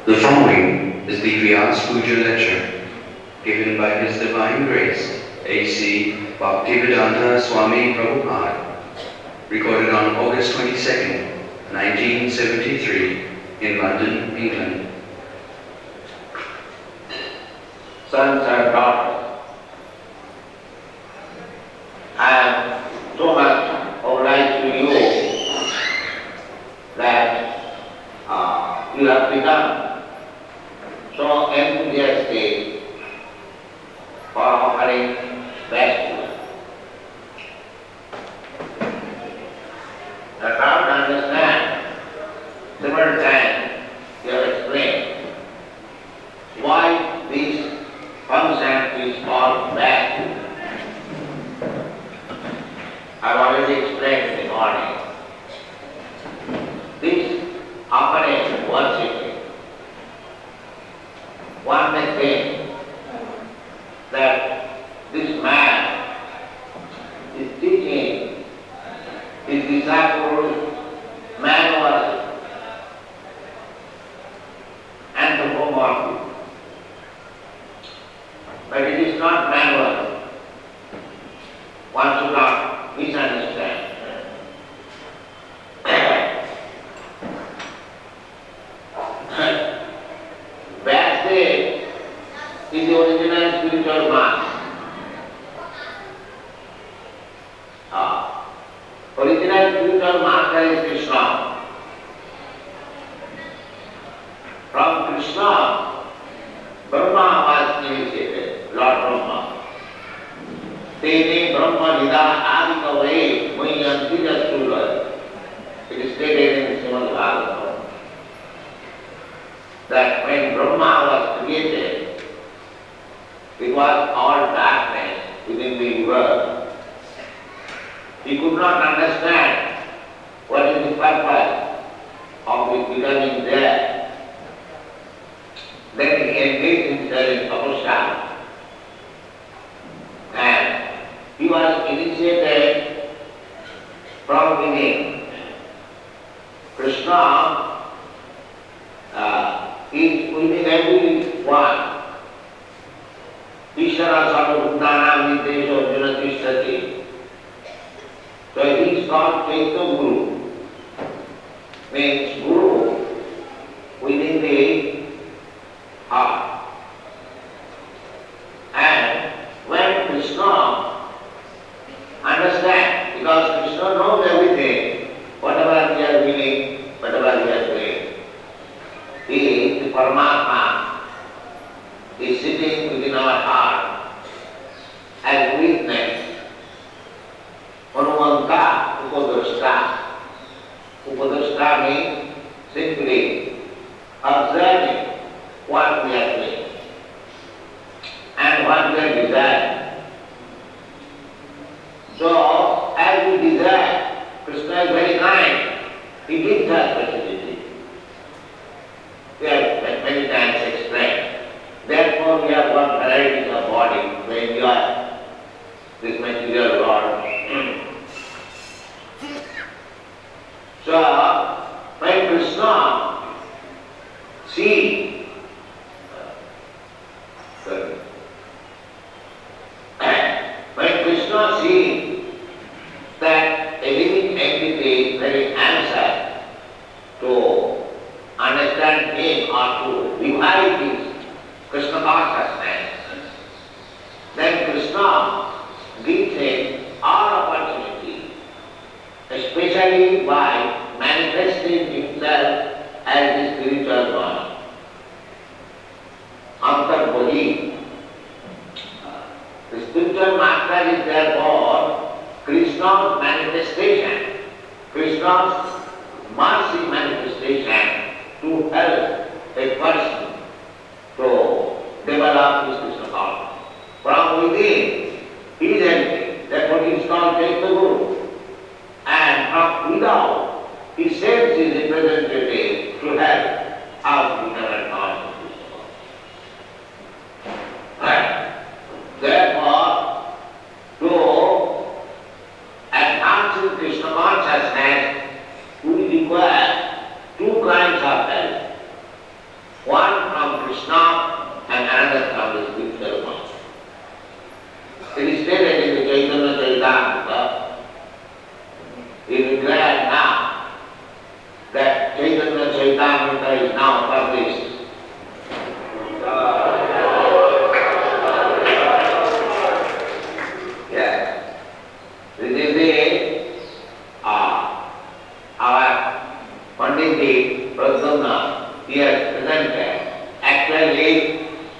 The following is the Vyas Puja lecture given by His Divine Grace, A.C. Bhaktivedanta SwaMI Prabhupada, recorded on August 22nd, 1973 in London, England. Sons and daughters, I am so much obliged to you that you have become so enthusiastic for offering baptism. The crowd understand several times you have explained why this function is called baptism. I have already explained in the morning. This offering worship, one may think that this man is teaching his disciples man worship, anthropomorphism. But it is not man worship. One should not misunderstand. Vasudev is the original spiritual master. Original spiritual master is Krishna. From Krishna, Brahma was initiated, Lord Brahma. Tene Brahma Vida Adikavai Mayantira Srila. It is stated in Srimad Bhagavatam that when Brahma was created, it was all darkness within the universe. he could not understand what is the purpose of his becoming there. Then he engaged himself in tapasya. And he was initiated from within. Krishna is within everyone. Ishara sarvabhutanam nitesho arjuna tishtati. So he is called Chaitya Guru. Means Guru within the heart. And when Krishna understands, because Krishna knows everything, whatever we are willing, whatever we are doing, he, the Paramatma, is sitting within our heart as witness. Anumanta upadrashta. Upadrashta means simply observing what we are doing and what we are desiring. So, as we desire, Krishna is very kind. He gives us facility. We have many times explained. Therefore, we have one variety of body to enjoy this material world. So, when Krishna sees that a living entity is very answer to understand him or to revive his Krishna consciousness, then Krishna gives him all opportunity, especially by manifesting himself as the spiritual one. Antarbodhi. The spiritual master is therefore Krishna's manifestation, Krishna's mercy manifestation to help a person to develop his Krishna consciousness. From within, he is empty. Therefore, he is called Chaitya Guru. And from without, he sends his representative to help us become advanced in Krishna consciousness. Therefore, to advance in Krishna consciousness, we require two kinds of help. One from Krishna and another from the spiritual one. It is stated in the Chaitanya Charitamrita. We are glad now that Chaitanya Charitamrita is now published. Yes. This is the our Pandit Pradyumna, he has presented. Actually,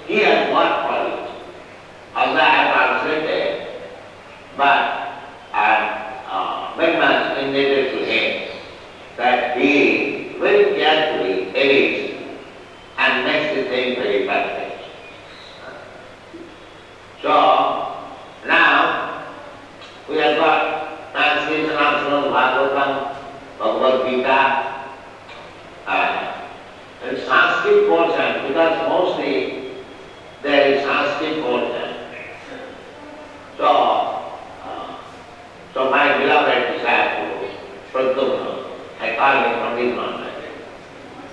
he has worked for it. Although I have translated, but I am very much indebted to him that he very carefully edits and makes the thing very perfect. So, now we have got translation of Srimad Bhagavatam, Bhagavad-Gita, and Sanskrit portion, because mostly there is Sanskrit portion. So my beloved disciple, Pradyumna, I call him Pandit Maharaj,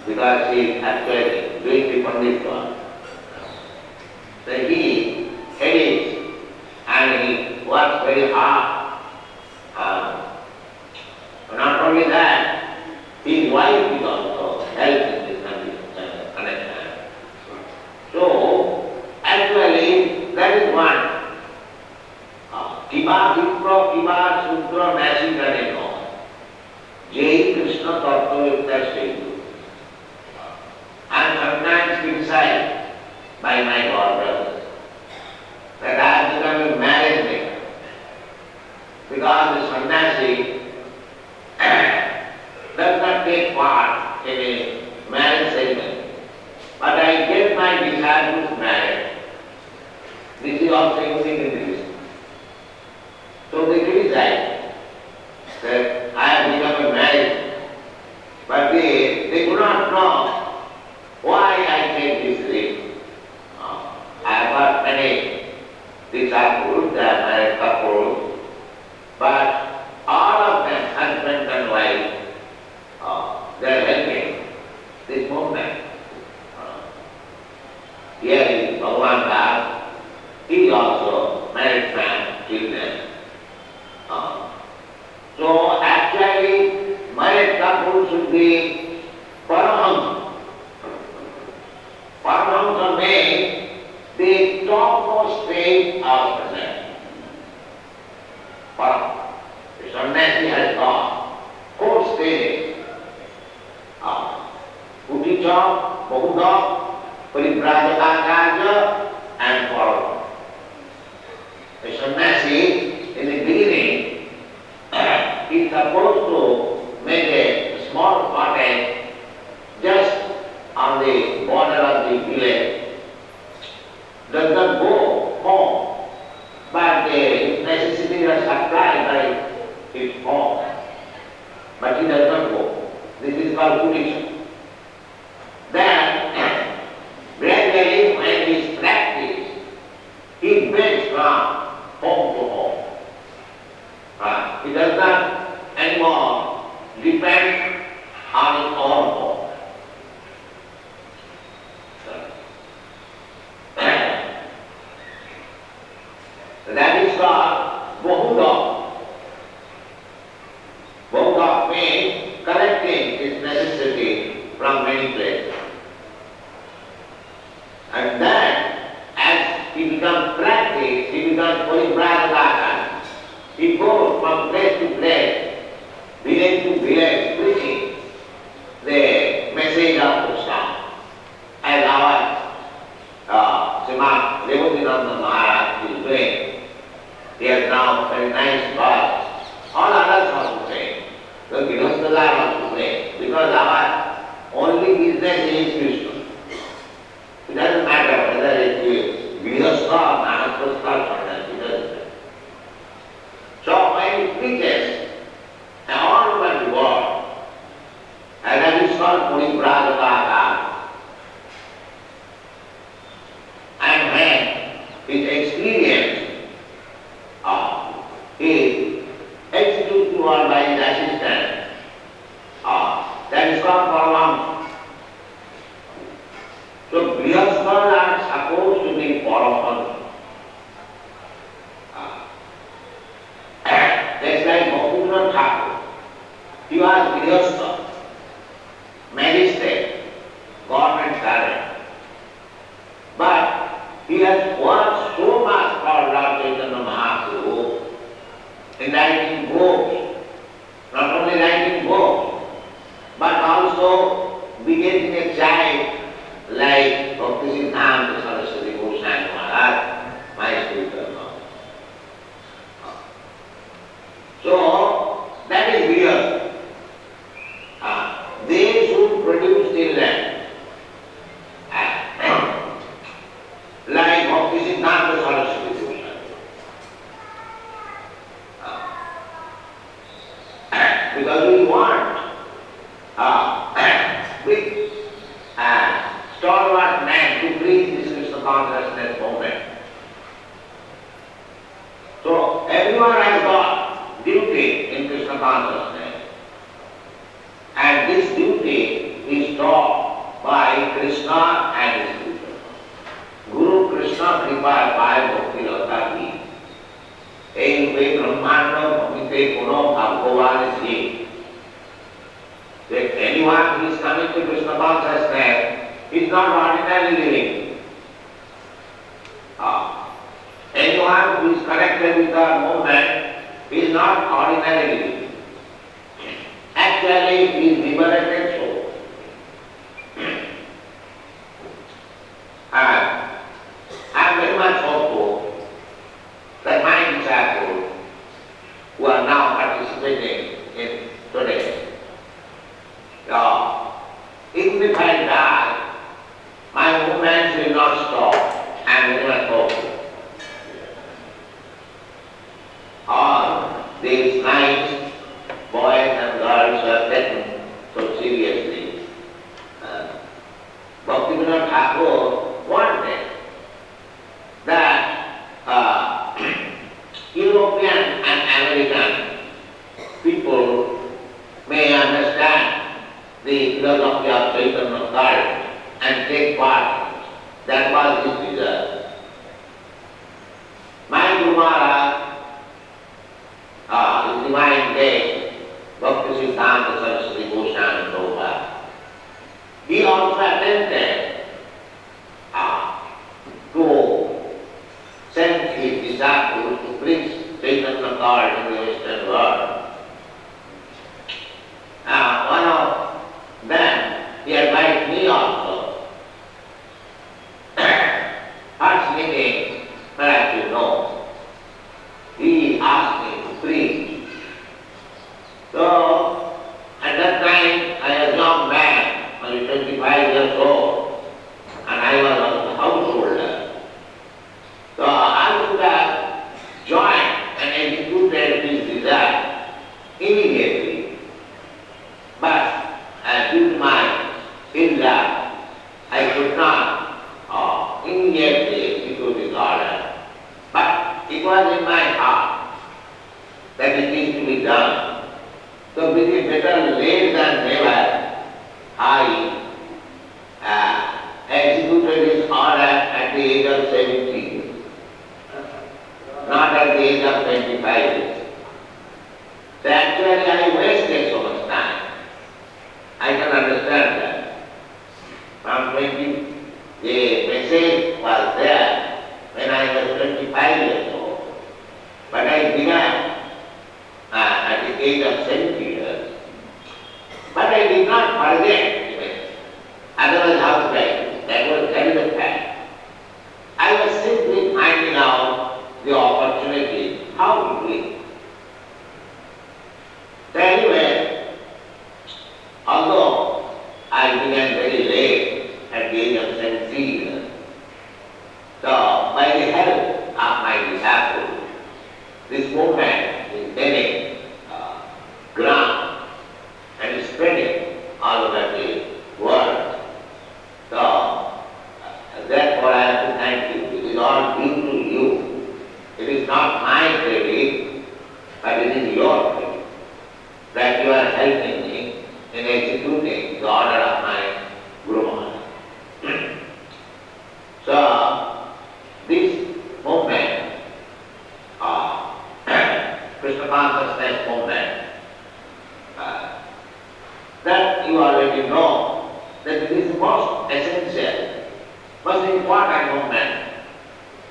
because he is actually doing the Pandit work. So he edits and he works very hard. Not only that, his wife is also helping this connection. So, actually, that is one. Kiba Vipra Kiba Sudra Nasi Ganeno. Jai Krishna Tattva Sridu. I am sometimes criticized by my God brothers that I have become a marriage maker, because the sannyasi does not take part in a marriage ceremony. But I get my disciples married. This is also unique in this. So they criticize So actually, married couple should be Paramahamsa. Paramahamsa means the topmost stage of present. Param. The sannyasi has got 4 stages. Uticha, Bahuda, Paribrajaka, and Param. The sannyasi in the beginning is supposed to make a small cottage just on the border of the village. Does not go home, but the necessities are supplied by his home. But he does not go. This is called Pudisha. Then, gradually when he is practiced, he moves from home to home. He does not anymore depend on his own home. That is called Bahuda. Bahuda means collecting his necessity from many places. And then, as he becomes practiced, he becomes Paribrajaka. He goes from place to place, village to village, preaching the message of Krishna. As our Srimad Devadinanda Maharaj is doing. He has now very nice birth. All others also pray. The Grihasthas are also pray. Because our only business is Krishna. It doesn't matter whether it is Grihastha or Manasthastha or something. It doesn't matter. So when he preaches all over the world, and that is called Paribrajaka, and when his experience is executed by his assistant, that is called Paramahamsa. So Grihasthas are supposed to be Paramahamsa. That's like Bhaktivedanta Thakur. He was Grihastha, magistrate, government servant. But he has worked so much for Lord Chaitanya Mahaprabhu in writing books, not only writing books, but also begetting a child like Bhaktisiddhanta Saraswati Goswami Maharaj, my spiritual mother. So, that is real. They should produce children like Bhaktisiddhanta Saraswati Goswami. Because we want big stalwart man to preach this Krishna consciousness movement. So everyone has got duty in Krishna consciousness, and this duty is taught by Krishna and his Guru. Guru Krishna Kripa by Bhakti-yoga ki. Ei rupe brahmanda bhamite kono bhagavan si. That anyone who is coming to Krishna consciousness is not ordinarily living. Anyone who is connected with our movement is not ordinarily living. Actually, he is liberated soul. And I am very much hopeful that my disciples who are now participating in today, even if I die, my movement will not stop. I am very much hopeful. All these nice boys and girls who are taken so seriously, Bhaktivedanta Thakur wanted that European and American people may understand the philosophy of Chaitanya cult and take part. That was his desire. My Guru Maharaj, his divine day, Bhaktivedanta Saraswati Goswami Prabhupada. He also attempted to send his disciples to preach Chaitanya cult in the Western world. One of them, he advised me also. First meeting, perhaps you know, he asked me to preach. So, at that time, I was a young man, only 25 years old, and I was a householder. So, I should have joined and executed his desire immediately. But, due to my illness, I could not immediately execute his order. But it was in my heart that it is to be done. So it is better late than never. I executed his order at the age of 70, not at the age of 25. So actually I wasted so much time. I can understand that. From 20, the message was there when I was 25 years old. But I began at the age of 70 years. But I did not forget the message. Otherwise, how could I do? That is the fact. I was simply finding out the opportunity, how to do it. So anyway, although I began very late, at the age of 17 years, so by the help of my disciples, this movement is gaining ground and is spreading all over the world. So, therefore I have to thank you. It is all due to you. It is not my credit, but it is your credit that you are helping me in executing the order of my Guru Maharaj. So, this movement, Krishna consciousness movement, that you already know that it is the most essential, most important movement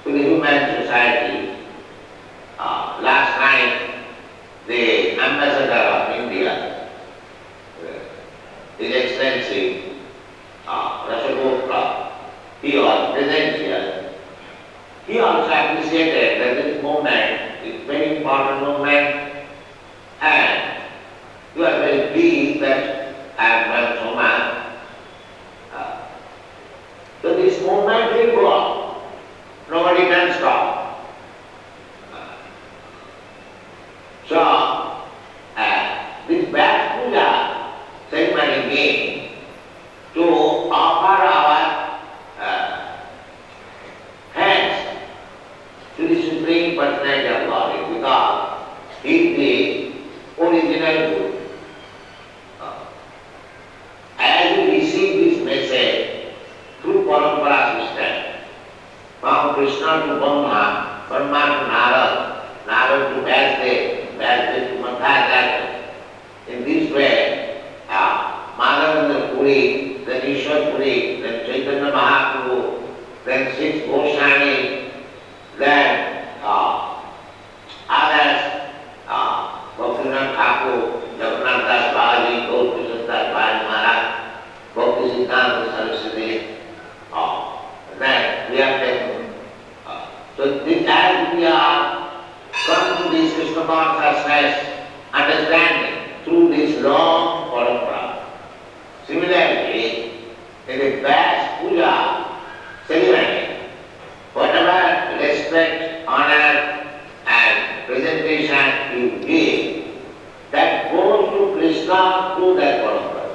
to the human society. Last night, the ambassador of India, His Excellency Rasagopra, he was present here. He also appreciated that this movement is a very important movement, and he was very pleased that I have done so much. So this movement will go on. Nobody can stop. So this Bhatt Puja ceremony means to offer our thanks to the Supreme Personality of Godhead, because He is the original Guru. As we receive this message through parampara system, from Krishna to Brahma, Brahma to Narad, Narad to Vyasdev, Vyasdev to Madhacharya. In this way, Madhavendra Puri, then Ishwar Puri, then Chaitanya Mahaprabhu, then six Goswami, then others, Bhaktivinoda Thakur, Jagannath Das Babaji, Gaur Das Babaji Maharaj, Bhaktivedanta Saraswati, then we are taken. So this as we are come to this Krishna consciousness understanding through this long parampara. Similarly, in the Bhatt Puja ceremony, whatever respect, honor and presentation you give, that goes to Krishna through that parampara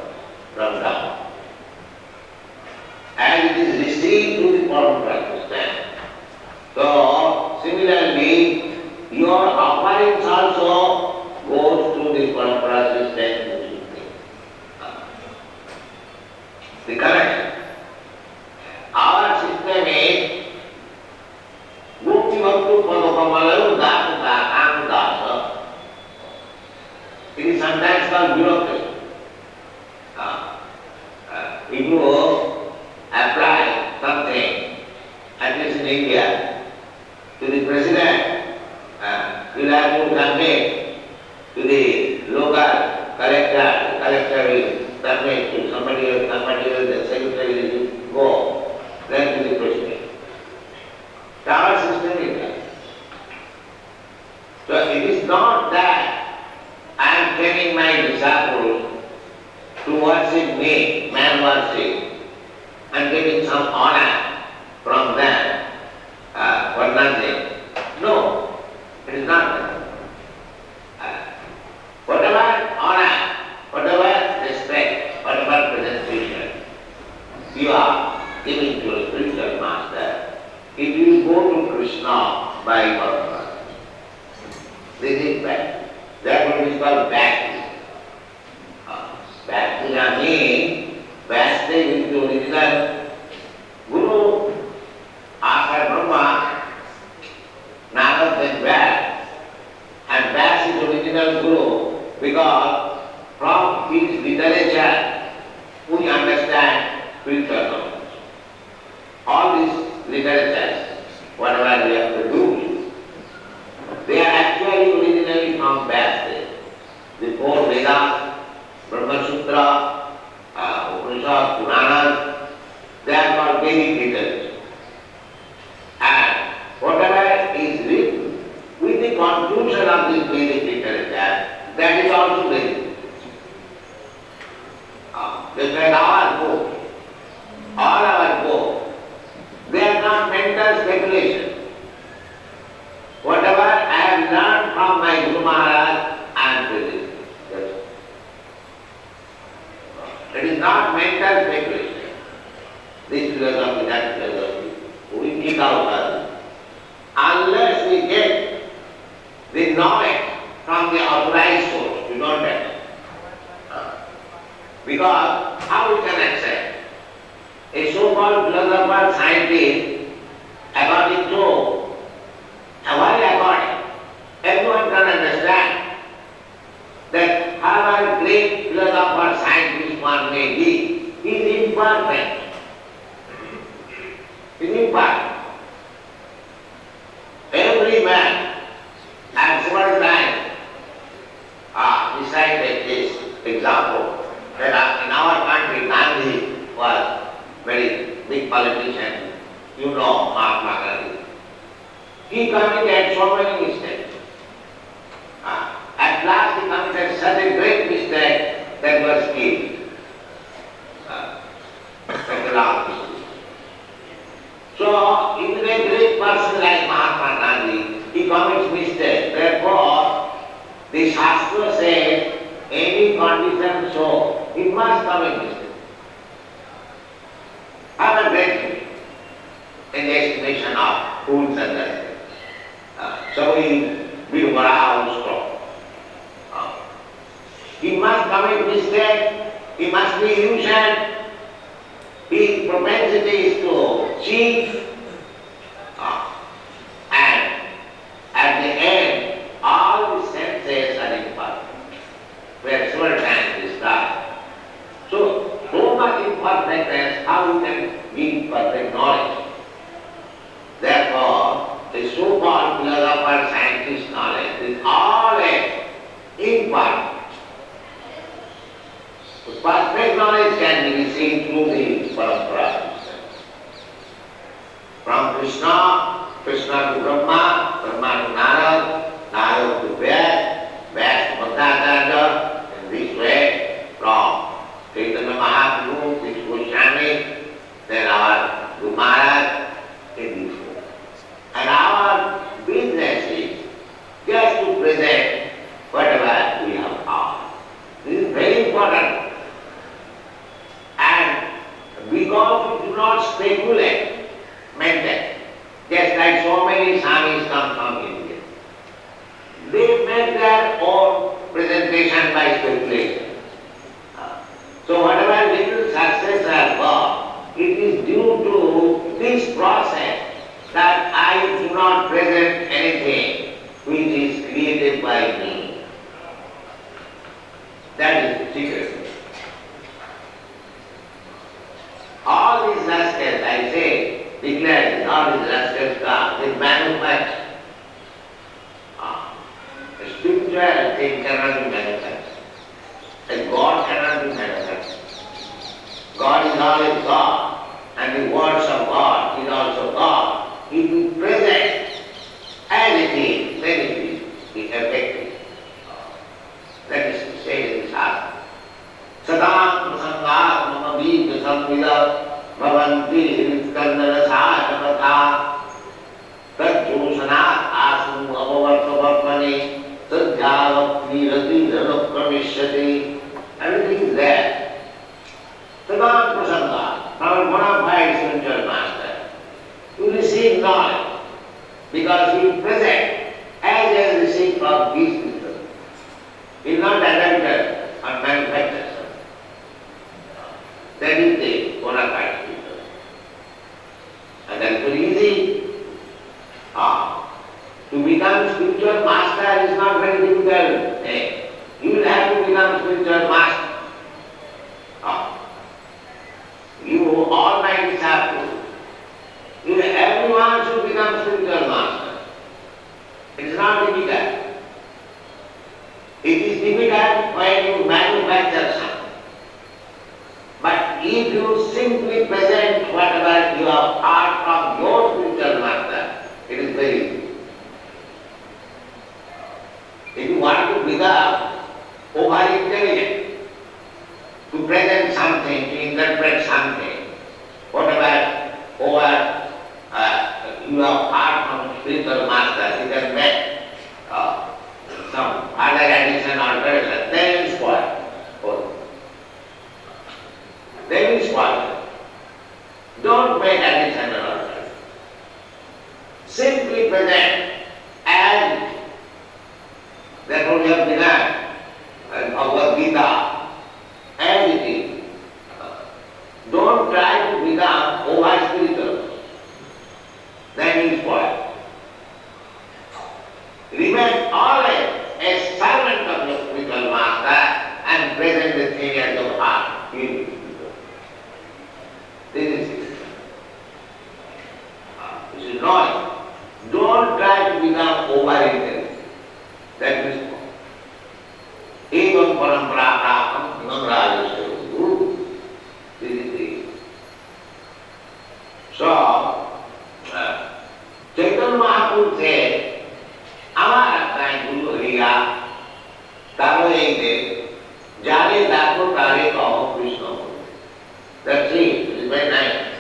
from down. And it is received through the parampara system. So, similarly, your offerings also goes through the parampara system. The connection. Our system is Mukti Bhaktu Padokamalu Dasa Dasa. It is sometimes to the local collector, the collector will submit to somebody else, the secretary will go, then to the president. Our system is that. So it is not that I am training my disciples to worship me, man worship, and getting some honor from them for nothing. No, it is not that. Whatever honor, whatever respect, whatever presentation you are giving to a spiritual master, it will go to Krishna by Bhagavad. This is bad. That what is called bhakti. Bhakti means Vyasa is the original Guru, after Brahma, Narad then Vyasa, and Vyasa is the original Guru because from his literature we understand spiritual knowledge. All these literatures, whatever we have produced, they are actually originally from Vyasa. The four Vedas, Brahma Sutra, Upanishad, Puranas, they are called Vedic literature. And whatever is written with the conclusion of this Vedic literature, that is also Vedic literature. Just like our book, all our books, they are not mental speculation. Whatever I have learned from my Guru Maharaj, I am presenting. It is not mental speculation. This philosophy, that philosophy, we kick out others. Unless we get the knowledge from the authorized source, we don't get it. Because how we can accept a so-called philosopher, scientist, according to, why according? Everyone can understand that however great philosopher, scientist one may be, he is imperfect. He is imperfect. Every man, at several times, decided this example that in our country, Gandhi was very big politician. You know Mahatma Gandhi. He committed so many mistakes. At last he committed such a great mistake that he was killed. At the last. So, even a great person like Mahatma Gandhi, he commits mistake. Therefore, the Shastra says, any condition so, he must commit mistake. Have a great thing in the estimation of fools and others. So we build a house strong. He must commit mistake, he must be illusion, his propensity is to cheat, and at the end, all the senses are imperfect. Where several times we start. So much imperfectness, how we can gain perfect knowledge? Therefore, the so-called philosopher, scientist knowledge is always imperfect. The perfect knowledge can be received through the parampara. From Krishna, Krishna to Brahma, Brahma to Narad, Narad to Vyasa, Vyasa to Bhaktivedanta, in this way, from Chaitanya Mahaprabhu, Sri Goswami, then our Guru Maharaj, in this way. And our business is just to present whatever we have found. This is very important. And because we do not speculate mentally, just like so many SwaMIs come from India, they make their own presentation by speculation. So whatever little success I have got, it is due to this process that I do not present anything which is created by me. That is the secret. All these rascals, I say, declare all these rascals come, they manufacture spiritual thing cannot be manifest. And God cannot be manifest. God is always God, and the words of God is also God. It is present as it is, then it is effective. That is to say in this Shastra. Sadam prasangat mama vijna samvida bhavanti ritkandana sāyapatha tajjosanāt asum apavartavartmani sadhyāvakti rati dhanapramishati. Everything is there. Sadam prasangat, our bona fide spiritual master, you receive knowledge because he is present as a receipt of these people. He is not adapted or manufactured. That is the bona fide people. And that is very easy. To become spiritual master is not very difficult. You will have to become spiritual master. You all might have to. Everyone should become spiritual master. It is not difficult. It is difficult when you manufacture something. But if you simply present whatever you have heard from your spiritual master, it is very easy. If you want to become over-intelligent, to present something, to interpret something, whatever you have heard from spiritual master, you can make some other addition or alteration, then it is spoiled. Then it is spoiled. Don't make addition or alteration. Simply present as that what we have begun, Bhagavad-Gita, as it is. Don't try to become over-spiritual. Then it is spoiled. Remain always a servant of your spiritual master and present the thing at your heart. This is it. This is knowledge. Don't try to become over-intelligent. That means evam parampara praptam imam rajasya guru. This is it. So, Chaitanya Mahaprabhu said, Amar Attai Guru Hariya Taro Ede Jare Dako Tare Kaho Krishna. That's it. It is very nice.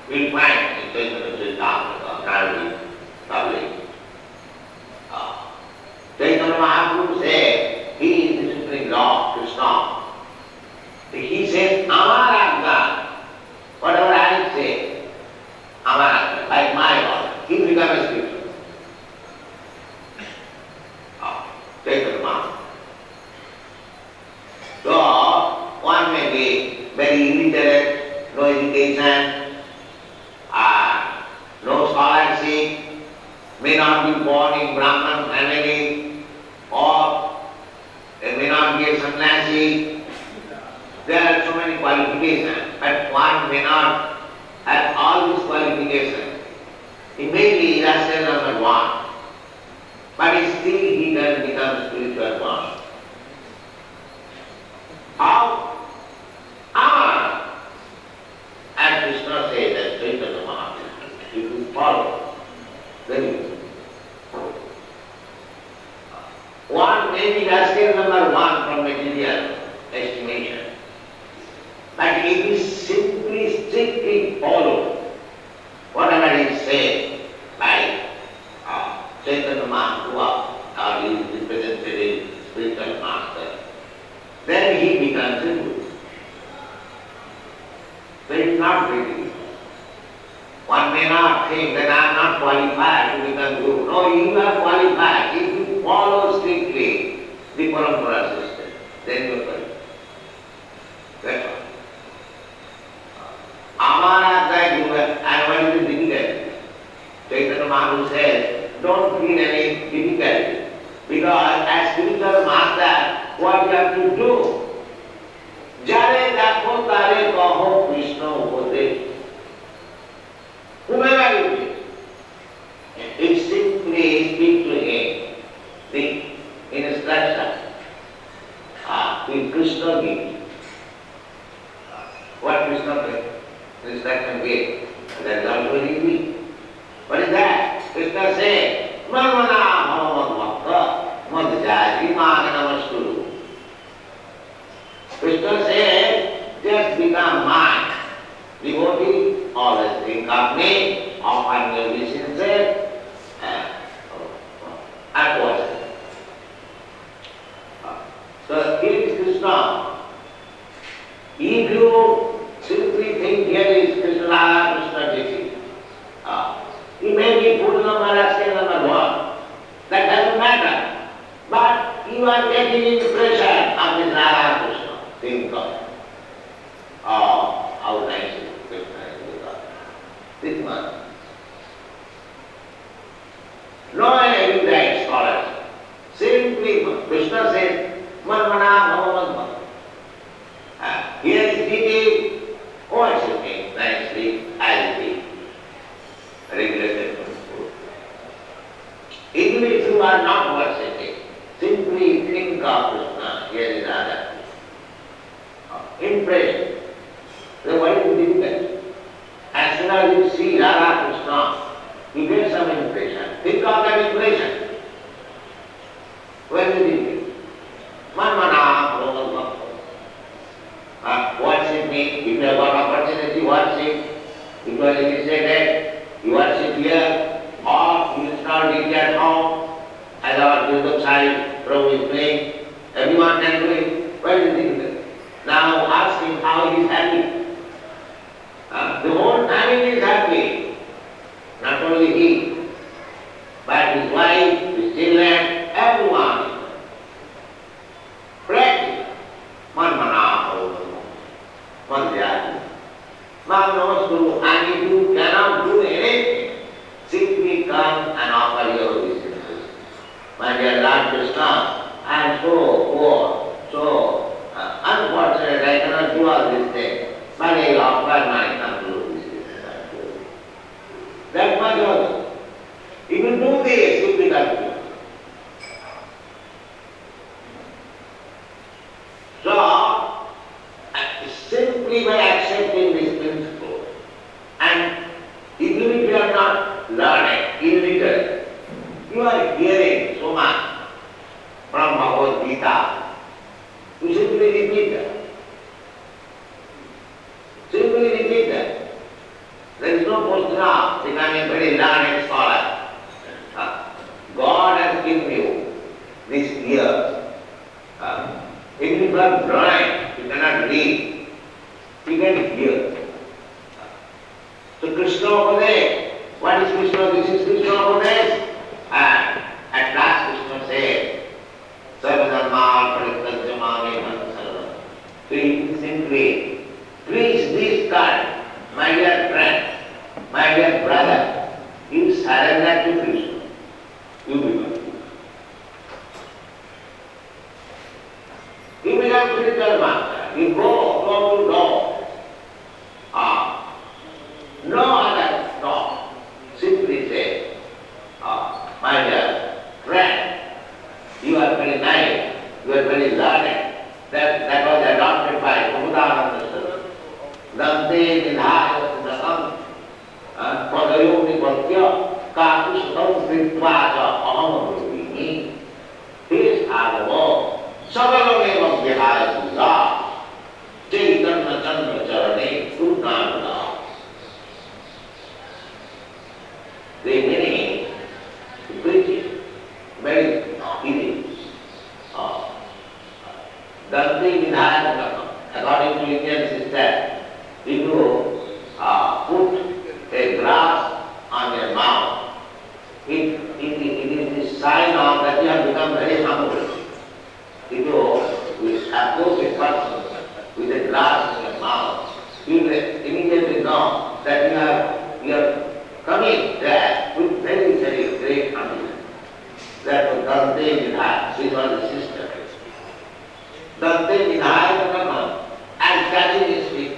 We'll find in Chaitanya Mahaprabhu, Naravi, Chaitanya Mahaprabhu said, he is the Supreme Lord, Krishna. He says, Amar Agga, whatever I say, Amar Agga, like my Lord, he becomes a scripture. Chaitanya Mahaprabhu. So, one may be very illiterate, no education, no scholarship, may not be born in Brahman family, or may not be a sannyasi. There are so many qualifications, but one may not have all these qualifications. He may be irrational number one, but still he can become spiritual master. How? And Krishna says that Chaitanya Mahaprabhu, if you follow, then you one may be rascal number one from material estimation. But if you simply strictly follow whatever is said by Chaitanya Mahaprabhu or his representative spiritual master, then he becomes a guru. So it is not very difficult. One may not think that I am not qualified to become guru. No, you are qualified. If you follow strictly the parampara system, then you are qualified. That's all. Amara Guru, and what is the difficulty? Chaitanya Mahaprabhu says, don't feel any difficulty. Because as spiritual master, what you have to do? Jare dakho tare kaho Krishna upadesh. Whomever you meet, if simply speak to him the instruction will Krishna give? What Krishna instruction gave? That is also very weak. What is that? Krishna said, Marmana Bhavavan Bhakta Madhyaji Maganamasturu. Krishna said, just become mine. Devotee, always think of me, offer me be sincere, and worship. So here is Krishna. If you simply think here is Krishna, Krishna Deity, you may be put number as number one. That doesn't matter. But you are getting impression of this Radha Krishna. Think of it. Oh, how nice is Krishna is. This one. No erudite scholars. Simply Krishna said, Marmana Bhavavan. Here is Deity worshipping nicely as it is. Regulated principle. Even if you are not worshipping, simply think of Krishna, here is Radha. Impression. Then what is difficult? As soon as you see Radha Krishna, you get some impression. Think of that impression. When you think it? Manmana Bhavavan. Worship me, if you have got opportunity, worship. If you are initiated, you worship here, or you install it at home, as our YouTube side, Prabhu is doing. Everyone can do it. What is difficult? Now ask him how he is happy. The whole family is happy. Not only he, but his wife, his children, everyone. Practice. Manmana Madhyati. Magnamasturu. And if you cannot do anything, simply come and offer your obeisances. My dear Lord Krishna, I am so poor, so unfortunate, I cannot do all these things. But I will offer my humble obeisances. That much also. If you do this, you will become pure. So, simply by accepting this principle, and even if you are not learning, illiterate, you are hearing so much from Bhagavad-Gita, you simply repeat that. Simply repeat that. There is no question of becoming a very learned scholar. God has given you this ear. Even if you are blind, you cannot read, you can hear. So Krishna over there, what is Krishna? This is Krishna over there. And at last Krishna said, Sarvadharma Parityajamami Sarva. So you simply preach this God, my dear friend, my dear brother, you surrender to Krishna. You become. You become spiritual master. You go to door. No other talk. Simply say, my dear friend, you are very nice, you are very learned. That was adopted by Bhagavad-Gita. Dante Nidhaya Sudakam Padayomi Bhaktya Kakustam Kritvaja Aham Ruvini. These are the words. Savalameva Vihaya Sudha Chaitanya Chandra Charane Purnamana. The meaning to preach it very easy. Dante Nidhaya Sudakam. According to Indian system, if you put a glass on your mouth, it is the sign of that you have become very humble. If you approach a person with a glass in your mouth, you will immediately know that you are coming there with very, very great humbleness. That was Dante Nidhaya, she was the sister. Dante Nidhaya and touching his feet.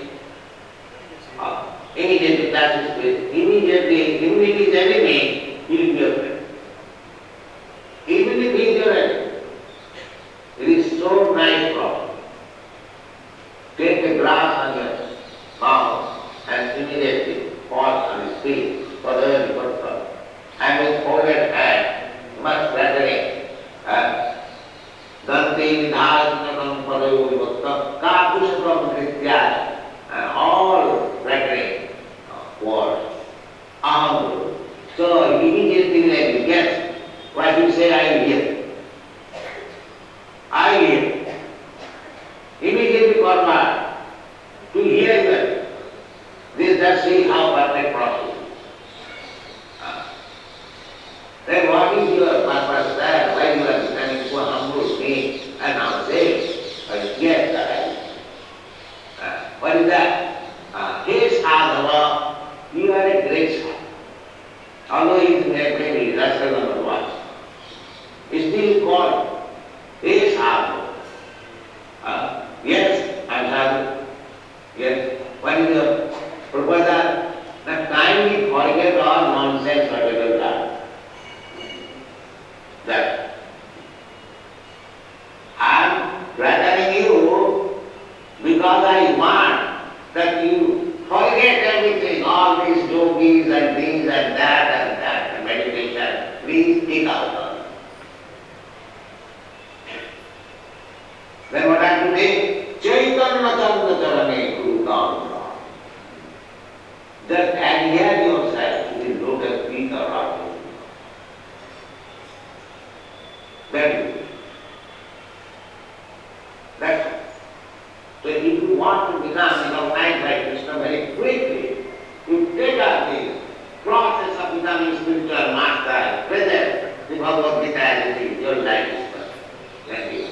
Immediately touch his feet. Immediately his enemy, he will be afraid. Even if he is your enemy. It is so nice problem. take a glass on your mouth and immediately falls on his feet for the very purpose. And with folded hand, much flattering, Dante Nidhasanam Padayo Vibhakta Kapushapam Krityaya, and all flattering words. Aham. So immediately like you guess what you say, I hear. I hear. Immediately forward to hear that. This does see how perfect process is. Then what is your purpose there? Why you are becoming so humble, meek, and now say, yes, that what is that? Hey sadhava, you are a great sadhava. Although he is maybe Rasa number one, still called hey sadhava. Yes, I am sadhu. Yes, what is your proposal? That kindly forget all nonsense whatever that. That I am flattering you because I want that you forget everything, all these yogis and things and that and meditation. Please take out all. Then what I have to say? Chaitanya Chandra Charane Guru Dhamma. Just adhere yourself to the lotus feet of Radha. Very good. That's all. So if you want to become recognized by Krishna very quickly, you take up this process of becoming spiritual master, present the Bhagavad-Gita as it is, your life is perfect. Thank you.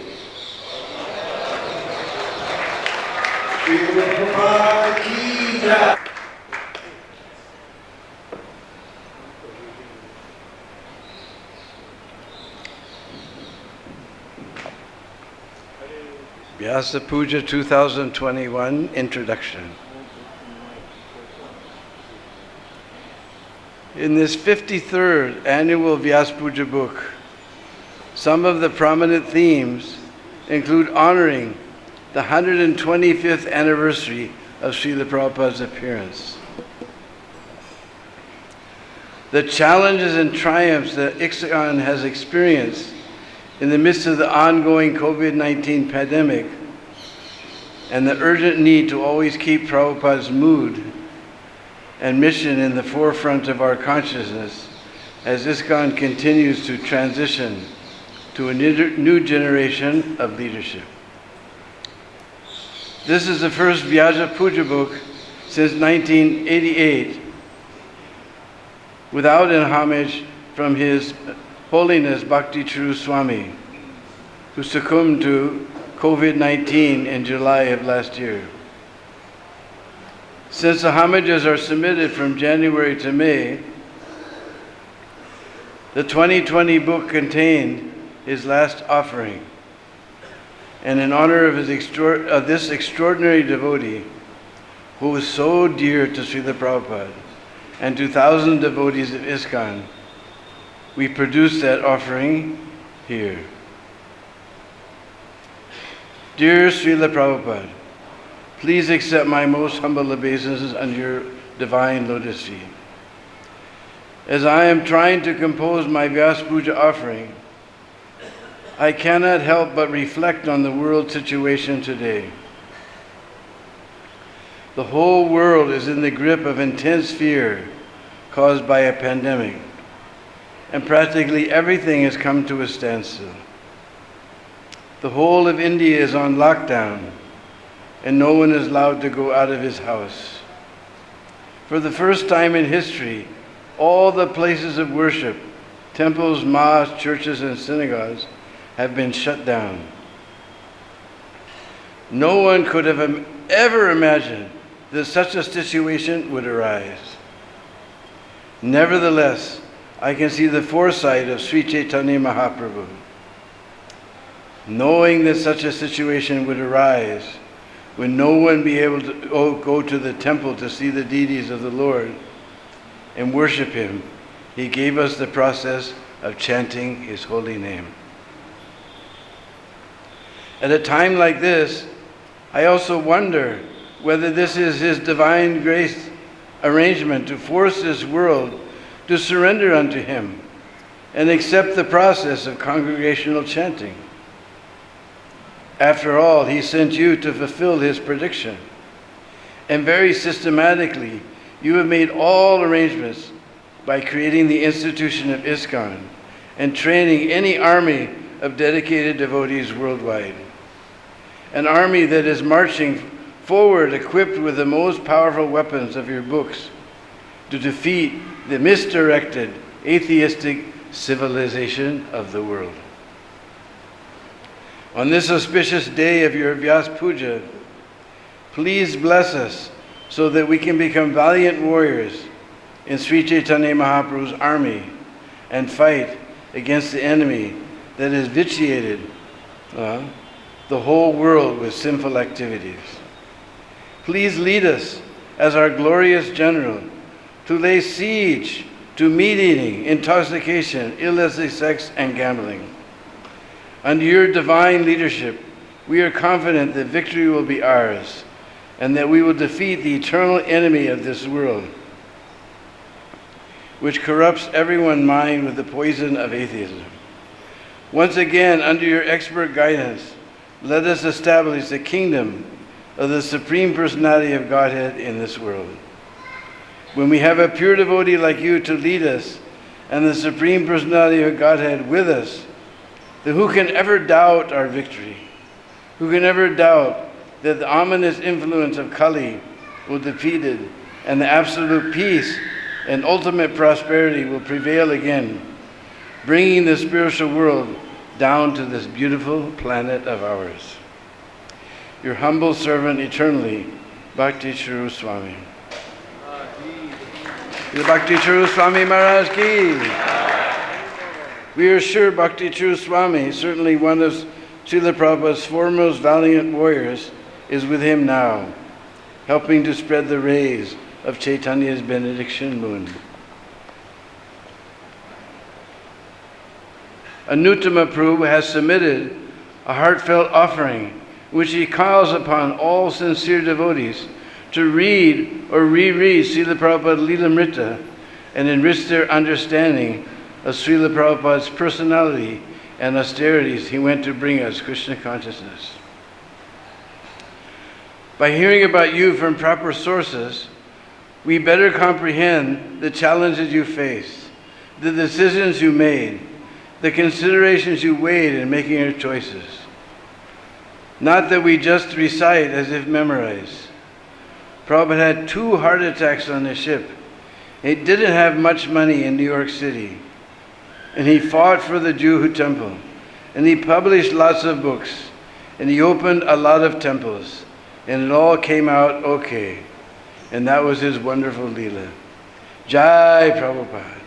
Vyasa Puja 2021 Introduction. In this 53rd annual Vyasa Puja book, some of the prominent themes include honoring the 125th anniversary of Srila Prabhupada's appearance, the challenges and triumphs that ISKCON has experienced in the midst of the ongoing COVID-19 pandemic, and the urgent need to always keep Prabhupada's mood and mission in the forefront of our consciousness as ISKCON continues to transition to a new generation of leadership. This is the first Vyasa Puja book since 1988 without an homage from His Holiness Bhakti True SwaMI, who succumbed to COVID-19 in July of last year. Since the homages are submitted from January to May, the 2020 book contained his last offering. And in honor of this extraordinary devotee, who was so dear to Srila Prabhupada and to thousands of devotees of ISKCON, we produce that offering here. Dear Srila Prabhupada, please accept my most humble obeisances under your divine lotus feet. As I am trying to compose my Vyasa Puja offering, I cannot help but reflect on the world situation today. The whole world is in the grip of intense fear caused by a pandemic, and practically everything has come to a standstill. The whole of India is on lockdown, and no one is allowed to go out of his house. For the first time in history, all the places of worship, temples, mosques, churches, and synagogues, have been shut down. No one could have ever imagined that such a situation would arise. Nevertheless, I can see the foresight of Sri Chaitanya Mahaprabhu. Knowing that such a situation would arise, when no one be able to go to the temple to see the deities of the Lord and worship Him, He gave us the process of chanting His holy name. At a time like this, I also wonder whether this is His divine grace arrangement to force this world to surrender unto Him and accept the process of congregational chanting. After all, He sent you to fulfill His prediction. And very systematically, you have made all arrangements by creating the institution of ISKCON and training any army of dedicated devotees worldwide. An army that is marching forward equipped with the most powerful weapons of your books to defeat the misdirected atheistic civilization of the world. On this auspicious day of your Vyas Puja, please bless us so that we can become valiant warriors in Sri Chaitanya Mahaprabhu's army and fight against the enemy that has vitiated the whole world with sinful activities. Please lead us as our glorious general to lay siege to meat-eating, intoxication, illicit sex, and gambling. Under your divine leadership, we are confident that victory will be ours and that we will defeat the eternal enemy of this world, which corrupts everyone's mind with the poison of atheism. Once again, under your expert guidance, let us establish the kingdom of the Supreme Personality of Godhead in this world. When we have a pure devotee like you to lead us, and the Supreme Personality of Godhead with us, then who can ever doubt our victory? Who can ever doubt that the ominous influence of Kali will be defeated, and the absolute peace and ultimate prosperity will prevail again, bringing the spiritual world down to this beautiful planet of ours. Your humble servant eternally, Bhakti Charu Swami. The Bhakti Charu Swami Maharaj ki. We are sure Bhakti Charu Swami, certainly one of Srila Prabhupada's foremost valiant warriors, is with him now, helping to spread the rays of Chaitanya's benediction moon. Anuttama Prabhu has submitted a heartfelt offering which he calls upon all sincere devotees to read or reread Srila Prabhupada Lilamrita and enrich their understanding of Srila Prabhupada's personality and austerities he went to bring us Krishna consciousness. By hearing about you from proper sources, we better comprehend the challenges you faced, the decisions you made, the considerations you weighed in making your choices. Not that we just recite as if memorized. Prabhupada had 2 heart attacks on the ship. He didn't have much money in New York City. And he fought for the Jew temple. And he published lots of books. And he opened a lot of temples. And it all came out okay. And that was his wonderful Leela. Jai Prabhupada.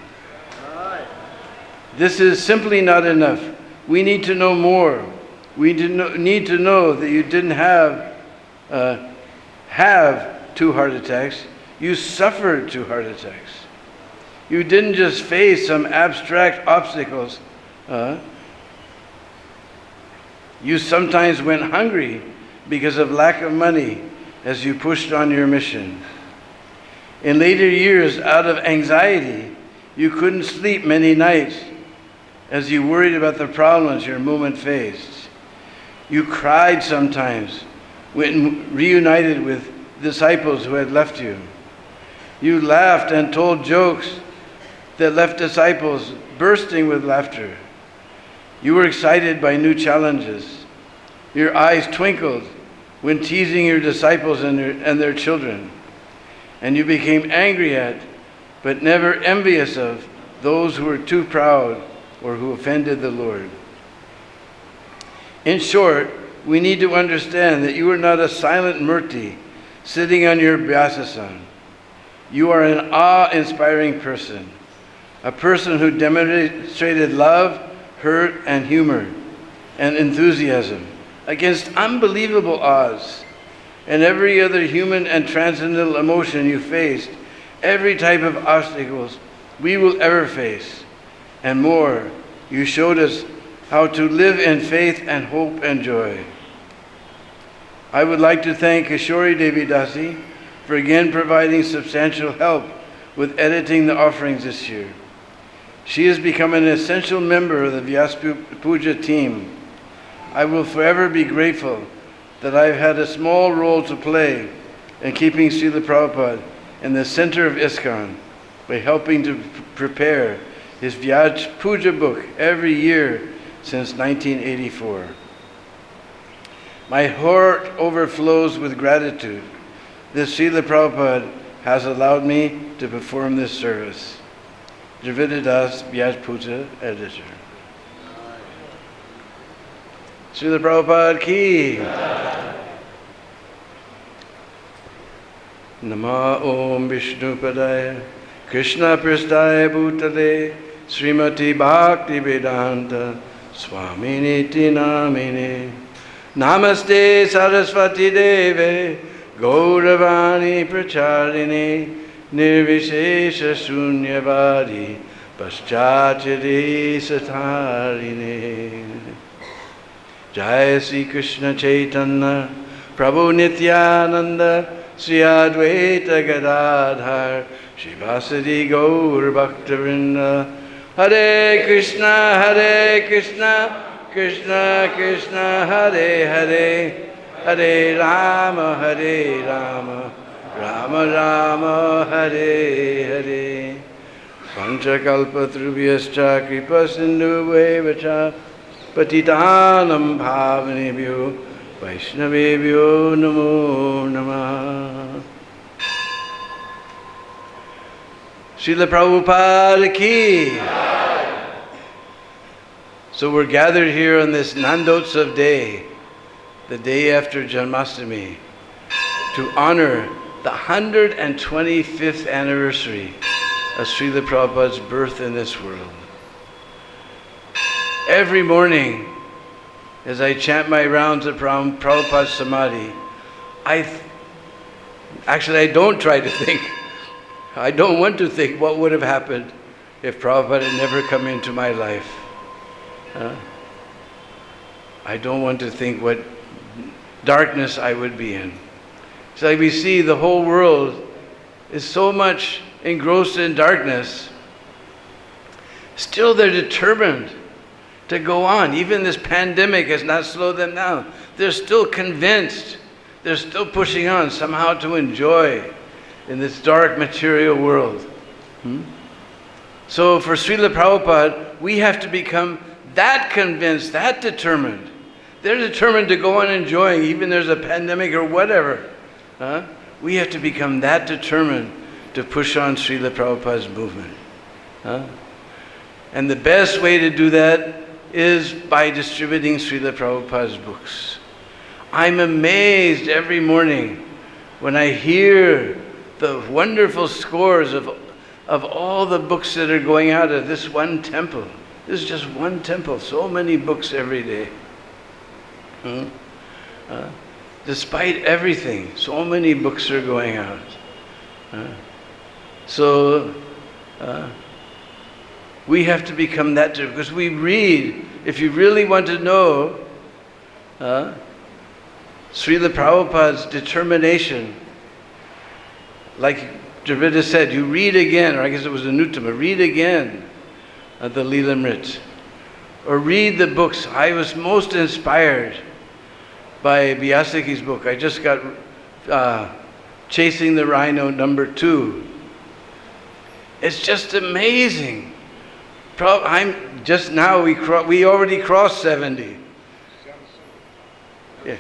This is simply not enough. We need to know more. We need to know that you didn't have 2 heart attacks. You suffered 2 heart attacks. You didn't just face some abstract obstacles. You sometimes went hungry because of lack of money as you pushed on your mission. In later years, out of anxiety, you couldn't sleep many nights as you worried about the problems your movement faced. You cried sometimes when reunited with disciples who had left you. You laughed and told jokes that left disciples bursting with laughter. You were excited by new challenges. Your eyes twinkled when teasing your disciples and their children. And you became angry at, but never envious of, those who were too proud or who offended the Lord. In short, we need to understand that you are not a silent murti sitting on your Vyasasan. You are an awe-inspiring person, a person who demonstrated love, hurt, and humor, and enthusiasm against unbelievable odds. And every other human and transcendental emotion you faced, every type of obstacles we will ever face, and more, you showed us how to live in faith and hope and joy. I would like to thank Kishori Devi Dasi for again providing substantial help with editing the offerings this year. She has become an essential member of the Vyas Puja team. I will forever be grateful that I've had a small role to play in keeping Srila Prabhupada in the center of ISKCON by helping to prepare his Vyas Puja book every year since 1984. My heart overflows with gratitude that Srila Prabhupada has allowed me to perform this service. Dravida Das, Vyas Puja editor. Srila Prabhupada ki. Nama Om Vishnu Padaya Krishna Prasthaya Bhutale Srimati Bhaktivedanta Swaminiti Namine Namaste Saraswati Deve Gauravani Pracharini Nirvishesha Shunyavadi Paschachari Satarine Jai Sri Krishna Chaitanya Prabhu Nityananda Sri Advaita Gadadhar Shivasadi Gaur Bhaktivedanta Hare Krishna Krishna Krishna Hare Hare Hare Rama Rama Rama Hare Hare Panchakalpatrubhyascha Kripa Sindhu Patitanam Bhavanebhyo Vaishnavebhyo Namo Namah. Srila Prabhupada ki. So we're gathered here on this Nandotsav day, the day after Janmashtami, to honor the 125th anniversary of Srila Prabhupada's birth in this world. Every morning, as I chant my rounds of Prabhupada's Samadhi, I don't try to think. I don't want to think what would have happened if Prabhupada had never come into my life. I don't want to think what darkness I would be in. It's like we see the whole world is so much engrossed in darkness. Still they're determined to go on. Even this pandemic has not slowed them down. They're still convinced. They're still pushing on somehow to enjoy in this dark material world. So for Srila Prabhupada, we have to become that convinced, that determined. They're determined to go on enjoying, even there's a pandemic or whatever. We have to become that determined to push on Srila Prabhupada's movement. And the best way to do that is by distributing Srila Prabhupada's books. I'm amazed every morning when I hear the wonderful scores of all the books that are going out of this one temple. This is just one temple, so many books every day. Despite everything, so many books are going out. So we have to become that too, because we read, if you really want to know Srila Prabhupada's determination, like Dravida said, you read again, or I guess it was Anuttama, read again the Leelamrit, or read the books. I was most inspired by Vyasaki's book. I just got Chasing the Rhino #2. It's just amazing. I'm just now, we already crossed 70. Yeah.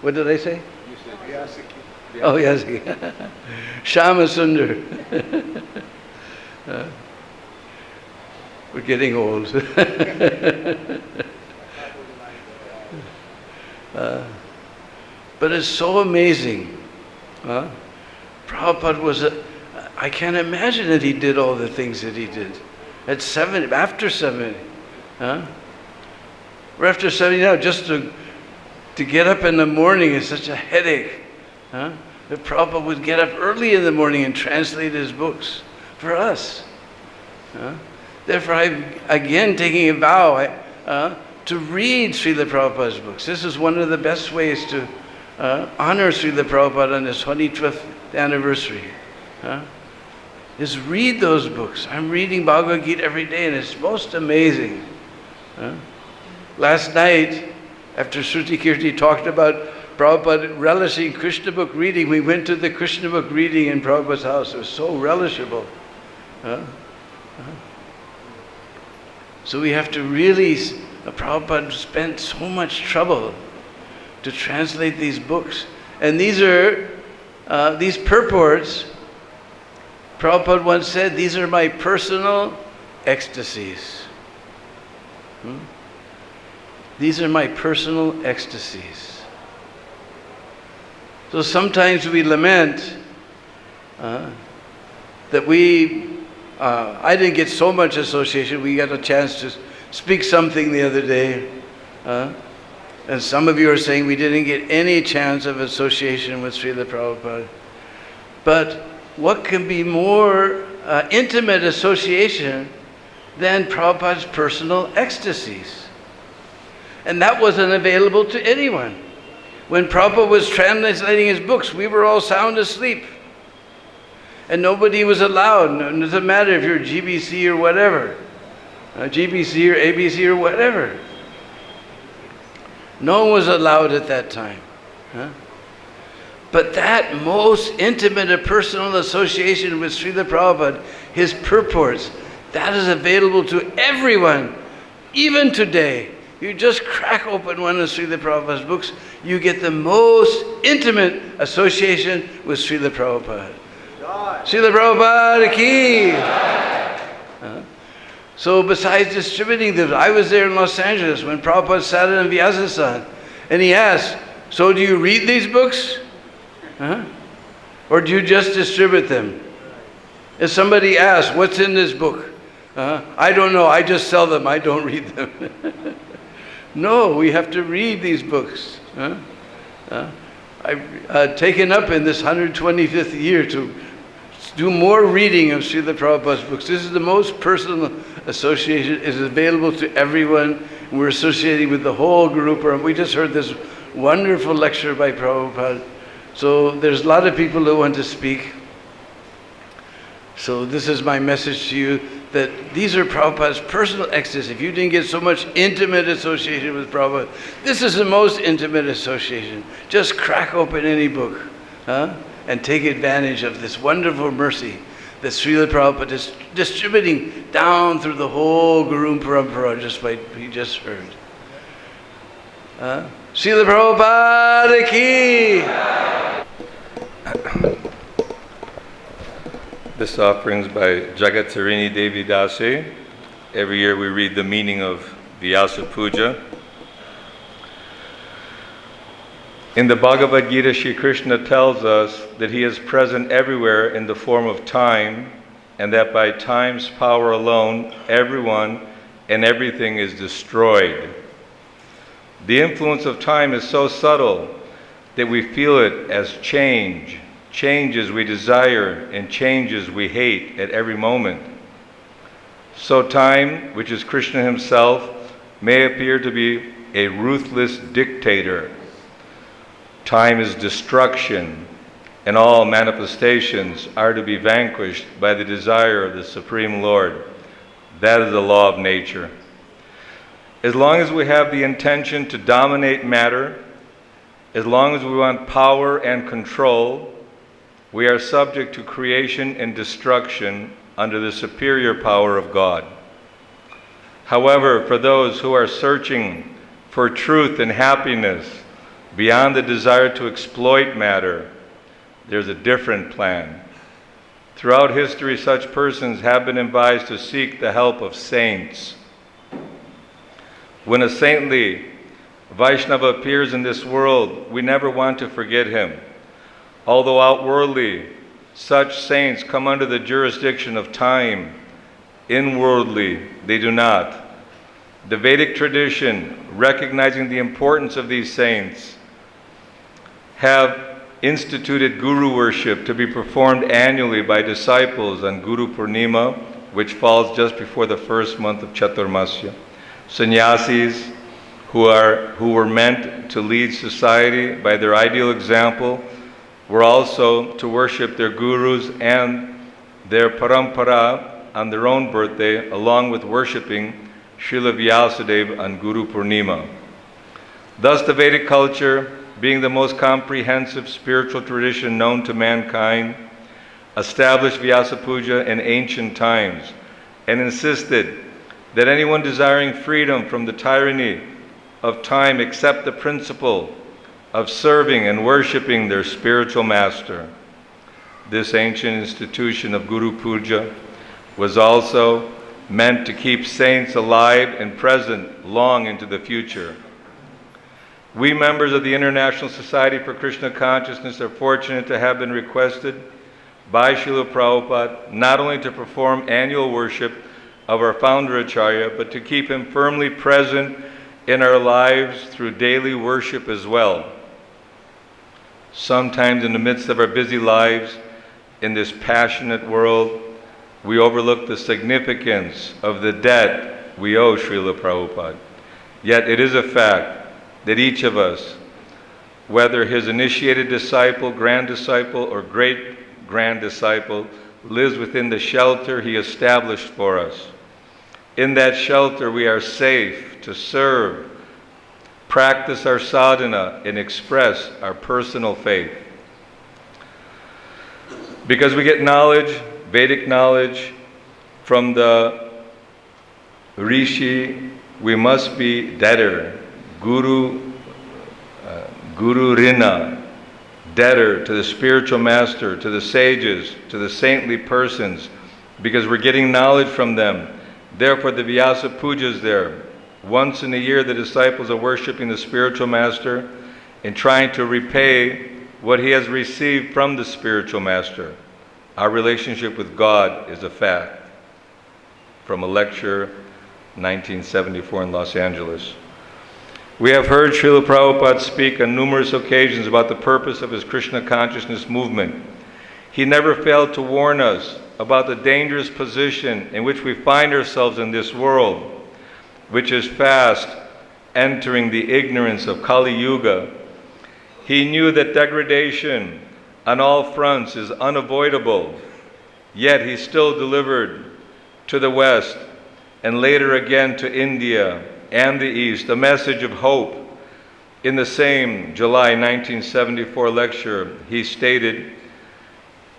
What did I say? You said Vyasaki. Oh, yes. Shama Sundar. We're getting old. But it's so amazing. Prabhupada was I can't imagine that he did all the things that he did. At 70, after 70. We're after 70 now, just to get up in the morning is such a headache. That Prabhupada would get up early in the morning and translate his books for us. Therefore, I'm again taking a vow to read Srila Prabhupada's books. This is one of the best ways to honor Srila Prabhupada on his 25th anniversary is read those books. I'm reading Bhagavad-Gita every day and it's most amazing. Last night, after Shruti Kirti talked about Prabhupada relishing Krishna book reading, we went to the Krishna book reading in Prabhupada's house. It was so relishable. So we have to really, Prabhupada spent so much trouble to translate these books. And these are, these purports, Prabhupada once said, these are my personal ecstasies. These are my personal ecstasies. So sometimes we lament that I didn't get so much association. We got a chance to speak something the other day. And some of you are saying we didn't get any chance of association with Srila Prabhupada. But what can be more intimate association than Prabhupada's personal ecstasies? And that wasn't available to anyone. When Prabhupada was translating his books, we were all sound asleep. And nobody was allowed. It doesn't matter if you're GBC or whatever. GBC or ABC or whatever. No one was allowed at that time. But that most intimate and personal association with Srila Prabhupada, his purports, that is available to everyone, even today. You just crack open one of Srila Prabhupada's books, you get the most intimate association with Srila Prabhupada. Srila Prabhupada ki! So besides distributing them, I was there in Los Angeles when Prabhupada sat in Vyasasan, and he asked, so do you read these books? Or do you just distribute them? If somebody asks, what's in this book? I don't know, I just sell them, I don't read them. No, we have to read these books. I've taken up in this 125th year to do more reading of Srila Prabhupada's books. This is the most personal association. It is available to everyone. We're associating with the whole group. We just heard this wonderful lecture by Prabhupada. So there's a lot of people who want to speak. So this is my message to you, that these are Prabhupada's personal ecstasies. If you didn't get so much intimate association with Prabhupada, this is the most intimate association. Just crack open any book and take advantage of this wonderful mercy that Srila Prabhupada is distributing down through the whole Guru Parampara, just like we just heard. Srila Prabhupada ki! This offering is by Jagatsarini Devi Dasi. Every year we read the meaning of Vyasa Puja. In the Bhagavad-Gita, Shri Krishna tells us that he is present everywhere in the form of time, and that by time's power alone, everyone and everything is destroyed. The influence of time is so subtle that we feel it as change. Changes we desire and changes we hate at every moment. So time, which is Krishna himself, may appear to be a ruthless dictator. Time is destruction, and all manifestations are to be vanquished by the desire of the Supreme Lord. That is the law of nature. As long as we have the intention to dominate matter, as long as we want power and control, we are subject to creation and destruction under the superior power of God. However, for those who are searching for truth and happiness beyond the desire to exploit matter, there's a different plan. Throughout history, such persons have been advised to seek the help of saints. When a saintly Vaishnava appears in this world, we never want to forget him. Although outwardly, such saints come under the jurisdiction of time, inwardly they do not. The Vedic tradition, recognizing the importance of these saints, have instituted Guru worship to be performed annually by disciples on Guru Purnima, which falls just before the first month of Chaturmasya. Sannyasis, who were meant to lead society by their ideal example, were also to worship their gurus and their parampara on their own birthday, along with worshiping Srila Vyasadeva on Guru Purnima. Thus the Vedic culture, being the most comprehensive spiritual tradition known to mankind, established Vyasa Puja in ancient times and insisted that anyone desiring freedom from the tyranny of time accept the principle of serving and worshipping their spiritual master. This ancient institution of Guru Puja was also meant to keep saints alive and present long into the future. We members of the International Society for Krishna Consciousness are fortunate to have been requested by Srila Prabhupada not only to perform annual worship of our founder Acharya, but to keep him firmly present in our lives through daily worship as well. Sometimes in the midst of our busy lives in this passionate world, we overlook the significance of the debt we owe Srila Prabhupada. Yet it is a fact that each of us, whether his initiated disciple, grand disciple, or great grand disciple, lives within the shelter he established for us. In that shelter we are safe to serve, practice our sadhana, and express our personal faith. Because we get knowledge, Vedic knowledge, from the Rishi, we must be debtor, Guru Rina, debtor to the spiritual master, to the sages, to the saintly persons, because we're getting knowledge from them. Therefore the Vyasa Puja is there. Once in a year the disciples are worshiping the spiritual master and trying to repay what he has received from the spiritual master. Our relationship with God is a fact. From a lecture 1974 in Los Angeles. We have heard Srila Prabhupada speak on numerous occasions about the purpose of his Krishna consciousness movement. He never failed to warn us about the dangerous position in which we find ourselves in this world, which is fast entering the ignorance of Kali Yuga. He knew that degradation on all fronts is unavoidable, yet he still delivered to the West and later again to India and the East a message of hope. In the same July 1974 lecture, he stated,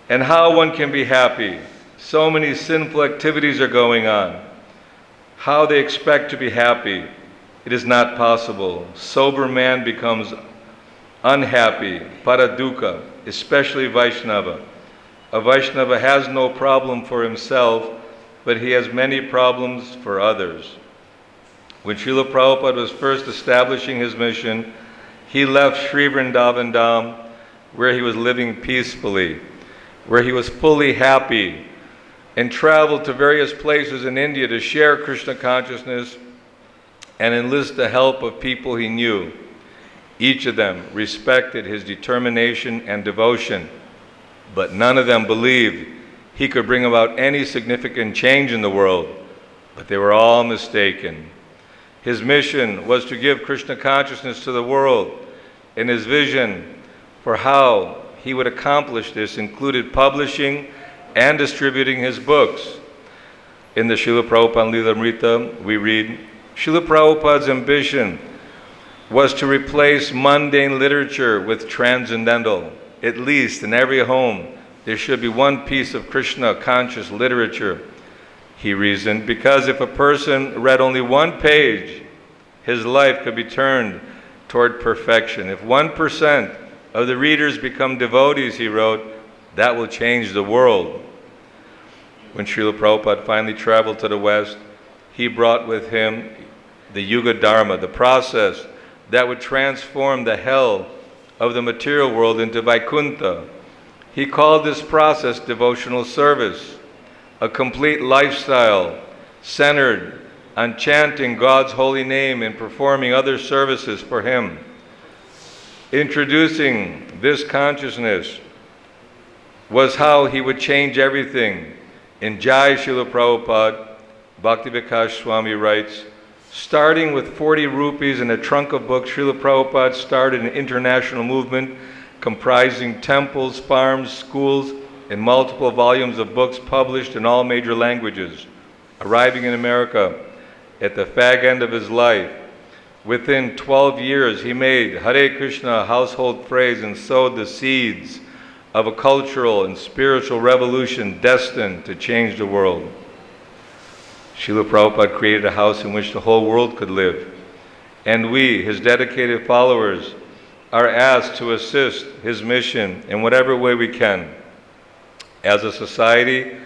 "And how one can be happy? So many sinful activities are going on. How they expect to be happy? It is not possible. Sober man becomes unhappy, paradukkha, especially Vaishnava. A Vaishnava has no problem for himself, but he has many problems for others." When Srila Prabhupada was first establishing his mission, he left Sri Vrindavan Dham, where he was living peacefully, where he was fully happy, and traveled to various places in India to share Krishna consciousness and enlist the help of people he knew. Each of them respected his determination and devotion, but none of them believed he could bring about any significant change in the world, but they were all mistaken. His mission was to give Krishna consciousness to the world, and his vision for how he would accomplish this included publishing and distributing his books. In the Srila Prabhupada Lilamrita, we read, Srila Prabhupada's ambition was to replace mundane literature with transcendental. At least in every home, there should be one piece of Krishna conscious literature, he reasoned, because if a person read only one page, his life could be turned toward perfection. If 1% of the readers become devotees, he wrote, that will change the world. When Srila Prabhupada finally traveled to the West, he brought with him the Yuga Dharma, the process that would transform the hell of the material world into Vaikuntha. He called this process devotional service, a complete lifestyle centered on chanting God's holy name and performing other services for Him. Introducing this consciousness was how he would change everything. In Jai Srila Prabhupada, Bhaktivedanta Swami writes, Starting with 40 rupees and a trunk of books, Srila Prabhupada started an international movement comprising temples, farms, schools, and multiple volumes of books published in all major languages. Arriving in America at the fag end of his life, within 12 years he made Hare Krishna a household phrase and sowed the seeds of a cultural and spiritual revolution destined to change the world. Srila Prabhupada created a house in which the whole world could live, and we, his dedicated followers, are asked to assist his mission in whatever way we can. As a society,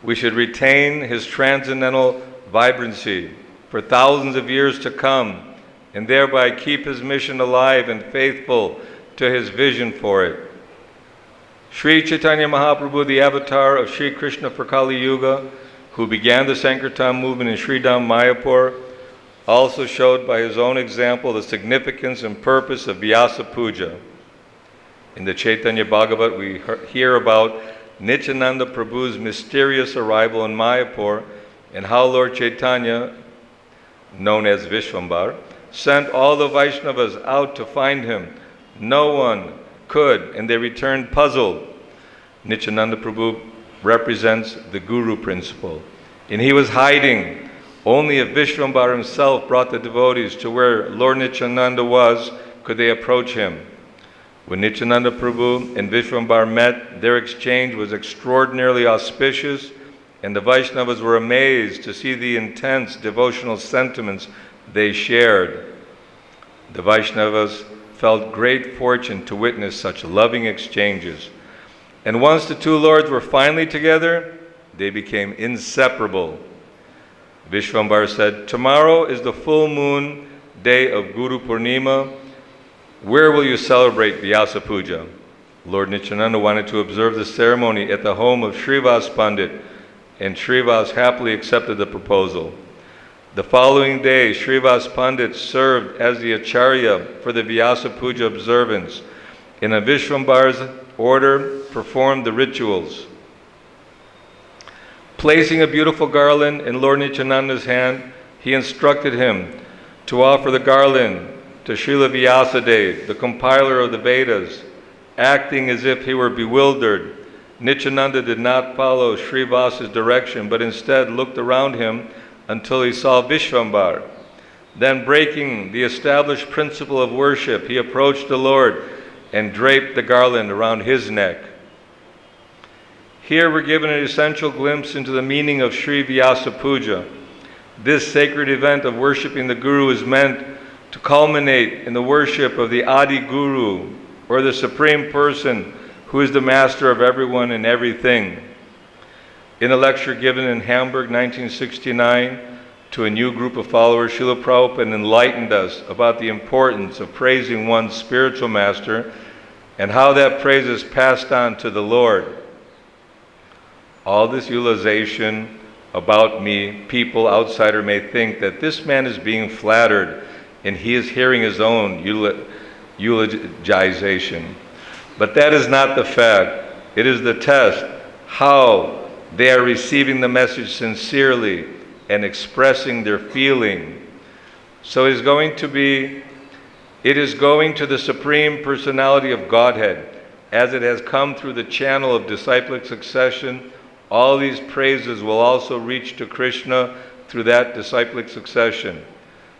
we should retain his transcendental vibrancy for thousands of years to come, and thereby keep his mission alive and faithful to his vision for it. Sri Chaitanya Mahaprabhu, the avatar of Sri Krishna for Kali Yuga, who began the Sankirtan movement in Sridham Mayapur, also showed by his own example the significance and purpose of Vyasa Puja. In the Chaitanya Bhagavat, we hear about Nityananda Prabhu's mysterious arrival in Mayapur and how Lord Chaitanya, known as Vishwambar, sent all the Vaishnavas out to find him. No one could, and they returned puzzled. Nityananda Prabhu represents the Guru principle, and he was hiding. Only if Vishwambar himself brought the devotees to where Lord Nityananda was could they approach him. When Nityananda Prabhu and Vishwambar met, their exchange was extraordinarily auspicious, and the Vaishnavas were amazed to see the intense devotional sentiments they shared. The Vaishnavas felt great fortune to witness such loving exchanges. And once the two lords were finally together, they became inseparable. Vishwambar said, "Tomorrow is the full moon day of Guru Purnima. Where will you celebrate Vyasa Puja?" Lord Nityananda wanted to observe the ceremony at the home of Srivas Pandit, and Srivas happily accepted the proposal. The following day, Srivas Pandit served as the Acharya for the Vyasa Puja observance, and in Vishwambar's order performed the rituals. Placing a beautiful garland in Lord Nityananda's hand, he instructed him to offer the garland to Srila Vyasadeva, the compiler of the Vedas. Acting as if he were bewildered, Nityananda did not follow Srivas's direction, but instead looked around him until he saw Vishwambar. Then, breaking the established principle of worship, he approached the Lord and draped the garland around his neck. Here we're given an essential glimpse into the meaning of Sri Vyasa Puja. This sacred event of worshiping the Guru is meant to culminate in the worship of the Adi Guru, or the Supreme Person, who is the master of everyone and everything. In a lecture given in Hamburg, 1969, to a new group of followers, Srila Prabhupada enlightened us about the importance of praising one's spiritual master and how that praise is passed on to the Lord. All this eulogization about me, people, outsider may think that this man is being flattered and he is hearing his own eulogization. But that is not the fact. It is the test how they are receiving the message sincerely and expressing their feeling. So it is going to the Supreme Personality of Godhead, as it has come through the channel of disciplic succession. All these praises will also reach to Krishna through that disciplic succession.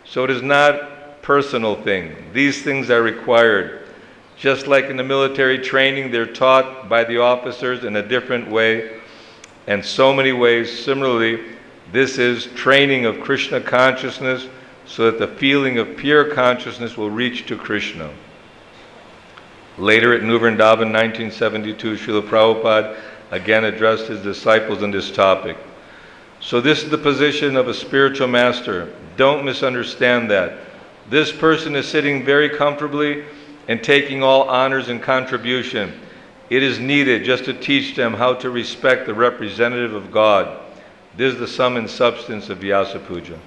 So it is not a personal thing. These things are required. Just like in the military training, they're taught by the officers in a different way, and so many ways. Similarly, this is training of Krishna consciousness so that the feeling of pure consciousness will reach to Krishna. Later at New Vrindavan, 1972, Srila Prabhupada again addressed his disciples on this topic. So this is the position of a spiritual master. Don't misunderstand that. This person is sitting very comfortably and taking all honors and contribution. It is needed just to teach them how to respect the representative of God. This is the sum and substance of Vyasa Puja.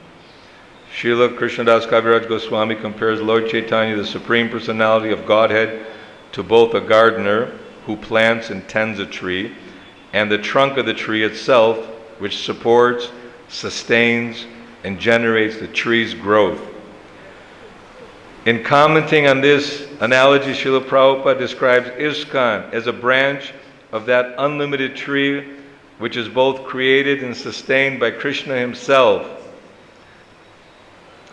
Srila Krishnadas Kaviraj Goswami compares Lord Chaitanya, the Supreme Personality of Godhead, to both a gardener who plants and tends a tree, and the trunk of the tree itself, which supports, sustains, and generates the tree's growth. In commenting on this analogy, Srila Prabhupada describes ISKCON as a branch of that unlimited tree which is both created and sustained by Krishna himself.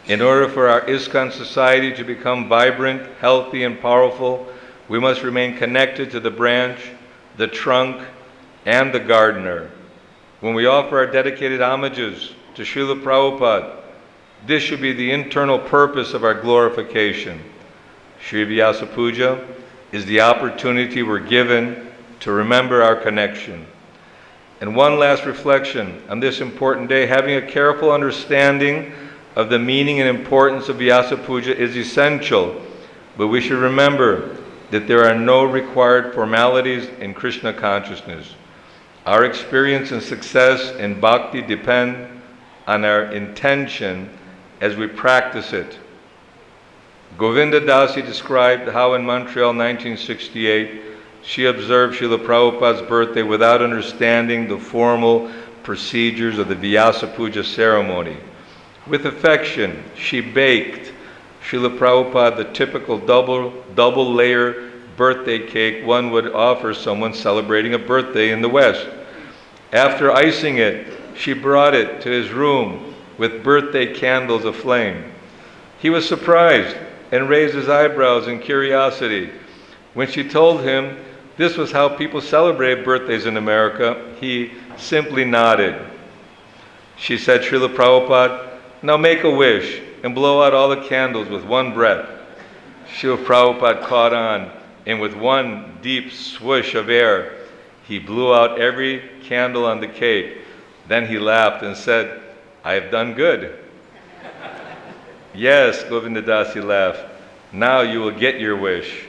In order for our ISKCON society to become vibrant, healthy, and powerful, we must remain connected to the branch, the trunk, and the gardener. When we offer our dedicated homages to Srila Prabhupada, this should be the internal purpose of our glorification. Shri Vyasa Puja is the opportunity we're given to remember our connection. And one last reflection on this important day, having a careful understanding of the meaning and importance of Vyasa Puja is essential, but we should remember that there are no required formalities in Krishna consciousness. Our experience and success in bhakti depend on our intention as we practice it. Govinda Dasi described how in Montreal 1968 she observed Srila Prabhupada's birthday without understanding the formal procedures of the Vyasa Puja ceremony. With affection, she baked Srila Prabhupada the typical double layer birthday cake one would offer someone celebrating a birthday in the West. After icing it, she brought it to his room with birthday candles aflame. He was surprised and raised his eyebrows in curiosity. When she told him this was how people celebrate birthdays in America, he simply nodded. She said, Srila Prabhupada, now make a wish and blow out all the candles with one breath. Srila Prabhupada caught on, and with one deep swoosh of air, he blew out every candle on the cake. Then he laughed and said, I have done good. Yes, Govinda Dasi laughed. Now you will get your wish.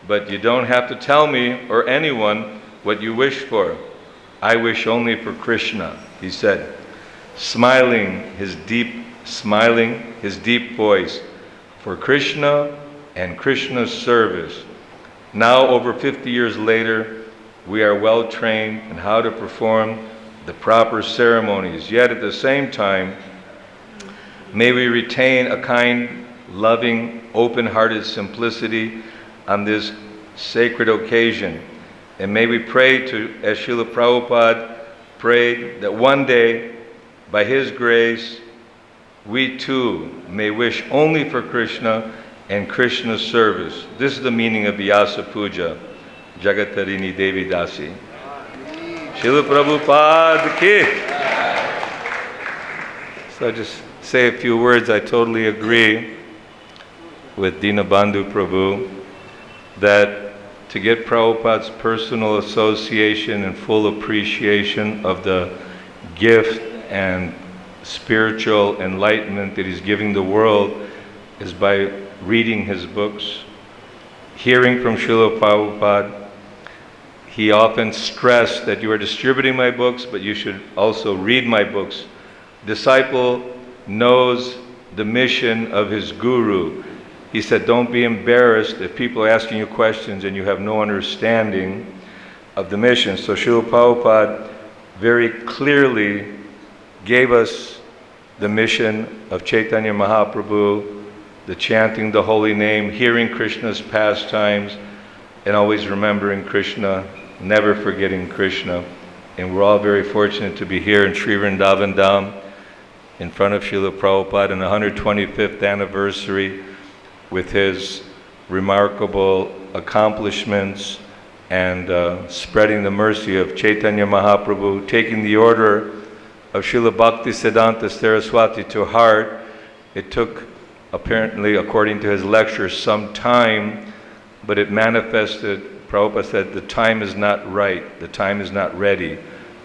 But you don't have to tell me or anyone what you wish for. I wish only for Krishna, he said, smiling his deep voice, for Krishna and Krishna's service. Now, over 50 years later, we are well trained in how to perform the proper ceremonies. Yet at the same time, may we retain a kind, loving, open-hearted simplicity on this sacred occasion. And may we pray to, as Srila Prabhupada prayed, that one day, by his grace, we too may wish only for Krishna and Krishna's service. This is the meaning of Vyasa Puja. Jagatarini Devi Dasi. Srila Prabhupada ki. So I just say a few words. I totally agree with Dinabandhu Prabhu that to get Prabhupada's personal association and full appreciation of the gift and spiritual enlightenment that he's giving the world is by reading his books, hearing from Srila Prabhupada. He often stressed that you are distributing my books, but you should also read my books. Disciple knows the mission of his guru. He said, don't be embarrassed if people are asking you questions and you have no understanding of the mission. So Srila Prabhupada very clearly gave us the mission of Chaitanya Mahaprabhu, the chanting the holy name, hearing Krishna's pastimes, and always remembering Krishna, never forgetting Krishna. And we're all very fortunate to be here in Sri Vrindavan Dham in front of Srila Prabhupada on the 125th anniversary with his remarkable accomplishments and spreading the mercy of Chaitanya Mahaprabhu, taking the order of Srila Bhaktisiddhanta Saraswati to heart. It took, apparently, according to his lecture, some time, but it manifested. Prabhupada said, the time is not right, the time is not ready.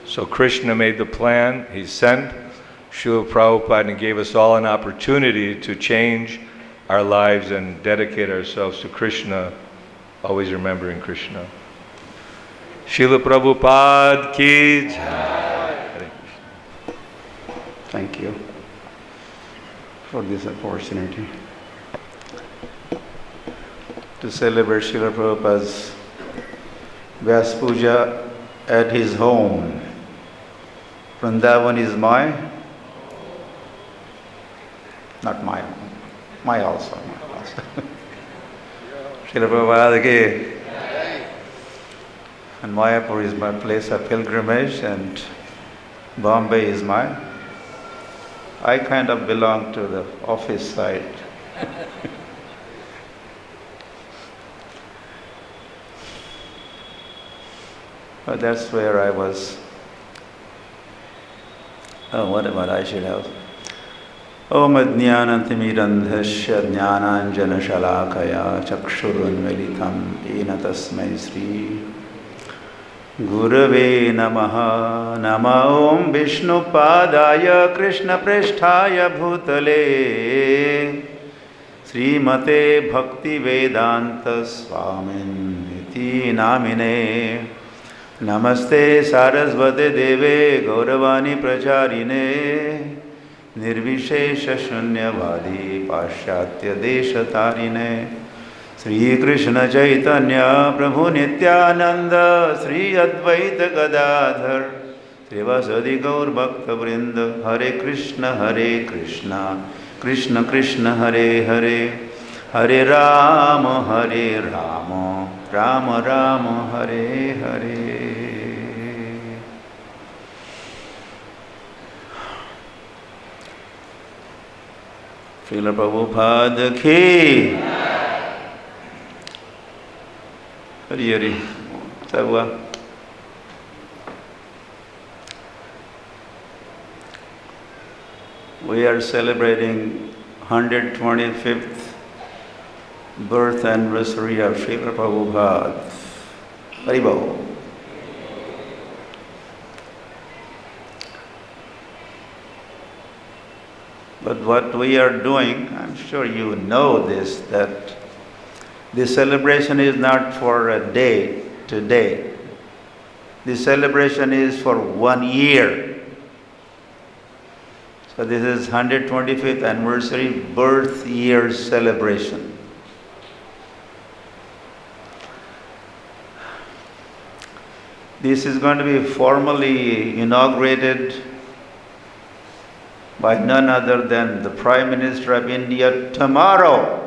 So Krishna made the plan, he sent Srila Prabhupada and gave us all an opportunity to change our lives and dedicate ourselves to Krishna, always remembering Krishna. Srila Prabhupada ki jai. Thank you for this opportunity to celebrate Srila Prabhupada's Vyasa Puja at his home. Vrindavan is my My also. Srila Prabhupada ki. And Mayapur is my place of pilgrimage, and Bombay is my. I kind of belong to the office side. But that's where I was. Oh, what about I should have? Om Ajnanantimirandhasya Jnananjana Shalakaya Chakshurunmilitam Ena Tasmai Sri Gurave Namaha. Nama Om Vishnupadaya Krishna Preshthaya Bhutale Srimate Bhaktivedanta Swamin Iti Namine. Namaste Sarasvate Deve Gauravani Pracharine Nirvishesha Shunyavadi Paschatya Deshatarine Sri Krishna Chaitanya Prabhu Nityananda Sri Advaita Gadadhar Srivasadi Gaur Bhakta Vrinda Hare Krishna Krishna Krishna Hare Hare Hare Rama Rama Rama Hare Hare. Srila Prabhupada ki. Hari Hari. Sawa. We are celebrating 125th birth anniversary of Srila Prabhupada. Haribol. But what we are doing, I'm sure you know this, that this celebration is not for a day, today. This celebration is for 1 year. So this is 125th anniversary birth year celebration. This is going to be formally inaugurated by none other than the Prime Minister of India tomorrow.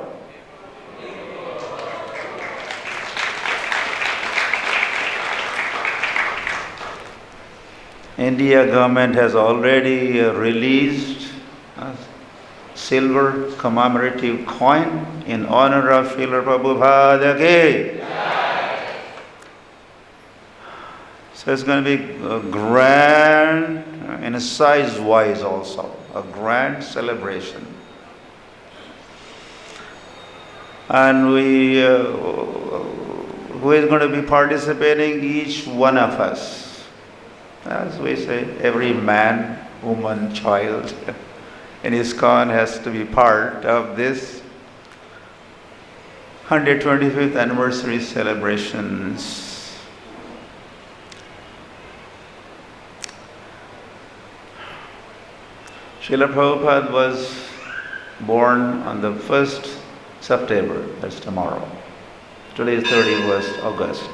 India government has already released a silver commemorative coin in honor of Srila Prabhupada ki. So it's going to be a grand, in a size-wise also, a grand celebration. And who is going to be participating? Each one of us. As we say, every man, woman, child in ISKCON has to be part of this 125th anniversary celebrations. Srila Prabhupada was born on the 1st September, that's tomorrow. Today is 31st August.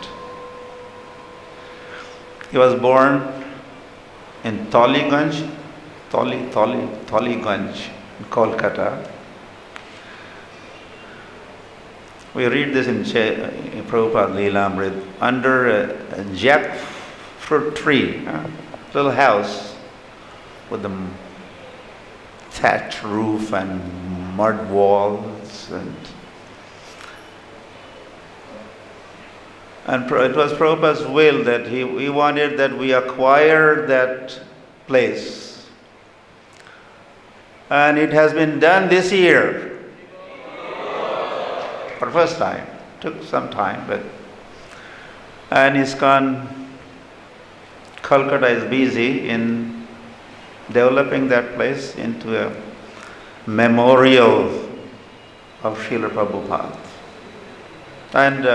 He was born in Toliganj, Toliganj, in Kolkata. We read this in Prabhupada Leelamrit, under a jackfruit tree, little house with the thatched roof and mud walls, and it was Prabhupada's will that he wanted that we acquire that place, and it has been done this year for the first time. Took some time, and ISKCON Kolkata is busy in developing that place into a memorial of Srila Prabhupada. And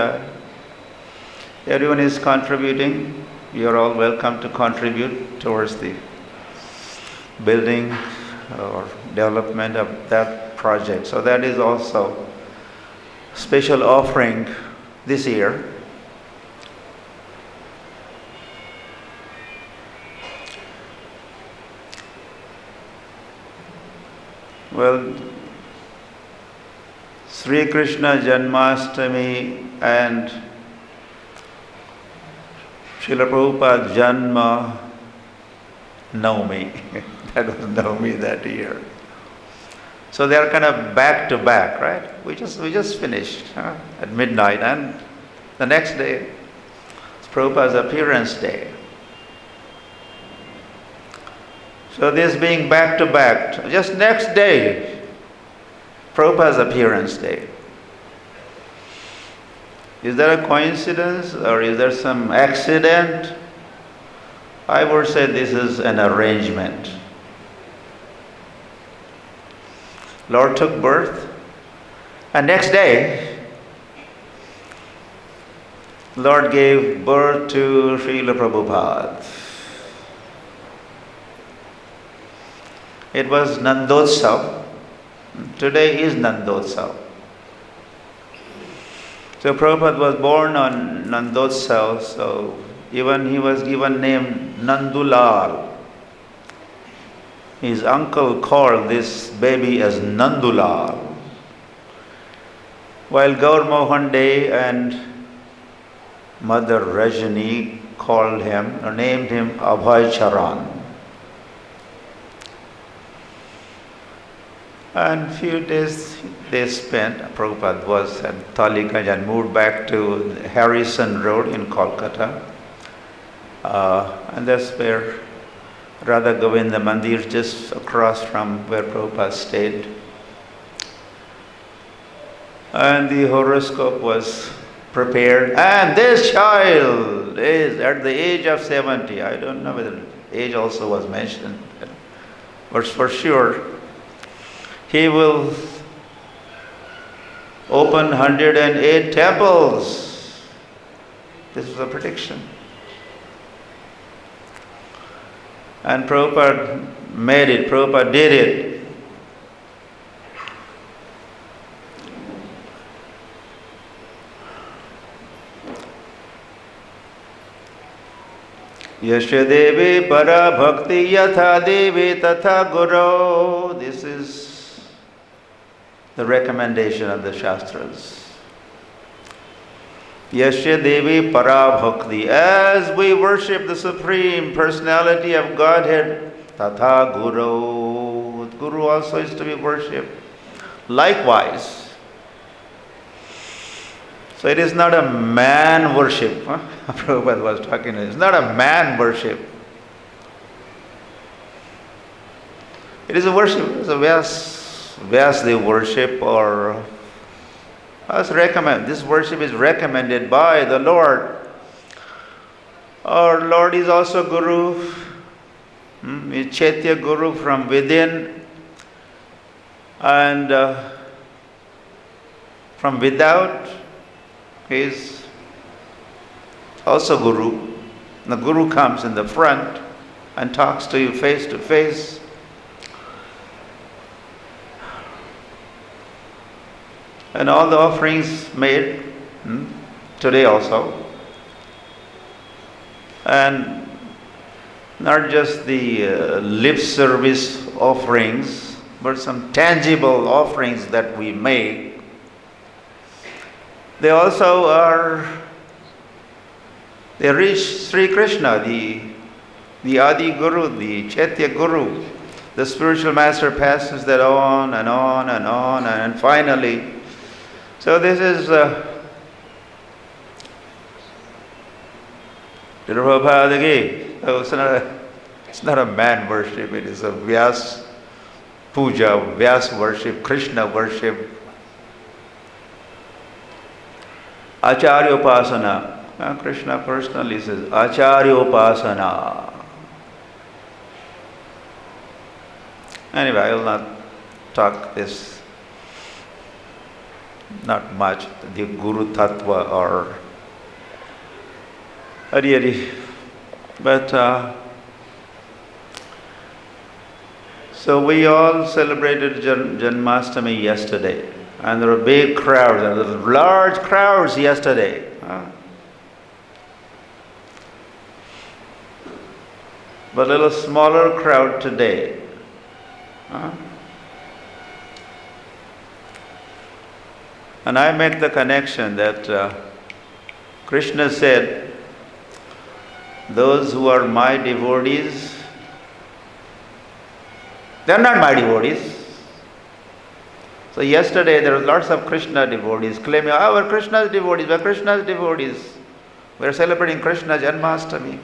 everyone is contributing. You are all welcome to contribute towards the building or development of that project. So that is also a special offering this year. Well, Sri Krishna Janmashtami and Srila Prabhupada Janma Navami. That was Navami that year. So they are kind of back to back, right? We just finished at midnight, and the next day is Prabhupada's appearance day. So this being back to back, just next day, Prabhupada's appearance day. Is there a coincidence or is there some accident? I would say this is an arrangement. Lord took birth, and next day, Lord gave birth to Srila Prabhupada. It was Nandotsav. Today is Nandotsav. So Prabhupada was born on Nandotsav, so even he was given name Nandulal. His uncle called this baby as Nandulal. While Gaur Mohan Dey and Mother Rajani called him or named him Abhay Charan. And few days they spent, Prabhupada was at Taliganj and moved back to Harrison Road in Kolkata. And that's where Radha Govinda Mandir, just across from where Prabhupada stayed. And the horoscope was prepared. And this child is at the age of 70. I don't know whether age also was mentioned. But for sure, he will open 108 temples. This was a prediction. And Prabhupada made it, Prabhupada did it. Yasya Devi para bhakti yatha devi tatha guru. This is the recommendation of the Shastras. Yasya Devi para bhakti. As we worship the Supreme Personality of Godhead, tatha guru. Guru also is to be worshipped. Likewise. So it is not a man worship. Prabhupada was talking. It's not a man worship. It is a worship. It's a Vyasdev worship, or this worship is recommended by the Lord. Our Lord is also Guru. Is Chaitya Guru from within, and from without, he is also Guru. The Guru comes in the front and talks to you face to face. And all the offerings made today also. And not just the lip service offerings, but some tangible offerings that we make. They also they reach Sri Krishna, the Adi Guru, the Chaitya Guru. The spiritual master passes that on and on and on, and finally, so this is Prabhupada ki. So it's not a man worship, it is a Vyas puja, Vyas worship, Krishna worship. Acharya Upasana. Krishna personally says, Acharya Upasana. Anyway, I will not talk this, not much, the Guru Tattva or Hari. But so we all celebrated Janmashtami yesterday. And there were big crowds, and there were large crowds yesterday. But a little smaller crowd today. And I make the connection that Krishna said, those who are my devotees, they are not my devotees. So yesterday there were lots of Krishna devotees claiming, oh, we're Krishna's devotees, we're Krishna's devotees. We're celebrating Krishna Janmashtami.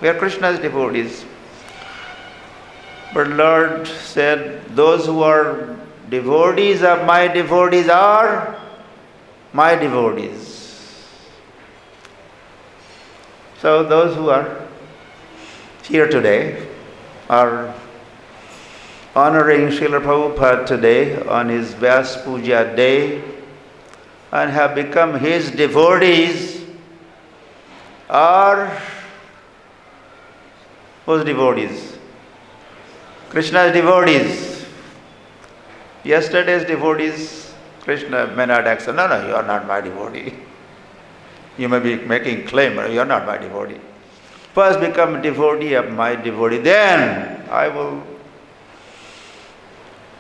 We are Krishna's devotees. But Lord said, those who are devotees of my devotees are my devotees. So those who are here today are honoring Srila Prabhupada today on his Vyas Puja day and have become his devotees are whose devotees? Krishna's devotees. Yesterday's devotees, Krishna may not accept, no, you are not my devotee. You may be making claim, but you are not my devotee. First become a devotee of my devotee, then I will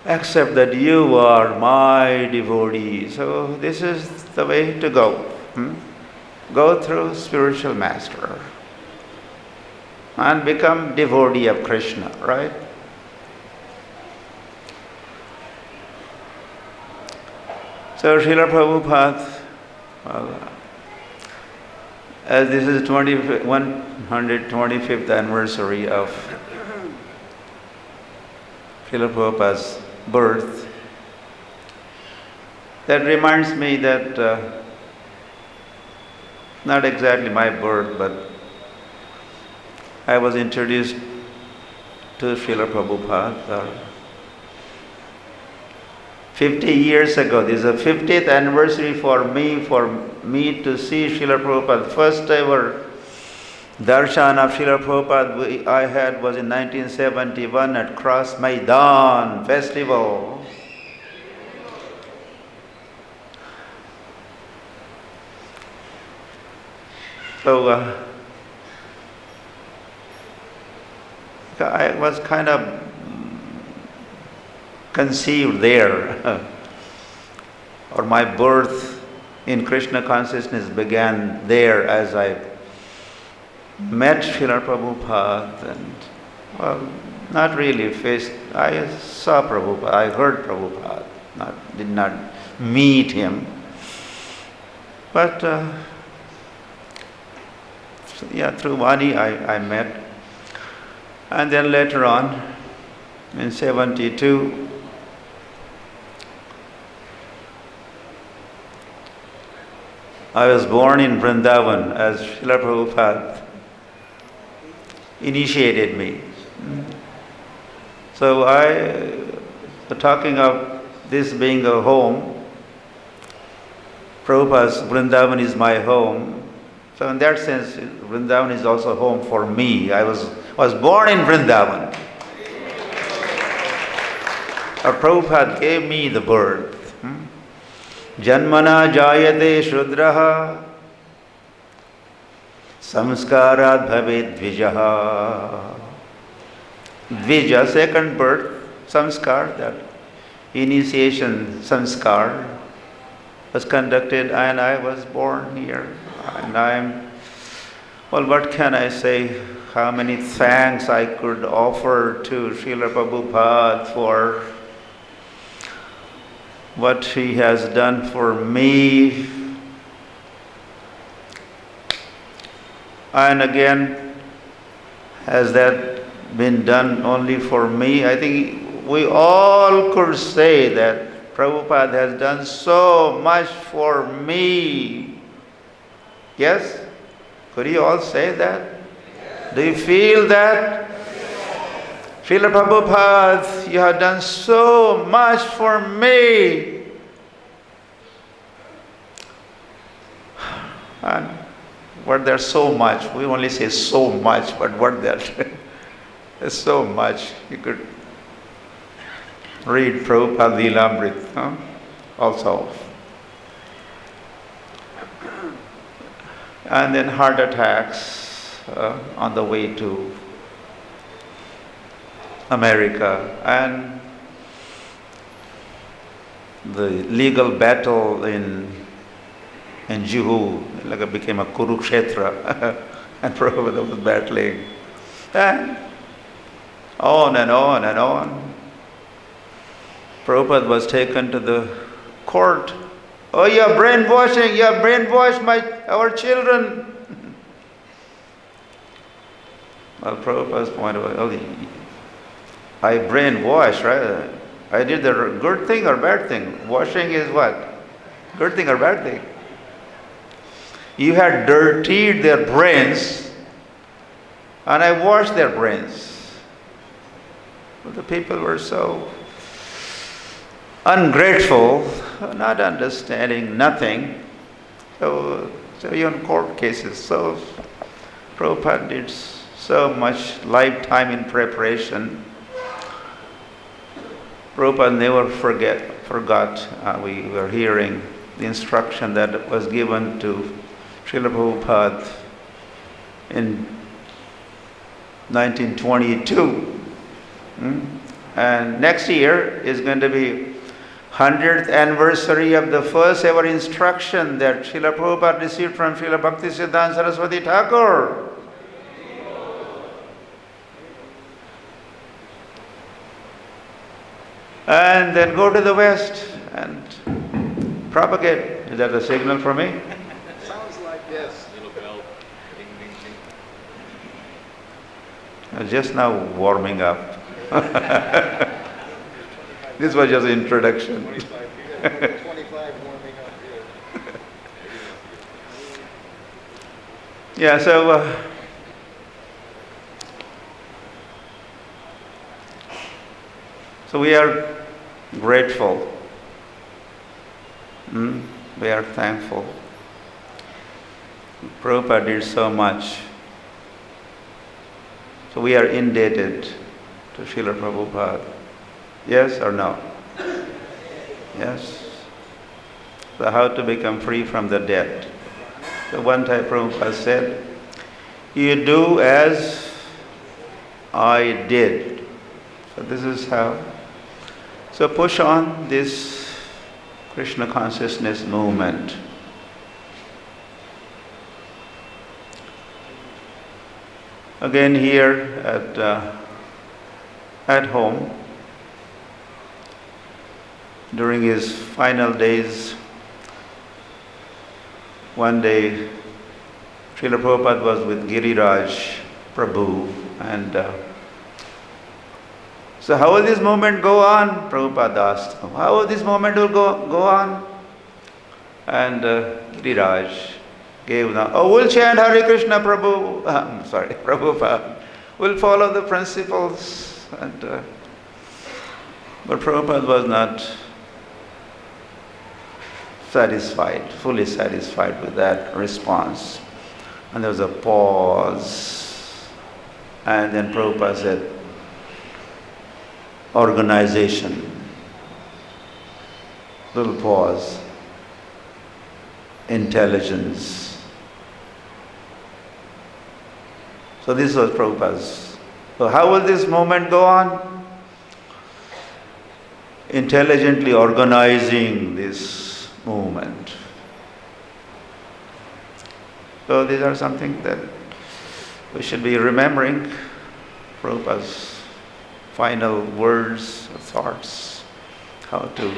accept that you are my devotee. So this is the way to go. Go through spiritual master and become devotee of Krishna, right? So Srila Prabhupada, as this is 125th anniversary of Srila Prabhupada's birth, that reminds me that not exactly my birth, but I was introduced to Srila Prabhupada 50 years ago. This is the 50th anniversary for me to see Srila Prabhupada. First ever darshan of Srila Prabhupada I had was in 1971 at Cross Maidan Festival. So I was kind of conceived there, or my birth in Krishna consciousness began there as I met Srila Prabhupada and, well, not really faced, I saw Prabhupada, I heard Prabhupada, did not meet him, but through Vani I met. And then later on, in 72, I was born in Vrindavan as Srila Prabhupada initiated me. So talking of this being a home, Prabhupada's Vrindavan is my home. So in that sense, Vrindavan is also home for me. I was born in Vrindavan. Prabhupada gave me the birth. Janmana jayate shudraha samskarat bhavet dvijaha. Dvija, second birth, samskar, that initiation samskar was conducted and I was born here. And what can I say? How many thanks I could offer to Srila Prabhupada for what he has done for me. And again, has that been done only for me? I think we all could say that Prabhupada has done so much for me. Yes? Could you all say that? Do you feel that? Srila Prabhupada, you have done so much for me. And what there's so much, we only say so much, but what there's so much. You could read Prabhupada Lilamrit also. And then heart attacks on the way to America. And the legal battle in Juhu, like it became a Kurukshetra, and Prabhupada was battling. And on and on and on. Prabhupada was taken to the court. Oh, you are brainwashing, you have brainwashed our children. Well, Prabhupada's point was, oh, I brainwashed, right? I did the good thing or bad thing? Washing is what? Good thing or bad thing? You had dirtied their brains, and I washed their brains. But the people were so ungrateful, not understanding nothing. So even court cases. So Prabhupada did so much lifetime in preparation. Prabhupada never forgot. We were hearing the instruction that was given to Srila Prabhupada in 1922. And next year is going to be 100th anniversary of the first ever instruction that Srila Prabhupada received from Srila Bhaktivedanta Saraswati Thakur. And then go to the West and propagate. Is that a signal for me? Sounds like yes. Little bell. Ding, ding, ding. I was just now warming up. This was just an introduction. 25 warming up here. Yeah, so we are grateful. We are thankful. Prabhupada did so much. So we are indebted to Srila Prabhupada. Yes or no? Yes. So how to become free from the debt? So one time Prabhupada said, you do as I did. So this is how. So push on this Krishna consciousness movement. Again here at home, during his final days, one day Srila Prabhupada was with Giriraj Prabhu, and so how will this movement go on? Prabhupada asked, how will this movement will go on? And Giriraj gave the, we'll chant Hare Krishna Prabhupada. We'll follow the principles. And but Prabhupada was not fully satisfied with that response. And there was a pause. And then Prabhupada said, organization. Little pause. Intelligence. So this was Prabhupada's. So how will this movement go on? Intelligently organizing this movement. So these are something that we should be remembering. Prabhupada's final words or thoughts, how to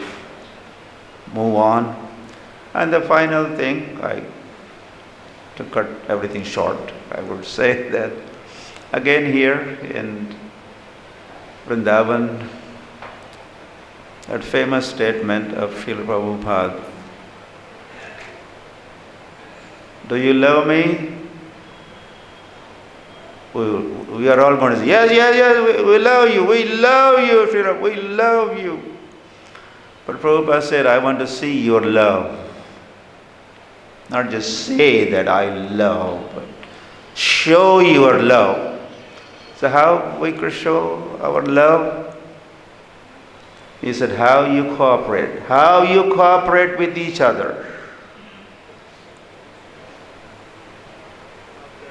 move on. And the final thing, to cut everything short, I would say that again here in Vrindavan, that famous statement of Srila Prabhupada, do you love me? We are all going to say, yes, we love you, Srila, we love you. But Prabhupada said, I want to see your love. Not just say that I love, but show your love. So how we could show our love? He said, how you cooperate. How you cooperate with each other.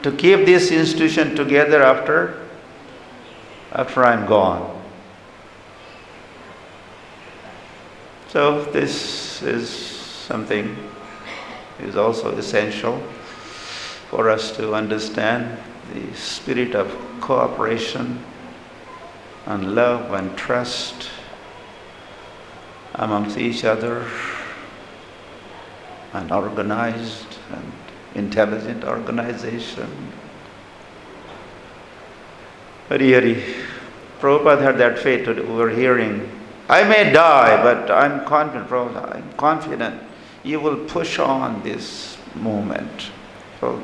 To keep this institution together after I'm gone. So this is something is also essential for us to understand the spirit of cooperation and love and trust amongst each other, and organized and intelligent organization. Hari Hari. Prabhupada had that faith that we were hearing. I may die, but I'm confident, Prabhupada, I'm confident you will push on this movement. So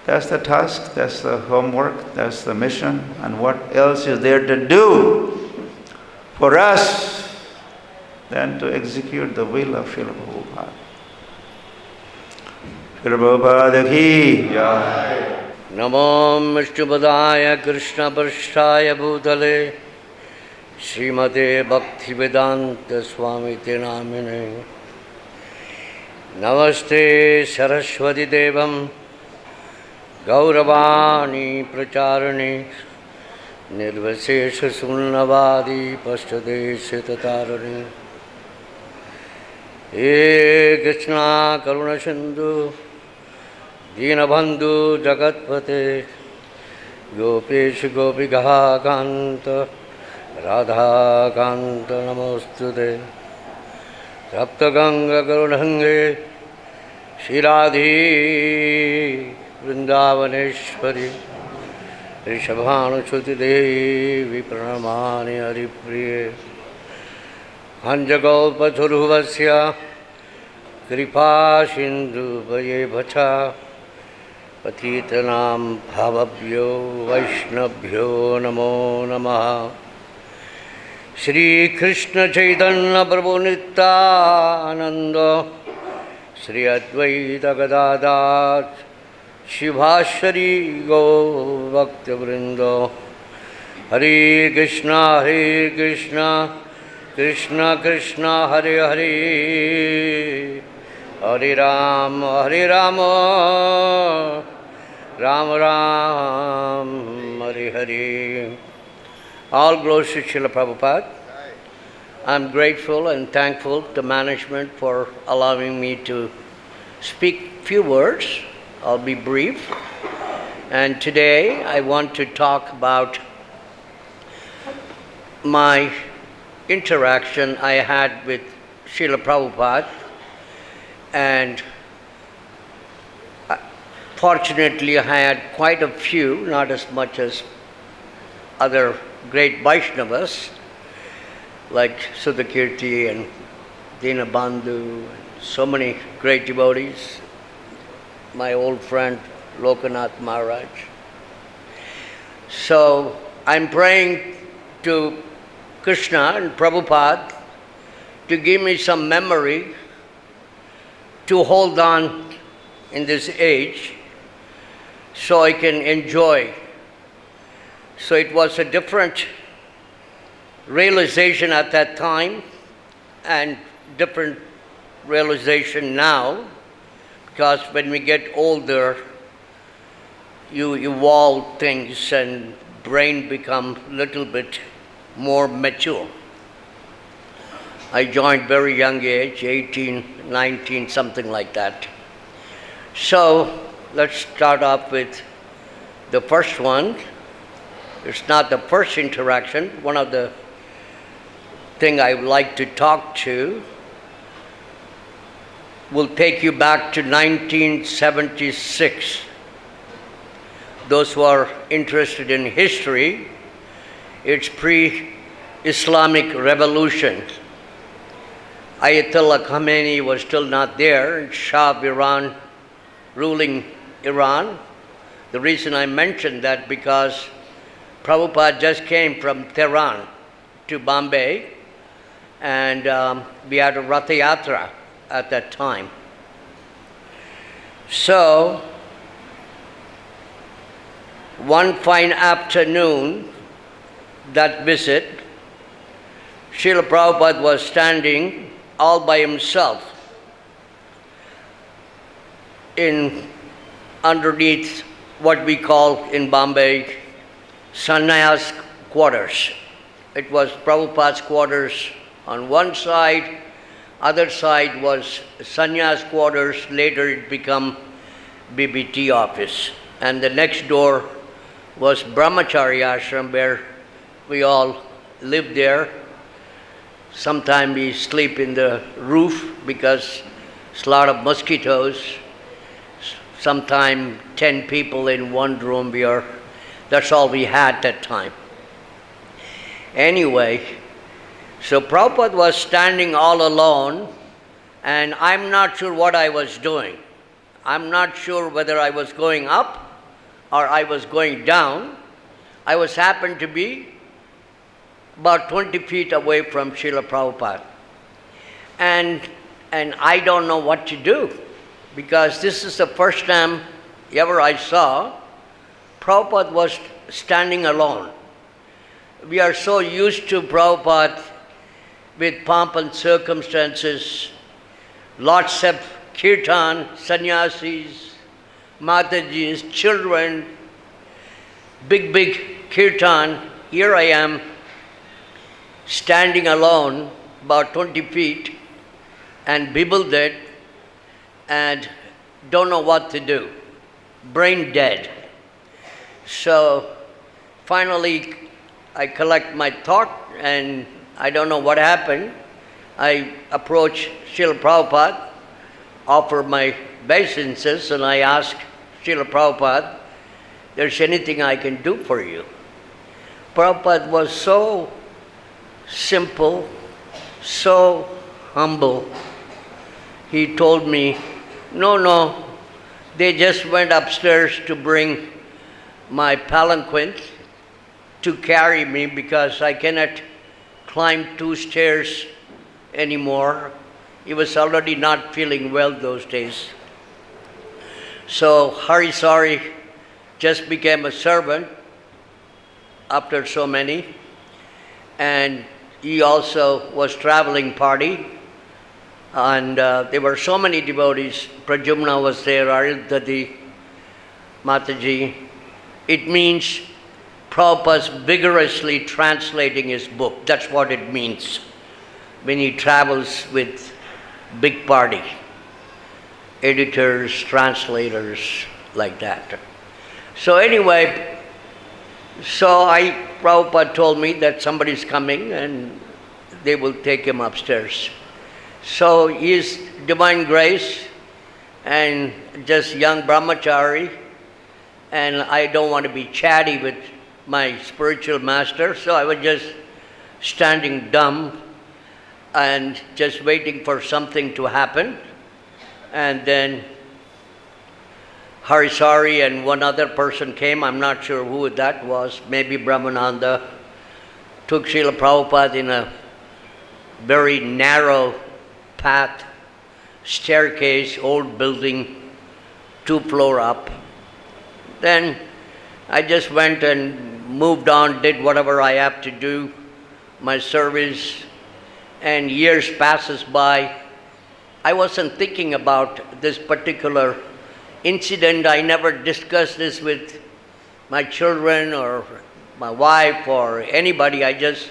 that's the task, that's the homework, that's the mission, and what else is there to do for us than to execute the will of Srila Prabhupada. Srila Prabhupada ki jai. Namo Vishnupadaya Krishna Prasthaya Bhutale Srimate Bhaktivedanta Swami Te Namine Namaste Saraswati Devam Gauravani Pracharani Nirvasesha Sunnavadi Pashtadesha Tatarani He Krishna Karuna Sindhu Dinabandhu Jagatpate Gopesh Gopigaha Kanta Radha Kanta Namostude Sapta Ganga Karunhange Shiradhi Vrindavaneshwari Rishabhanu Chuti Devi Pranamani Haripriye Hanjagalpa Churuvasya Kripa Sindhu Vaye Bhacha Patitanam Bhavabhyo Vaishnabhyo Namo Namaha Shri Krishna Chaitanya Prabhu Nityananda Shri Advaita Gadadhar Shivashari Go Bhaktivedanta Hare Krishna Krishna Krishna Hare Hare Hare Rama Rama Ram Hare Hare. All glories to Srila Prabhupada. I'm grateful and thankful to management for allowing me to speak few words. I'll be brief. And today I want to talk about my interaction I had with Srila Prabhupada, and fortunately I had quite a few, not as much as other great Vaishnavas like Sudhakirti and Dinabandhu, and so many great devotees, my old friend Lokanath Maharaj. So I'm praying to Krishna and Prabhupada to give me some memory to hold on in this age so I can enjoy. So it was a different realization at that time and different realization now, because when we get older, you evolve things and brain become a little bit more mature. I joined very young age, 18, 19, something like that. So let's start off with the first one. It's not the first interaction. One of the thing I would like to talk to will take you back to 1976. Those who are interested in history, it's pre-Islamic revolution. Ayatollah Khomeini was still not there, and Shah of Iran ruling Iran. The reason I mentioned that because Prabhupada just came from Tehran to Bombay, and we had a Ratha Yatra at that time. So, one fine afternoon, that visit, Srila Prabhupada was standing all by himself underneath what we call in Bombay Sannyas quarters. It was Prabhupada's quarters On one side, other side was sannyas quarters, later it became BBT office. And the next door was brahmachari ashram where we all lived there. Sometimes we sleep in the roof because it's a lot of mosquitoes. Sometimes 10 people in one room. That's all we had that time. Anyway, so Prabhupada was standing all alone, and I'm not sure what I was doing. I'm not sure whether I was going up or I was going down. I happened to be about 20 feet away from Srila Prabhupada. And I don't know what to do, because this is the first time ever I saw Prabhupada was standing alone. We are so used to Prabhupada with pomp and circumstances, lots of kirtan, sannyasis, matajis, children, big kirtan. Here I am standing alone about 20 feet and bewildered and don't know what to do, brain dead. So finally I collect my thought and I don't know what happened. I approached Srila Prabhupada, offered my obeisances, and I asked Srila Prabhupada, there's anything I can do for you? Prabhupada was so simple, so humble. He told me, no, they just went upstairs to bring my palanquin to carry me because I cannot climb 2 stairs anymore. He was already not feeling well those days. So Harisari just became a servant after so many, and he also was traveling party, and there were so many devotees. Pradyumna was there, Arildhati, Mataji. It means Prabhupada's vigorously translating his book. That's what it means when he travels with big party, editors, translators, like that. So anyway, Prabhupada told me that somebody's coming and they will take him upstairs. So His Divine Grace and just young brahmachari, and I don't want to be chatty with my spiritual master, so I was just standing dumb and just waiting for something to happen. And then Harisari and one other person came, I'm not sure who that was, maybe Brahmananda, took Srila Prabhupada in a very narrow path, staircase, old building, 2 floors up. Then I just went and moved on, did whatever I have to do, my service, and years passes by. I wasn't thinking about this particular incident. I never discussed this with my children or my wife or anybody. I just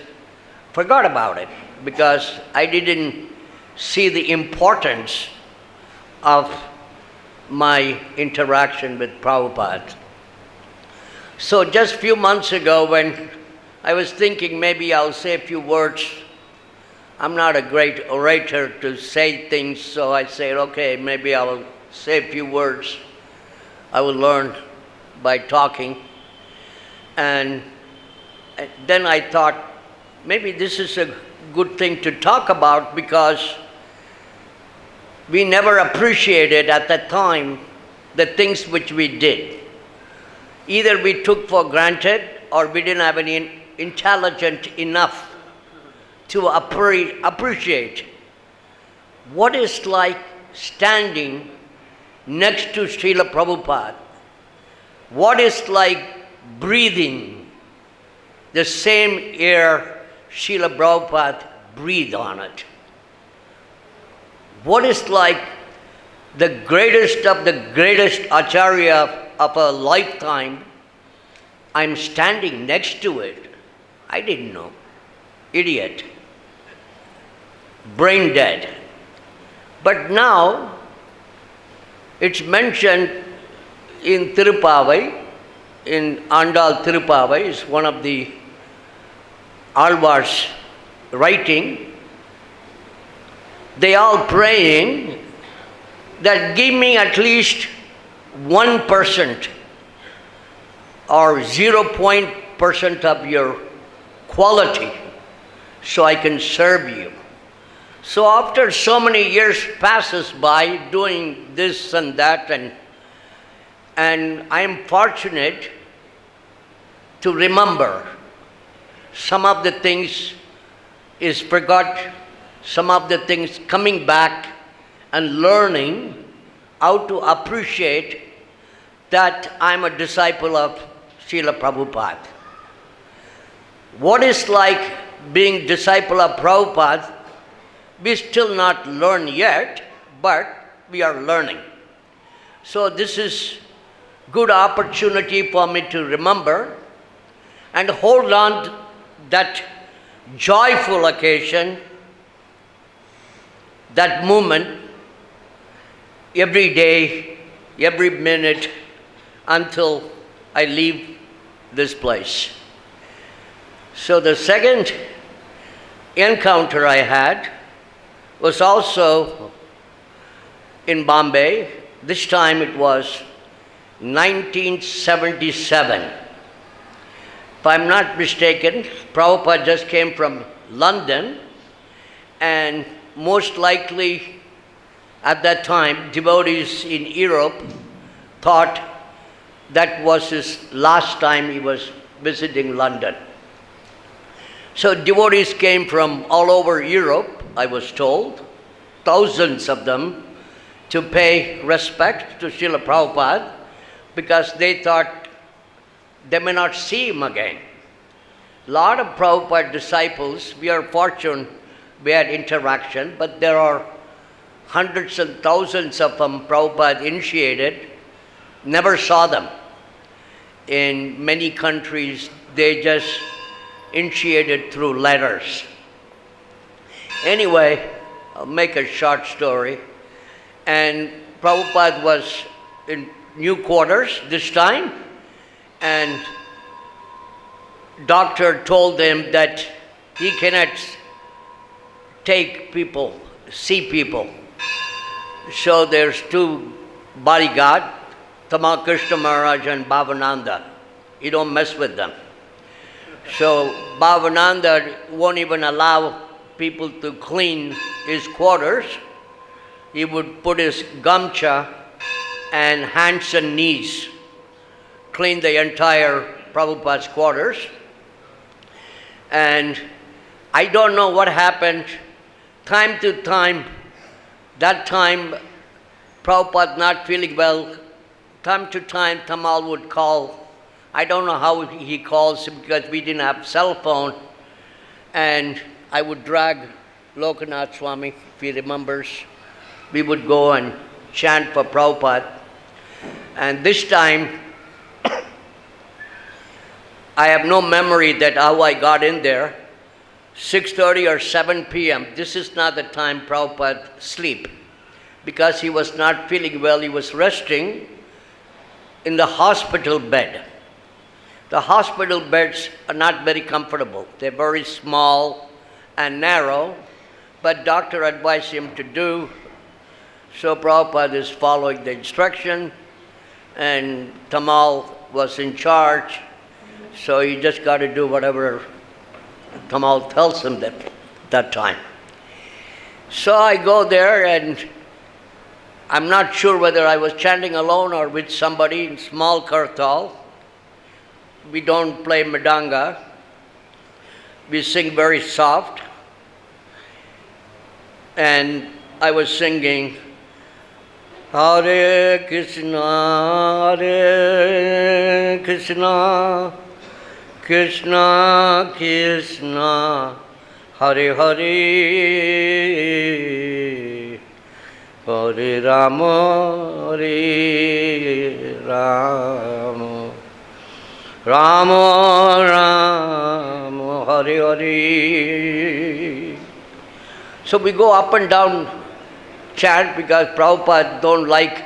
forgot about it because I didn't see the importance of my interaction with Prabhupada. So just a few months ago, when I was thinking maybe I'll say a few words, I'm not a great orator to say things, so I said, okay, maybe I will say a few words. I will learn by talking. And then I thought, maybe this is a good thing to talk about because we never appreciated at that time the things which we did. Either we took for granted or we didn't have any intelligence enough to appreciate what is like standing next to Srila Prabhupada, what is like breathing the same air Srila Prabhupada breathed on it. What is like the greatest of the greatest Acharya of a lifetime, I'm standing next to it. I didn't know. Idiot. brain dead. But now it's mentioned in Tirupavai, in Andal Tirupavai, is one of the Alvar's writing. They all praying that give me at least 1% or 0% of your quality so I can serve you. So after so many years passes by doing this and that, and I am fortunate to remember some of the things is forgot, some of the things coming back and learning how to appreciate that I'm a disciple of Srila Prabhupada. What is like being disciple of Prabhupada, we still not learn yet, but we are learning. So this is good opportunity for me to remember and hold on to that joyful occasion, that moment, every day, every minute, until I leave this place. So the second encounter I had was also in Bombay. This time it was 1977. If I'm not mistaken, Prabhupada just came from London, and most likely at that time devotees in Europe thought that was his last time he was visiting London. So devotees came from all over Europe, I was told, thousands of them, to pay respect to Srila Prabhupada because they thought they may not see him again. A lot of Prabhupada disciples, we are fortunate we had interaction, but there are hundreds and thousands of them Prabhupada initiated, never saw them. In many countries, they just initiated through letters. Anyway, I'll make a short story. And Prabhupada was in new quarters this time, and doctor told him that he cannot take people, see people. So there's two bodyguards, Krishna Maharaj and Bhavananda. You don't mess with them. So Bhavananda won't even allow people to clean his quarters. He would put his gamcha and hands and knees, clean the entire Prabhupada's quarters. And I don't know what happened. Time to time, that time, Prabhupada not feeling well, time to time, Tamal would call. I don't know how he calls because we didn't have cell phone. And I would drag Lokanath Swami, if he remembers. We would go and chant for Prabhupada. And this time, I have no memory that how I got in there. 6:30 or 7 p.m. This is not the time Prabhupada sleep. Because he was not feeling well, he was resting in the hospital bed. The hospital beds are not very comfortable. They're very small and narrow, but doctor advised him to do. So Prabhupada is following the instruction, and Tamal was in charge, so he just got to do whatever Tamal tells him that time. So I go there, and I'm not sure whether I was chanting alone or with somebody in small kartal. We don't play mridanga. We sing very soft. And I was singing, Hare Krishna, Hare Krishna, Krishna Krishna, Hare Hare, Hare Rama, Hare Rama, Rama Rama, Hare Hare. So we go up and down chant because Prabhupada don't like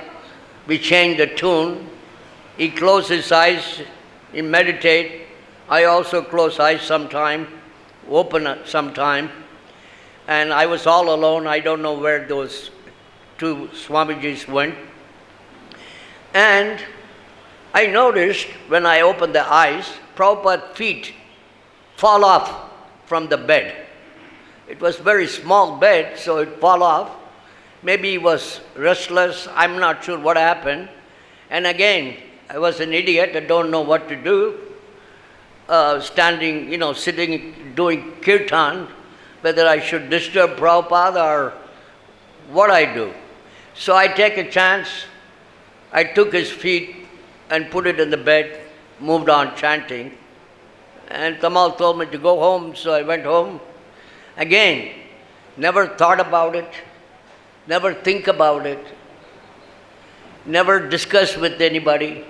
we change the tune. He closes his eyes, he meditate. I also close eyes sometime, open sometime. And I was all alone. I don't know where those two Swamijis went. And I noticed when I opened the eyes, Prabhupada's feet fall off from the bed. It was very small bed, so it fall off. Maybe he was restless. I'm not sure what happened. And again, I was an idiot. I don't know what to do. Standing, sitting, doing kirtan, whether I should disturb Prabhupada or what I do. So I take a chance. I took his feet and put it in the bed, moved on chanting. And Tamal told me to go home, so I went home. Again, never thought about it, never think about it, never discuss with anybody.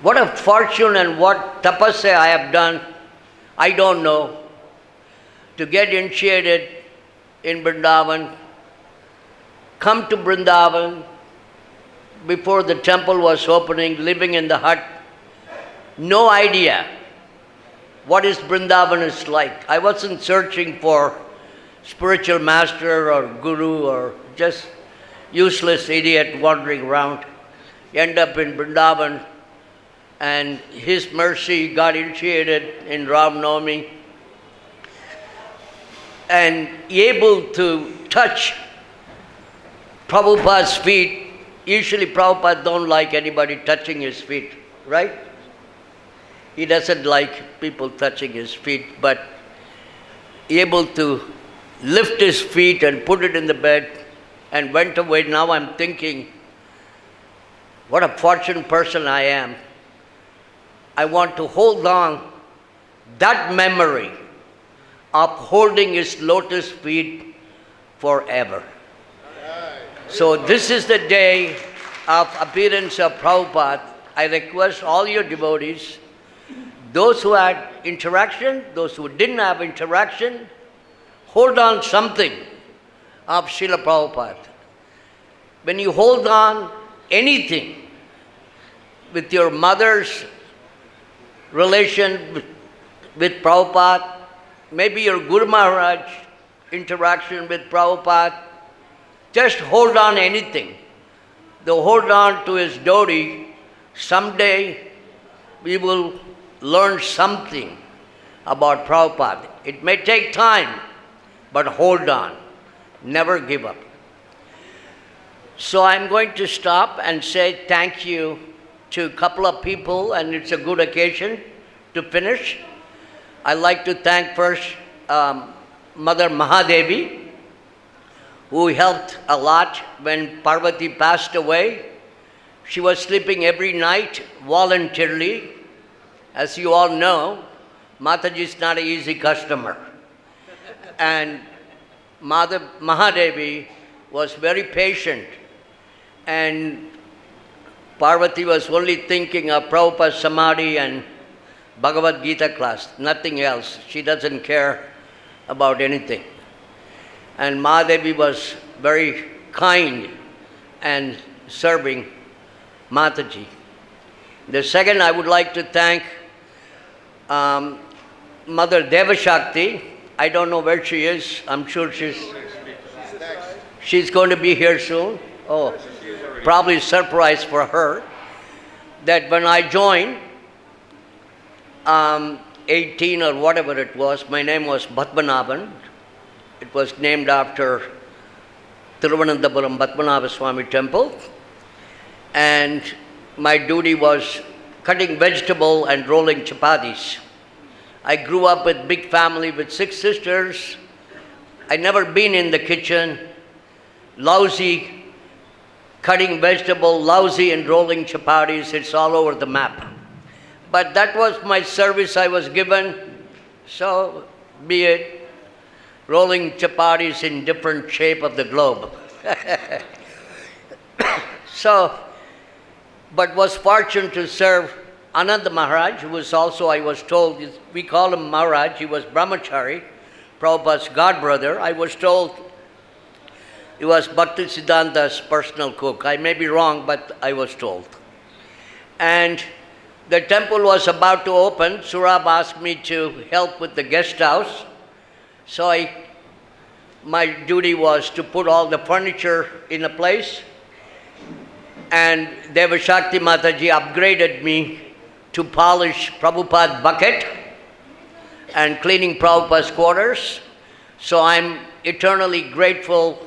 What a fortune and what tapasya I have done, I don't know. To get initiated in Vrindavan, come to Vrindavan before the temple was opening, living in the hut, no idea what is Vrindavan is like. I wasn't searching for spiritual master or guru or just useless idiot wandering around. End up in Vrindavan, and his mercy got initiated in Ram Navami and able to touch Prabhupada's feet. Usually Prabhupada don't like anybody touching his feet, right? He doesn't like people touching his feet, but able to lift his feet and put it in the bed and went away. Now I'm thinking, what a fortunate person I am. I want to hold on that memory of holding his lotus feet forever. So this is the day of appearance of Prabhupada. I request all your devotees, those who had interaction, those who didn't have interaction, hold on something of Srila Prabhupada. When you hold on anything with your mother's relation with Prabhupada, maybe your Guru Maharaj interaction with Prabhupada, just hold on anything. Though hold on to his devotee, someday we will learn something about Prabhupada. It may take time, but hold on. Never give up. So I'm going to stop and say thank you to a couple of people, and it's a good occasion to finish. I'd like to thank first Mother Mahadevi, who helped a lot when Parvati passed away. She was sleeping every night voluntarily. As you all know, Mataji is not an easy customer. And Mother Mahadevi was very patient, and Parvati was only thinking of Prabhupada Samadhi and Bhagavad-Gita class, nothing else. She doesn't care about anything. And Mahadevi was very kind and serving Mataji. The second, I would like to thank Mother Devashakti. I don't know where she is. I'm sure she's going to be here soon. Oh, probably a surprise for her that when I joined, 18 or whatever it was, my name was Bhatmanavan. It was named after Thiruvananthapuram Padmanabha Swami temple. And my duty was cutting vegetable and rolling chapatis. I grew up with big family with 6 sisters. I never been in the kitchen. Lousy cutting vegetable, lousy in rolling chapatis. It's all over the map. But that was my service I was given. So be it. Rolling chapatis in different shape of the globe. But was fortunate to serve Ananda Maharaj, who was also, I was told, we call him Maharaj, he was brahmachari, Prabhupada's godbrother. I was told he was Bhaktisiddhanta's personal cook. I may be wrong, but I was told. And the temple was about to open. Surab asked me to help with the guest house. So my duty was to put all the furniture in a place. And Devashakti Mataji upgraded me to polish Prabhupada's bucket and cleaning Prabhupada's quarters. So I'm eternally grateful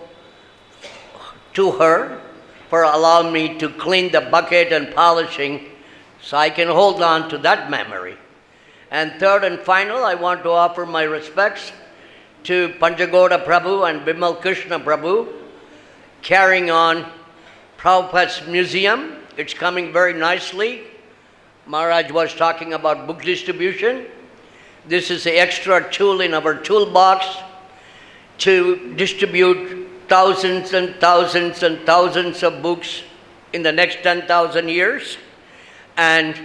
to her for allowing me to clean the bucket and polishing, so I can hold on to that memory. And third and final, I want to offer my respects to Panchagoda Prabhu and Bimal Krishna Prabhu, carrying on Prabhupada's museum. It's coming very nicely. Maharaj was talking about book distribution. This is the extra tool in our toolbox to distribute thousands and thousands and thousands of books in the next 10,000 years and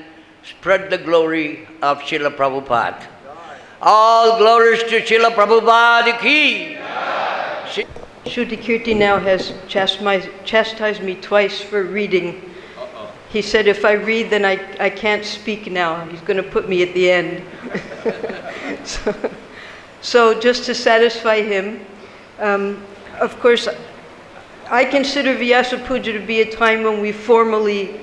spread the glory of Srila Prabhupada. All glories to Srila Prabhupada ki. Shuddhi Kirti now has chastised me twice for reading. He said if I read, then I can't speak now. He's going to put me at the end. So just to satisfy him, of course, I consider Vyasa Puja to be a time when we formally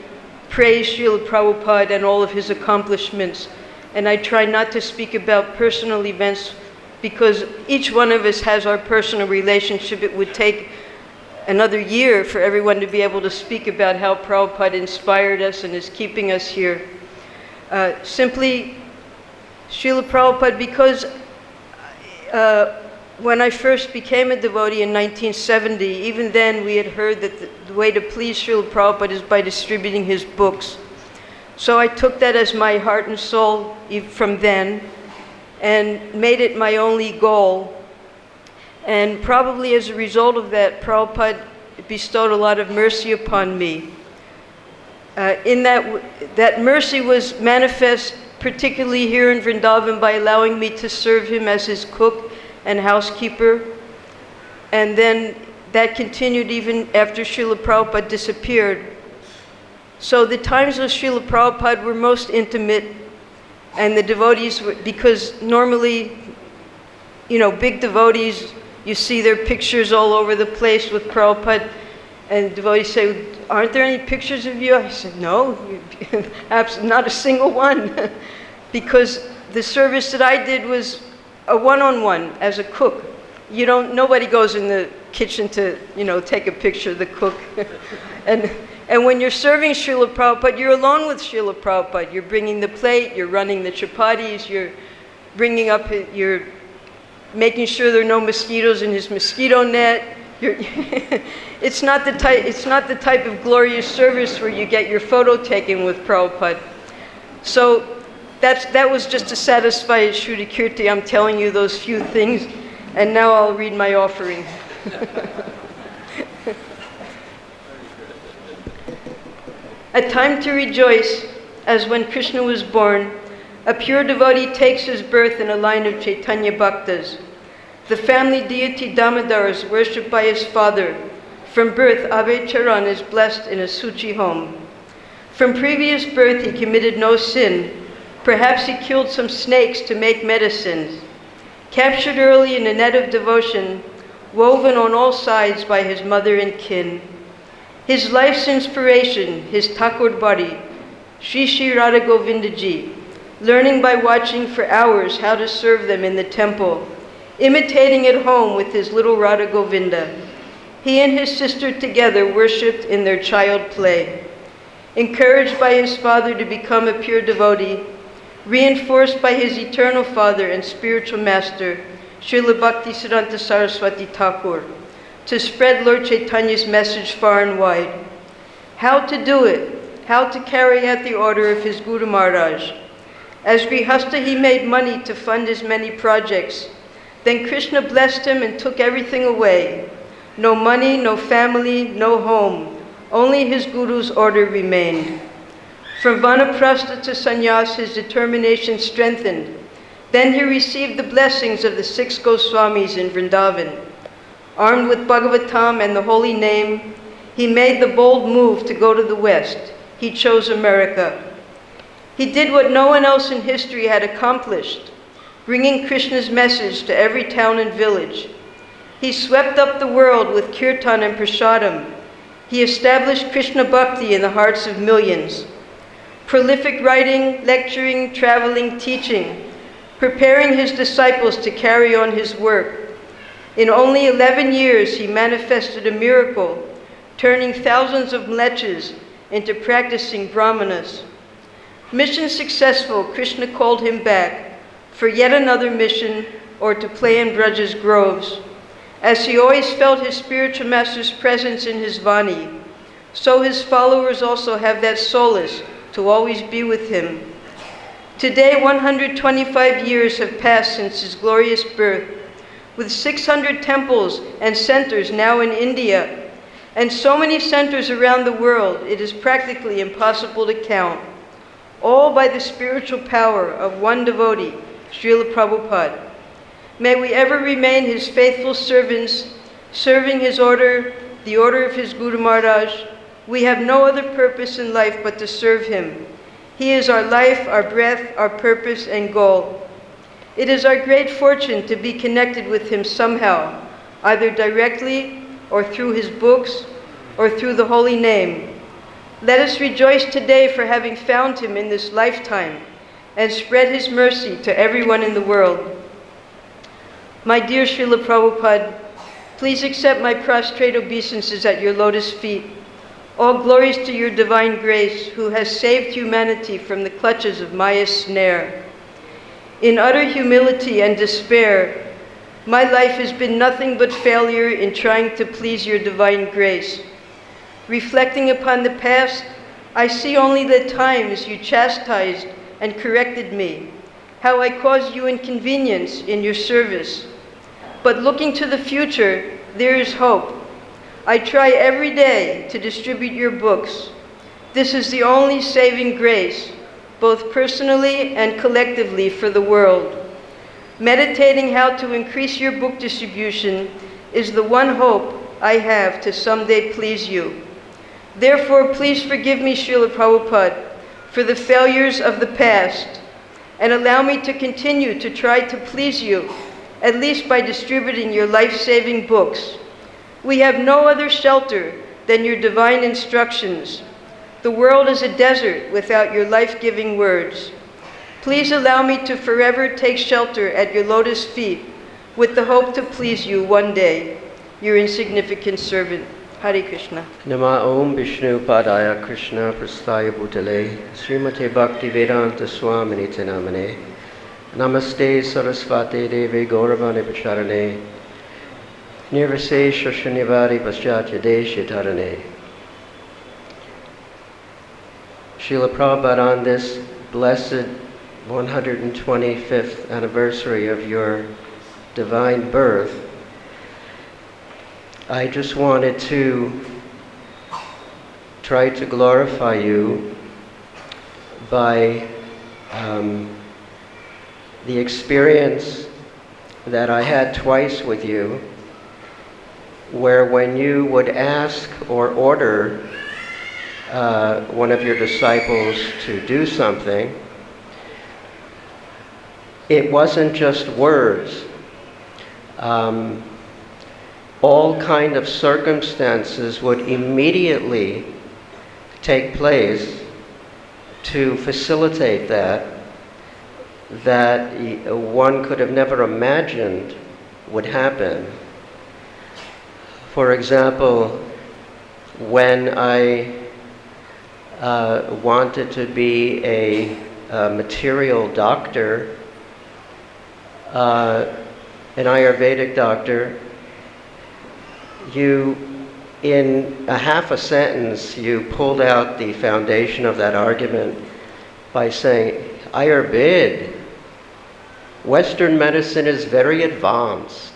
praise Srila Prabhupada and all of his accomplishments. And I try not to speak about personal events because each one of us has our personal relationship. It would take another year for everyone to be able to speak about how Prabhupada inspired us and is keeping us here. Simply, Srila Prabhupada, because when I first became a devotee in 1970, even then we had heard that the way to please Srila Prabhupada is by distributing his books. So I took that as my heart and soul from then and made it my only goal. And probably as a result of that, Prabhupada bestowed a lot of mercy upon me. In that mercy was manifest particularly here in Vrindavan by allowing me to serve him as his cook and housekeeper. And then that continued even after Srila Prabhupada disappeared. So the times with Srila Prabhupada were most intimate, and the devotees were, because normally, big devotees, you see their pictures all over the place with Prabhupada, and devotees say, aren't there any pictures of you? I said, no, not a single one. Because the service that I did was a one-on-one as a cook. Nobody goes in the kitchen to, take a picture of the cook. And when you're serving Srila Prabhupada, you're alone with Srila Prabhupada. You're bringing the plate, you're running the chapatis, you're bringing up, you're making sure there are no mosquitoes in his mosquito net. It's not the type of glorious service where you get your photo taken with Prabhupada. So that was just to satisfy Shuddhi Kirti. I'm telling you those few things, and now I'll read my offering. A time to rejoice, as when Krishna was born, a pure devotee takes his birth in a line of Chaitanya Bhaktas. The family deity Damodar is worshipped by his father. From birth, Abhay Charan is blessed in a Suchi home. From previous birth, he committed no sin. Perhaps he killed some snakes to make medicines. Captured early in a net of devotion, woven on all sides by his mother and kin. His life's inspiration, his Thakur body, Shri Shri Radha Govindaji, learning by watching for hours how to serve them in the temple, imitating at home with his little Radha Govinda. He and his sister together worshipped in their child play. Encouraged by his father to become a pure devotee, reinforced by his eternal father and spiritual master, Srila Bhaktisiddhanta Saraswati Thakur, to spread Lord Chaitanya's message far and wide. How to do it, how to carry out the order of his Guru Maharaj. As Grihastha, he made money to fund his many projects. Then Krishna blessed him and took everything away. No money, no family, no home. Only his Guru's order remained. From Vanaprastha to sannyas, his determination strengthened. Then he received the blessings of the 6 Goswamis in Vrindavan. Armed with Bhagavatam and the holy name, he made the bold move to go to the West. He chose America. He did what no one else in history had accomplished, bringing Krishna's message to every town and village. He swept up the world with kirtan and prasadam. He established Krishna bhakti in the hearts of millions. Prolific writing, lecturing, traveling, teaching, preparing his disciples to carry on his work. In only 11 years, he manifested a miracle, turning thousands of mlechas into practicing brahmanas. Mission successful, Krishna called him back for yet another mission, or to play in Braja's groves. As he always felt his spiritual master's presence in his Vani, so his followers also have that solace to always be with him. Today, 125 years have passed since his glorious birth, with 600 temples and centers now in India, and so many centers around the world, it is practically impossible to count, all by the spiritual power of one devotee, Srila Prabhupada. May we ever remain his faithful servants, serving his order, the order of his Guru Maharaj. We have no other purpose in life but to serve him. He is our life, our breath, our purpose and goal. It is our great fortune to be connected with him somehow, either directly or through his books or through the holy name. Let us rejoice today for having found him in this lifetime and spread his mercy to everyone in the world. My dear Srila Prabhupada, please accept my prostrate obeisances at your lotus feet. All glories to your divine grace, who has saved humanity from the clutches of Maya's snare. In utter humility and despair, my life has been nothing but failure in trying to please your divine grace. Reflecting upon the past, I see only the times you chastised and corrected me, how I caused you inconvenience in your service. But looking to the future, there is hope. I try every day to distribute your books. This is the only saving grace, both personally and collectively for the world. Meditating how to increase your book distribution is the one hope I have to someday please you. Therefore, please forgive me, Srila Prabhupada, for the failures of the past, and allow me to continue to try to please you, at least by distributing your life-saving books. We have no other shelter than your divine instructions. The world is a desert without your life-giving words. Please allow me to forever take shelter at your lotus feet with the hope to please you one day. Your insignificant servant, Hare Krishna. Nama Om Vishnu Padaya Krishna Prasthaya Bhutale Srimate Bhaktivedanta Swamini Namane Namaste Sarasvate Devi Gauravani Pacharane Nirvase Shashanivari Paschatya Deshitarane. Srila Prabhupada, on this blessed 125th anniversary of your divine birth, I just wanted to try to glorify you by the experience that I had twice with you, where when you would ask or order one of your disciples to do something, it wasn't just words. All kind of circumstances would immediately take place to facilitate that one could have never imagined would happen. For example, when I wanted to be a material doctor, an Ayurvedic doctor, in a half a sentence, you pulled out the foundation of that argument by saying, Ayurveda, Western medicine is very advanced.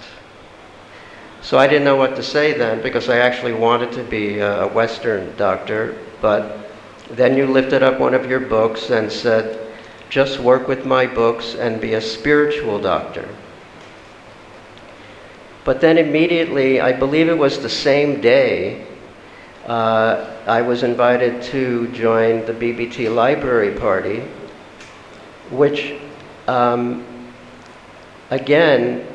So I didn't know what to say then, because I actually wanted to be a Western doctor. But then you lifted up one of your books and said, just work with my books and be a spiritual doctor. But then immediately, I believe it was the same day, I was invited to join the BBT Library Party, which, again,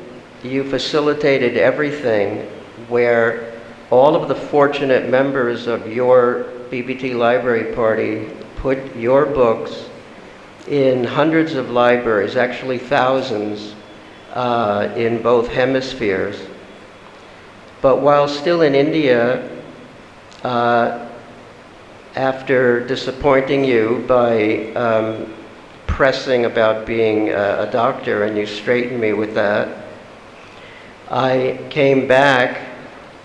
you facilitated everything where all of the fortunate members of your BBT Library Party put your books in hundreds of libraries, actually thousands, in both hemispheres. But while still in India, after disappointing you by pressing about being a doctor, and you straightened me with that, I came back.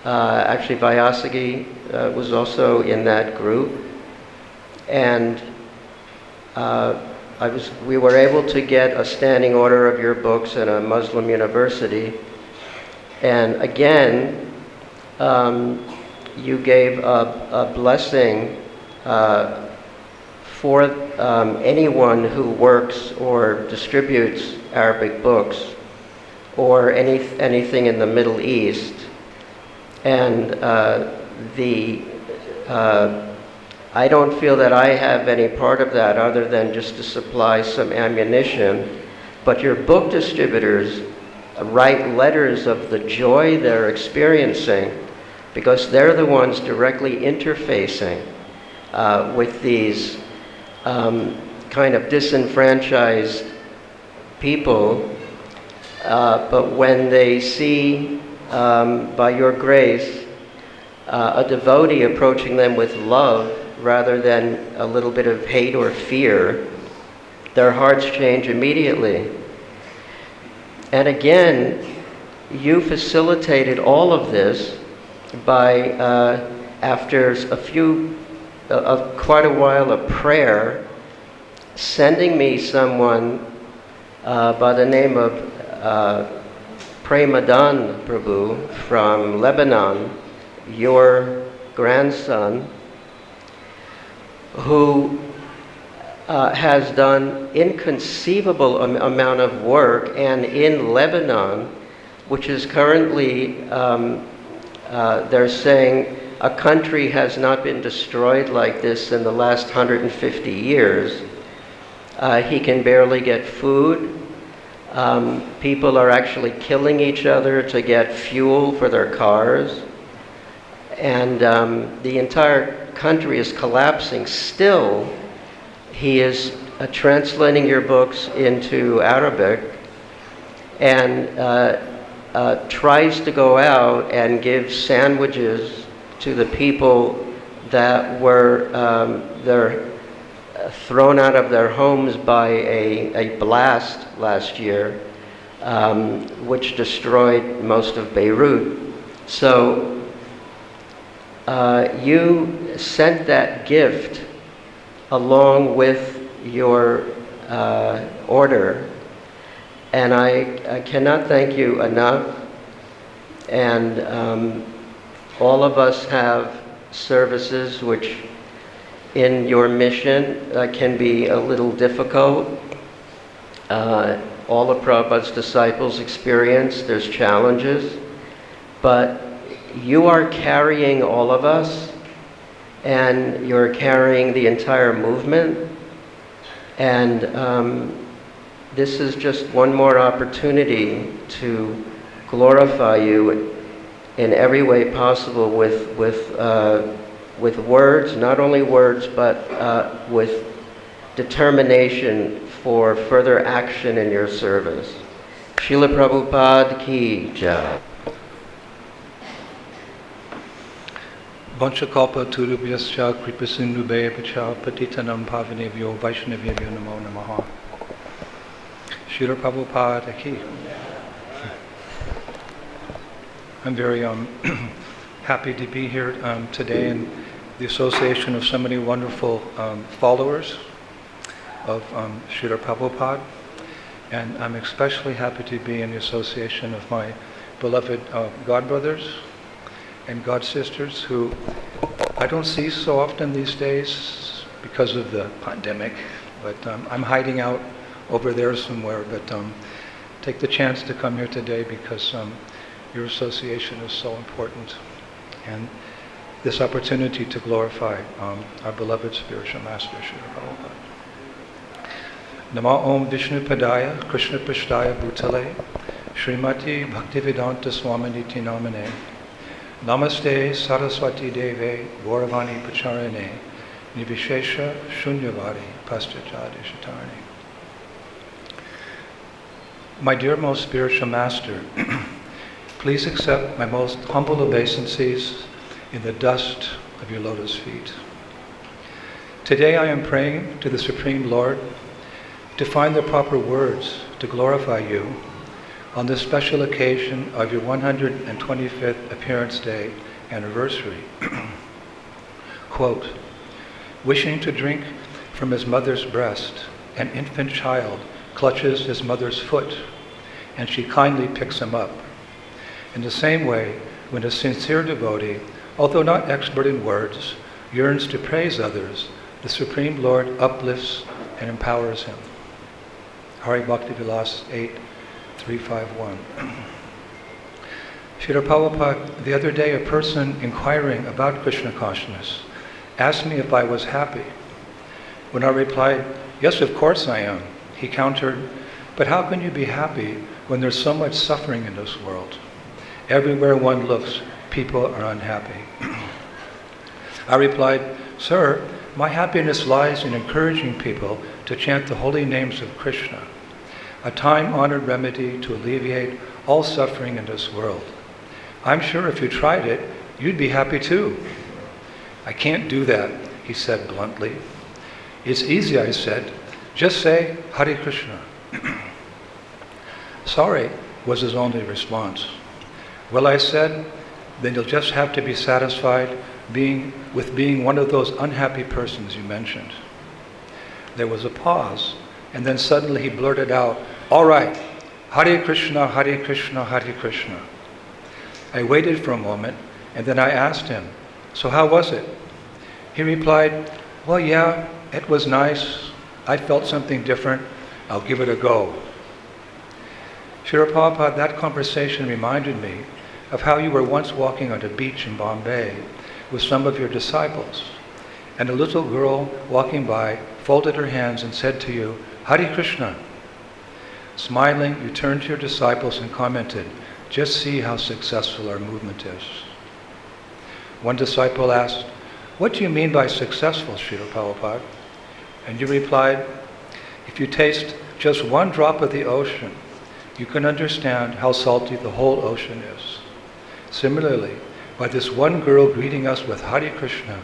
Actually, Vyasagi was also in that group, and we were able to get a standing order of your books in a Muslim university. And again, you gave a blessing for anyone who works or distributes Arabic books or anything in the Middle East. And I don't feel that I have any part of that other than just to supply some ammunition. But your book distributors write letters of the joy they're experiencing because they're the ones directly interfacing with these kind of disenfranchised people. But when they see, by your grace, a devotee approaching them with love rather than a little bit of hate or fear, their hearts change immediately. And again, you facilitated all of this by, after quite a while of prayer, sending me someone by the name of Premadan Prabhu from Lebanon, your grandson, who has done inconceivable amount of work, and in Lebanon, which is currently, they're saying, a country has not been destroyed like this in the last 150 years. He can barely get food. People are actually killing each other to get fuel for their cars. And the entire country is collapsing. Still, he is translating your books into Arabic and tries to go out and give sandwiches to the people that were they're thrown out of their homes by a blast last year, which destroyed most of Beirut. So you sent that gift along with your order, and I cannot thank you enough. And all of us have services which in your mission can be a little difficult. All of Prabhupada's disciples experience, there's challenges, but you are carrying all of us, and you're carrying the entire movement, and this is just one more opportunity to glorify you in every way possible with words, not only words, but with determination for further action in your service. Srila Prabhupada ki jai. Vanchakalpa turubhyascha kripasindubhaya patitanam pavanebhyo vaishnavebhyo namo namaha. Srila Prabhupada ki. I'm very happy to be here today in the association of so many wonderful followers of Srila Prabhupada, and I'm especially happy to be in the association of my beloved godbrothers and godsisters who I don't see so often these days because of the pandemic. but I'm hiding out over there somewhere. But take the chance to come here today because your association is so important, and this opportunity to glorify our beloved spiritual master, Srila Prabhupada. Nama Om Vishnu Padaya Krishna Prishtaya Bhutale Srimati Bhaktivedanta Swaminiti Namane Namaste Saraswati Deve Gauravani Pacharane Nivishesha Shunyavadi Paschachadi Shatarni. My dear most spiritual master, please accept my most humble obeisances in the dust of your lotus feet. Today I am praying to the Supreme Lord to find the proper words to glorify you on this special occasion of your 125th appearance day anniversary. Quote, wishing to drink from his mother's breast, an infant child clutches his mother's foot, and she kindly picks him up. In the same way, when a sincere devotee, although not expert in words, yearns to praise others, the Supreme Lord uplifts and empowers him. Hari Bhakti Vilas 8.351. Srila Prabhupada, the other day a person inquiring about Krishna consciousness asked me if I was happy. When I replied, yes, of course I am, he countered, but how can you be happy when there's so much suffering in this world? Everywhere one looks, people are unhappy. I replied, sir, my happiness lies in encouraging people to chant the holy names of Krishna, a time-honored remedy to alleviate all suffering in this world. I'm sure if you tried it, you'd be happy too. I can't do that, he said bluntly. It's easy, I said. Just say Hare Krishna. Sorry, was his only response. Well, I said, then you'll just have to be satisfied with being one of those unhappy persons you mentioned. There was a pause, and then suddenly he blurted out, all right, Hare Krishna, Hare Krishna, Hare Krishna. I waited for a moment, and then I asked him, so how was it? He replied, well, yeah, it was nice. I felt something different. I'll give it a go. Srila Prabhupada, that conversation reminded me of how you were once walking on a beach in Bombay with some of your disciples, and a little girl walking by folded her hands and said to you, Hare Krishna. Smiling, you turned to your disciples and commented, just see how successful our movement is. One disciple asked, what do you mean by successful, Srila Prabhupada? And you replied, if you taste just one drop of the ocean, you can understand how salty the whole ocean is. Similarly, by this one girl greeting us with Hare Krishna,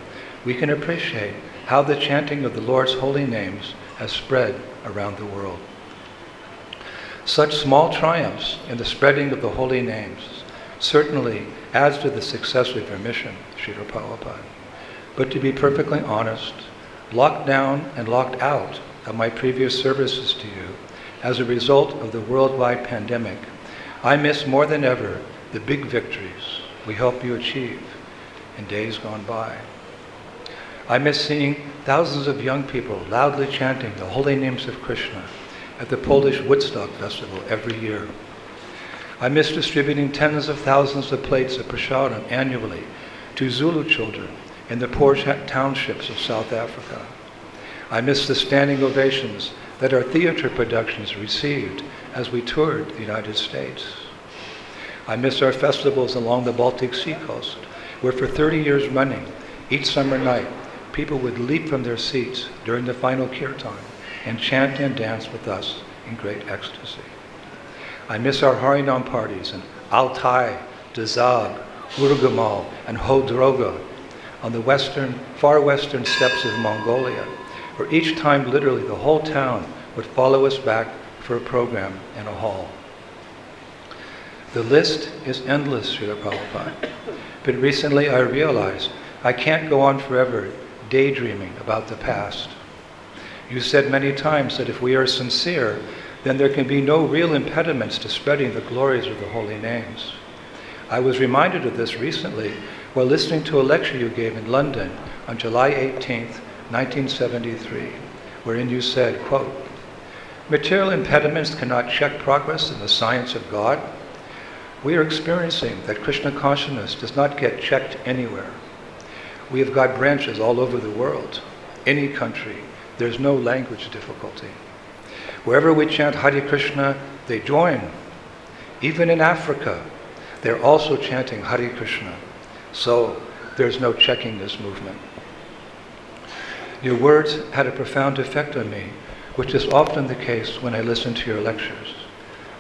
we can appreciate how the chanting of the Lord's holy names has spread around the world. Such small triumphs in the spreading of the holy names certainly adds to the success of your mission, Srila Prabhupada. But to be perfectly honest, locked down and locked out of my previous services to you as a result of the worldwide pandemic, I miss more than ever the big victories we help you achieve in days gone by. I miss seeing thousands of young people loudly chanting the holy names of Krishna at the Polish Woodstock Festival every year. I miss distributing tens of thousands of plates of prasadam annually to Zulu children in the poor townships of South Africa. I miss the standing ovations that our theater productions received as we toured the United States. I miss our festivals along the Baltic Sea coast, where for 30 years running, each summer night, people would leap from their seats during the final kirtan and chant and dance with us in great ecstasy. I miss our Harinam parties in Altai, Dazag, Urgamal, and Hodroga on the far western steppes of Mongolia, where each time literally the whole town would follow us back for a program in a hall. The list is endless, Srila Prabhupada. But recently I realized I can't go on forever daydreaming about the past. You said many times that if we are sincere, then there can be no real impediments to spreading the glories of the holy names. I was reminded of this recently while listening to a lecture you gave in London on July 18th, 1973, wherein you said, quote, "Material impediments cannot check progress in the science of God." We are experiencing that Krishna consciousness does not get checked anywhere. We have got branches all over the world, any country. There's no language difficulty. Wherever we chant Hare Krishna, they join. Even in Africa, they're also chanting Hare Krishna. So there's no checking this movement. Your words had a profound effect on me, which is often the case when I listen to your lectures.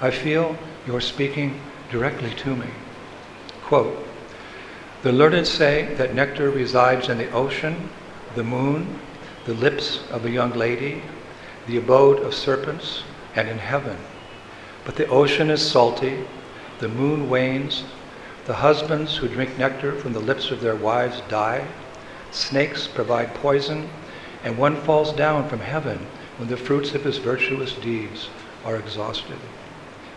I feel you're speaking directly to me. Quote, "The learned say that nectar resides in the ocean, the moon, the lips of a young lady, the abode of serpents, and in heaven. But the ocean is salty, the moon wanes, the husbands who drink nectar from the lips of their wives die, snakes provide poison, and one falls down from heaven when the fruits of his virtuous deeds are exhausted.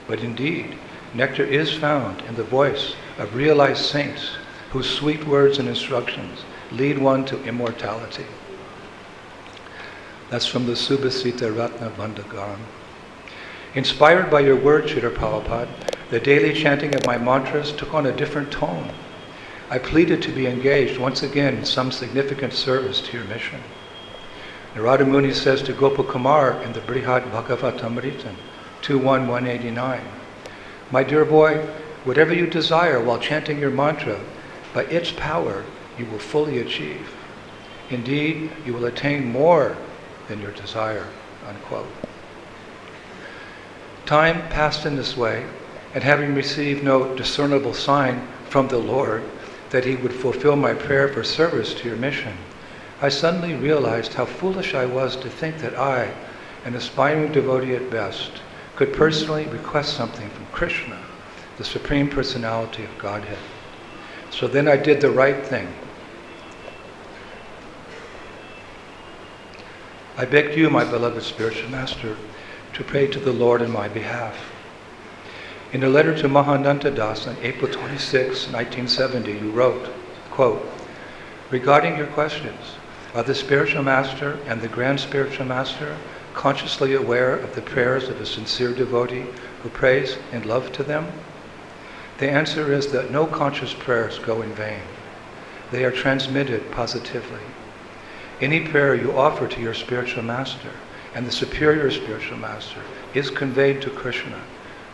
But indeed, nectar is found in the voice of realized saints whose sweet words and instructions lead one to immortality." That's from the Subhasita Ratna Bandagaram. Inspired by your words, Srila Prabhupada, the daily chanting of my mantras took on a different tone. I pleaded to be engaged once again in some significant service to your mission. Narada Muni says to Gopakumar in the Brihad Bhagavatamrita, 2.1.189, "My dear boy, whatever you desire while chanting your mantra, by its power you will fully achieve. Indeed, you will attain more than your desire," unquote. Time passed in this way, and having received no discernible sign from the Lord that he would fulfill my prayer for service to your mission, I suddenly realized how foolish I was to think that I, an aspiring devotee at best, could personally request something from Krishna, the Supreme Personality of Godhead. So then I did the right thing. I begged you, my beloved spiritual master, to pray to the Lord in my behalf. In a letter to Mahananta Das on April 26, 1970, you wrote, quote, "Regarding your questions, are the spiritual master and the grand spiritual master consciously aware of the prayers of a sincere devotee who prays in love to them? The answer is that no conscious prayers go in vain. They are transmitted positively. Any prayer you offer to your spiritual master and the superior spiritual master is conveyed to Krishna.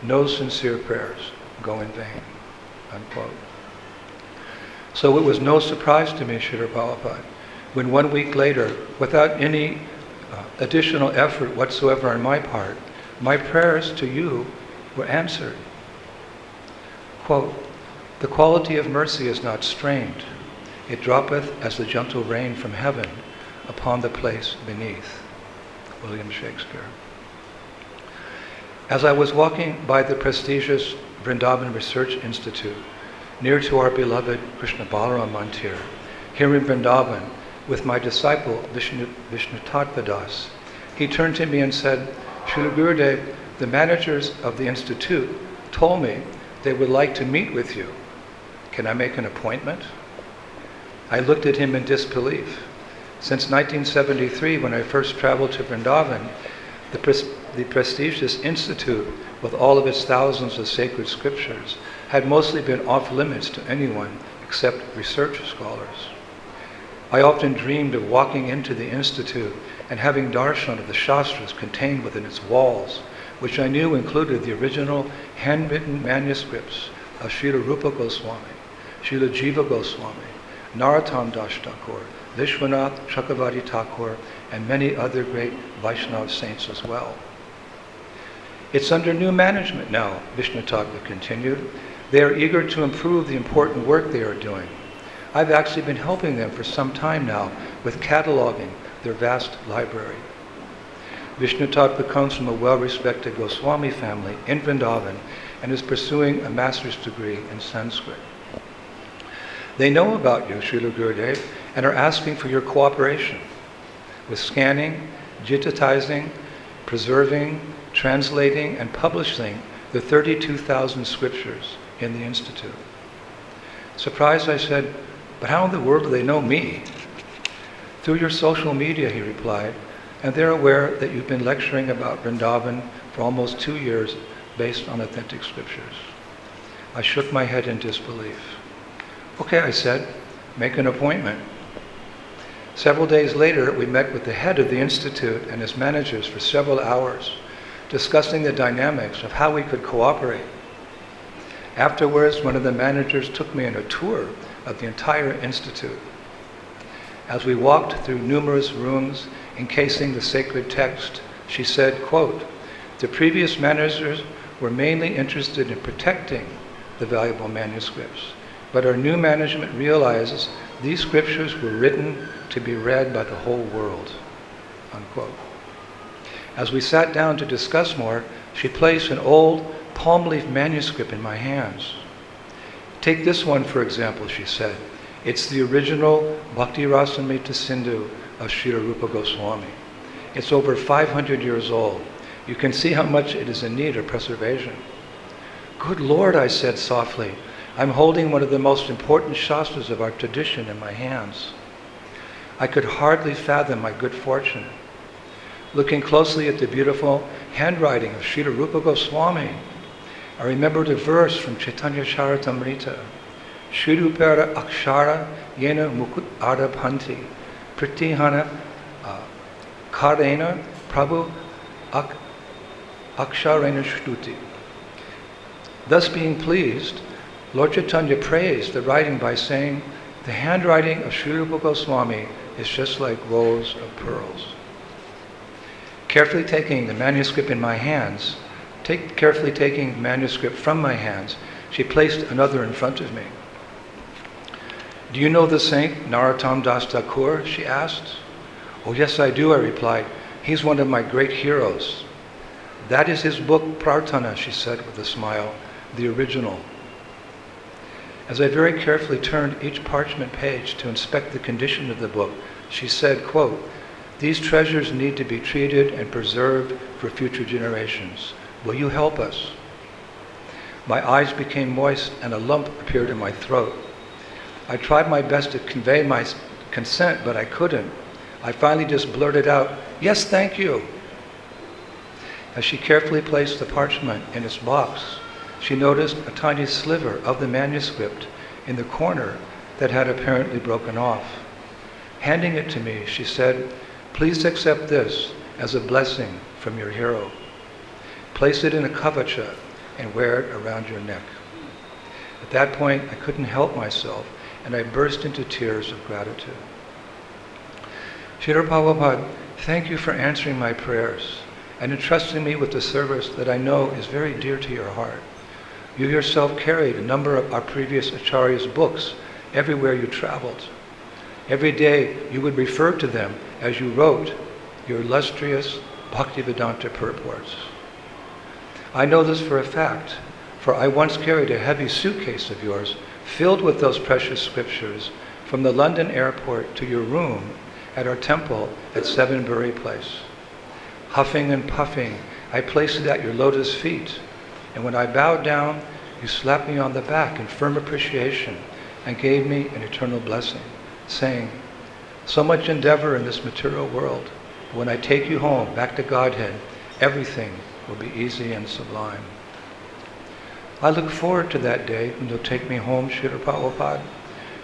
No sincere prayers go in vain," unquote. So it was no surprise to me, Srila Prabhupada, when 1 week later, without any additional effort whatsoever on my part, my prayers to you were answered. Quote, "The quality of mercy is not strained. It droppeth as the gentle rain from heaven upon the place beneath." William Shakespeare. As I was walking by the prestigious Vrindavan Research Institute, near to our beloved Krishna Balaram Mandir, here in Vrindavan, with my disciple Vishnu Tattva Das, he turned to me and said, "Srila Gurudev, the managers of the institute told me they would like to meet with you. Can I make an appointment?" I looked at him in disbelief. Since 1973, when I first traveled to Vrindavan, the prestigious institute, with all of its thousands of sacred scriptures, had mostly been off limits to anyone except research scholars. I often dreamed of walking into the institute and having darshan of the shastras contained within its walls, which I knew included the original handwritten manuscripts of Srila Rupa Goswami, Srila Jiva Goswami, Narottam Das Thakur, Vishwanath Chakravarti Thakur, and many other great Vaishnava saints as well. It's under new management now, Vishnu Tattva continued. They are eager to improve the important work they are doing. I've actually been helping them for some time now with cataloging their vast library. Vishnu Tattva comes from a well-respected Goswami family in Vrindavan and is pursuing a master's degree in Sanskrit. They know about you, Srila Gurudev, and are asking for your cooperation with scanning, digitizing, preserving, translating, and publishing the 32,000 scriptures in the Institute. Surprised, I said, "But how in the world do they know me?" "Through your social media," he replied. and they're aware that you've been lecturing about Vrindavan for almost 2 years based on authentic scriptures. I shook my head in disbelief. Okay, I said, make an appointment. Several days later, we met with the head of the institute and his managers for several hours, discussing the dynamics of how we could cooperate. Afterwards, one of the managers took me on a tour of the entire institute. As we walked through numerous rooms encasing the sacred text, she said, quote, "The previous managers were mainly interested in protecting the valuable manuscripts, but our new management realizes these scriptures were written to be read by the whole world." Unquote. As we sat down to discuss more, she placed an old palm leaf manuscript in my hands. "Take this one, for example," she said. "It's the original Bhakti Rasamrita Sindhu of Srila Rupa Goswami. It's over 500 years old. You can see how much it is in need of preservation." "Good Lord," I said softly, "I'm holding one of the most important shastras of our tradition in my hands." I could hardly fathom my good fortune. Looking closely at the beautiful handwriting of Srila Rupa Goswami, I remembered a verse from Chaitanya Charitamrita, "Shirupera akshara yena mukut arabhanti, pritihana karena prabhu aksharena shtuti." Thus being pleased, Lord Chaitanya praised the writing by saying, "The handwriting of Srila Rupa Goswami is just like rows of pearls." Carefully taking the manuscript from my hands, she placed another in front of me. "Do you know the saint Narottam Das Thakur?" she asked. "Oh yes, I do," I replied. "He's one of my great heroes." "That is his book, Prarthana," she said with a smile, "the original." As I very carefully turned each parchment page to inspect the condition of the book, she said, quote, "These treasures need to be treated and preserved for future generations. Will you help us?" My eyes became moist and a lump appeared in my throat. I tried my best to convey my consent, but I couldn't. I finally just blurted out, "Yes, thank you." As she carefully placed the parchment in its box, she noticed a tiny sliver of the manuscript in the corner that had apparently broken off. Handing it to me, she said, "Please accept this as a blessing from your hero. Place it in a kavacha and wear it around your neck." At that point, I couldn't help myself, and I burst into tears of gratitude. Srila Prabhupada, thank you for answering my prayers and entrusting me with the service that I know is very dear to your heart. You yourself carried a number of our previous Acharya's books everywhere you traveled. Every day you would refer to them as you wrote your illustrious Bhaktivedanta purports. I know this for a fact, for I once carried a heavy suitcase of yours filled with those precious scriptures from the London airport to your room at our temple at 7 Bury Place. Huffing and puffing, I placed it at your lotus feet, and when I bowed down, you slapped me on the back in firm appreciation and gave me an eternal blessing, saying, "So much endeavor in this material world, but when I take you home, back to Godhead, everything will be easy and sublime." I look forward to that day when you'll take me home, Srila Prabhupada.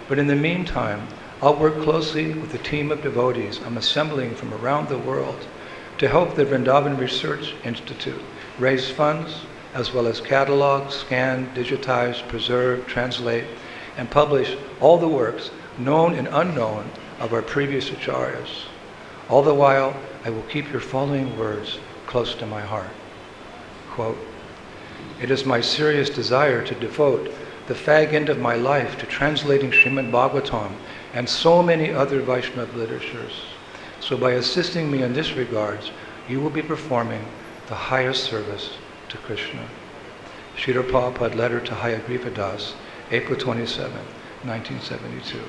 But in the meantime, I'll work closely with the team of devotees I'm assembling from around the world to help the Vrindavan Research Institute raise funds, as well as catalog, scan, digitize, preserve, translate, and publish all the works, known and unknown, of our previous acharyas. All the while, I will keep your following words close to my heart. Quote, "It is my serious desire to devote the fag end of my life to translating Srimad Bhagavatam and so many other Vaishnava literatures. So by assisting me in this regards, you will be performing the highest service to Krishna." Srila Prabhupada letter to Hayagriva Das, April 27, 1972.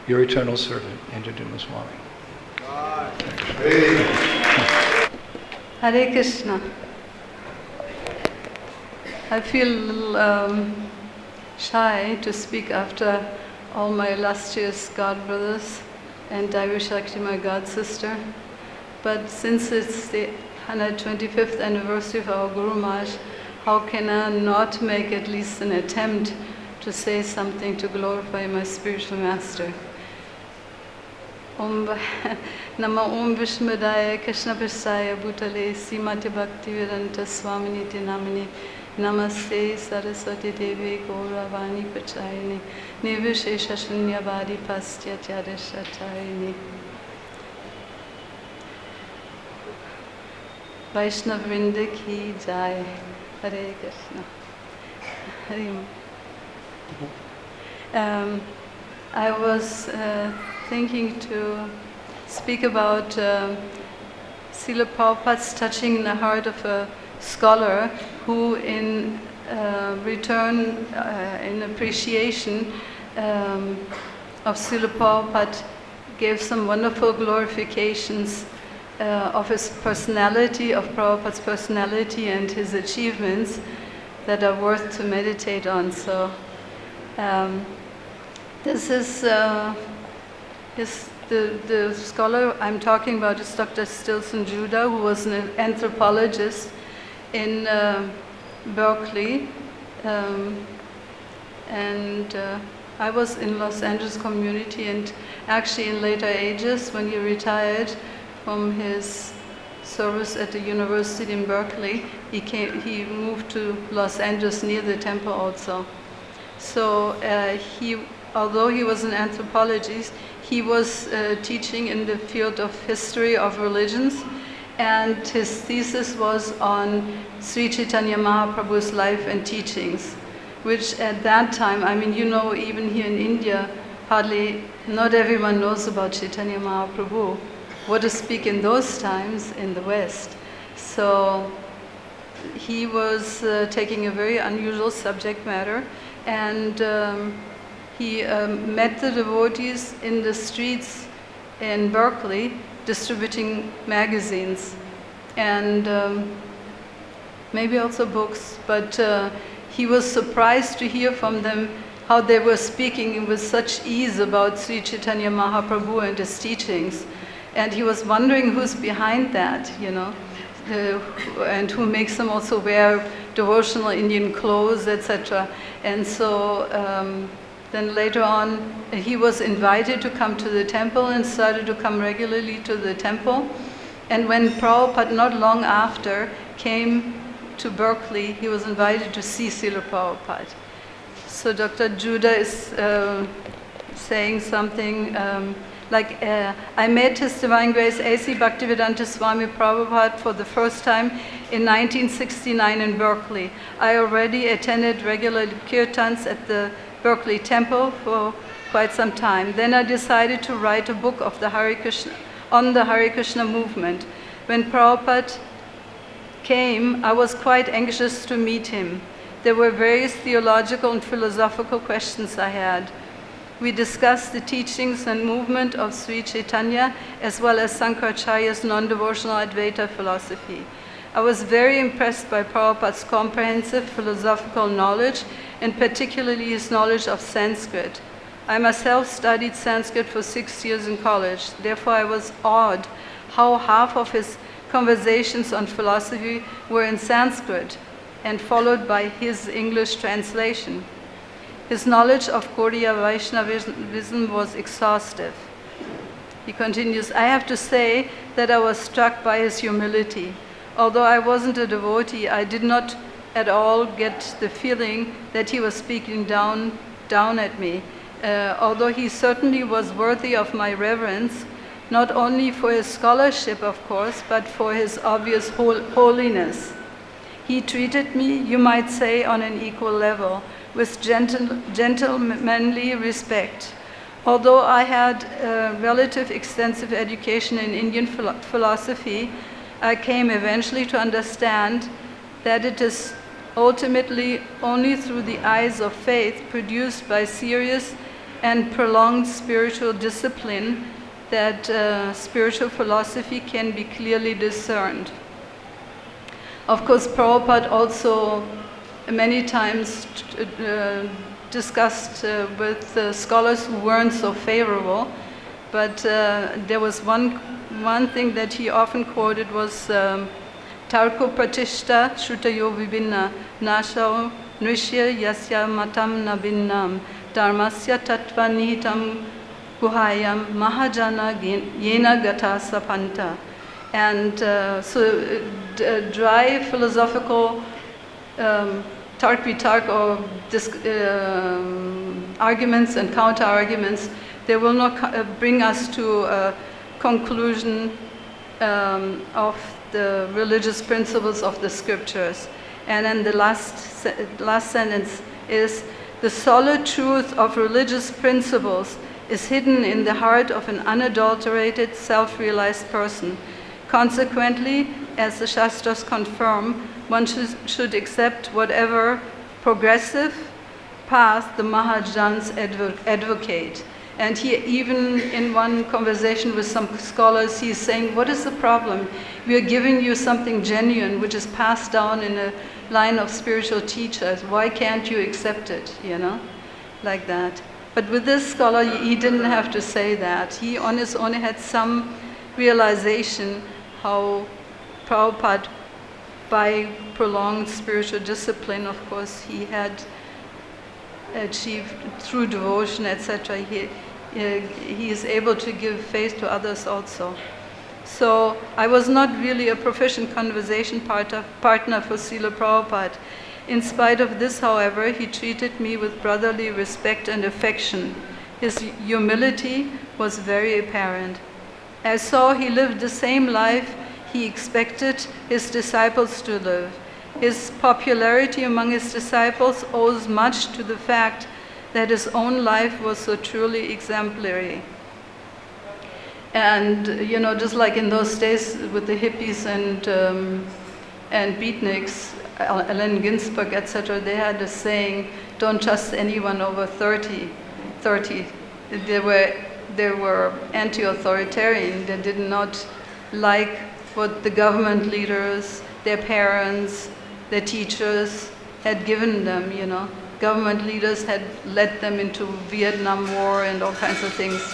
Your eternal servant, Indraduma Swami. Hare Krishna. I feel a little shy to speak after all my illustrious God brothers and Daivi Shakti, my God sister. But since it's the 125th anniversary of our Guru Maharaj, how can I not make at least an attempt to say something to glorify my spiritual master? Nama Om Vishmadaya Krishna Prasaya Bhutale Srimati Bhaktivedanta Swaminiti Namini Namaste Saraswati Devi Gauravani Pachayini Nivishesha Shunyavadi Pastyatyarishatayini Vaishnav Vrinda Ki Jai. Hare Krishna. I was thinking to speak about Srila Prabhupada's touching the heart of a scholar who, in return, in appreciation of Srila Prabhupada, gave some wonderful glorifications of his personality, of Prabhupada's personality and his achievements that are worth to meditate on. So this is the scholar I'm talking about is Dr. Stilson Judah, who was an anthropologist in Berkeley, and I was in Los Angeles community, and actually in later ages, when he retired from his service at the university in Berkeley, he moved to Los Angeles near the temple also. So although he was an anthropologist, he was teaching in the field of history of religions, and his thesis was on Sri Chaitanya Mahaprabhu's life and teachings, which at that time, I mean, you know, even here in India, not everyone knows about Chaitanya Mahaprabhu, what to speak in those times in the West. So he was taking a very unusual subject matter, and he met the devotees in the streets in Berkeley distributing magazines and maybe also books, but he was surprised to hear from them how they were speaking with such ease about Sri Chaitanya Mahaprabhu and his teachings. And he was wondering who's behind that, you know, and who makes them also wear devotional Indian clothes, etc. And so then later on, he was invited to come to the temple and started to come regularly to the temple. And when Prabhupada, not long after, came to Berkeley, he was invited to see Srila Prabhupada. So Dr. Judah is saying something like, I met His Divine Grace A.C. Bhaktivedanta Swami Prabhupada for the first time in 1969 in Berkeley. I already attended regular kirtans at the Berkeley Temple for quite some time. Then I decided to write a book of the Hare Krishna, on the Hare Krishna movement. When Prabhupada came, I was quite anxious to meet him. There were various theological and philosophical questions I had. We discussed the teachings and movement of Sri Chaitanya as well as Sankaracharya's non-devotional Advaita philosophy. I was very impressed by Prabhupada's comprehensive philosophical knowledge, and particularly his knowledge of Sanskrit. I myself studied Sanskrit for 6 years in college. Therefore, I was awed how half of his conversations on philosophy were in Sanskrit and followed by his English translation. His knowledge of Gaudiya Vaishnavism was exhaustive. He continues, I have to say that I was struck by his humility. Although I wasn't a devotee, I did not at all get the feeling that he was speaking down at me. Although he certainly was worthy of my reverence, not only for his scholarship, of course, but for his obvious holiness. He treated me, you might say, on an equal level, with gentlemanly respect. Although I had relative extensive education in Indian philosophy, I came eventually to understand that it is ultimately only through the eyes of faith produced by serious and prolonged spiritual discipline that spiritual philosophy can be clearly discerned. Of course, Prabhupada also many times discussed with scholars who weren't so favorable, but there was one one thing that he often quoted was Tarko Pratishta Shrutayo Vibhinna Nashao Nrishya Yasya Matam Nabinnam Dharmasya Tattva Nihitam Guhayam Mahajana Yena Gata Sapanta. And dry philosophical tark or arguments and counter-arguments, they will not bring us to a conclusion of the religious principles of the scriptures. And then the last sentence is, the solid truth of religious principles is hidden in the heart of an unadulterated, self-realized person. Consequently, as the Shastras confirm, one should accept whatever progressive path the Mahajans advocate. And he, even in one conversation with some scholars, he's saying, what is the problem? We are giving you something genuine, which is passed down in a line of spiritual teachers. Why can't you accept it, like that? But with this scholar, he didn't have to say that. He on his own had some realization how Prabhupada, by prolonged spiritual discipline, of course, he had achieved through devotion, etc. He is able to give faith to others also. So I was not really a proficient conversation partner for Srila Prabhupada. In spite of this, however, he treated me with brotherly respect and affection. His humility was very apparent. I saw he lived the same life he expected his disciples to live. His popularity among his disciples owes much to the fact that his own life was so truly exemplary. And, just like in those days with the hippies and beatniks, Allen Ginsberg, etc., they had a saying, don't trust anyone over 30. They were anti-authoritarian. They did not like what the government leaders, their parents, their teachers had given them, Government leaders had led them into Vietnam War and all kinds of things,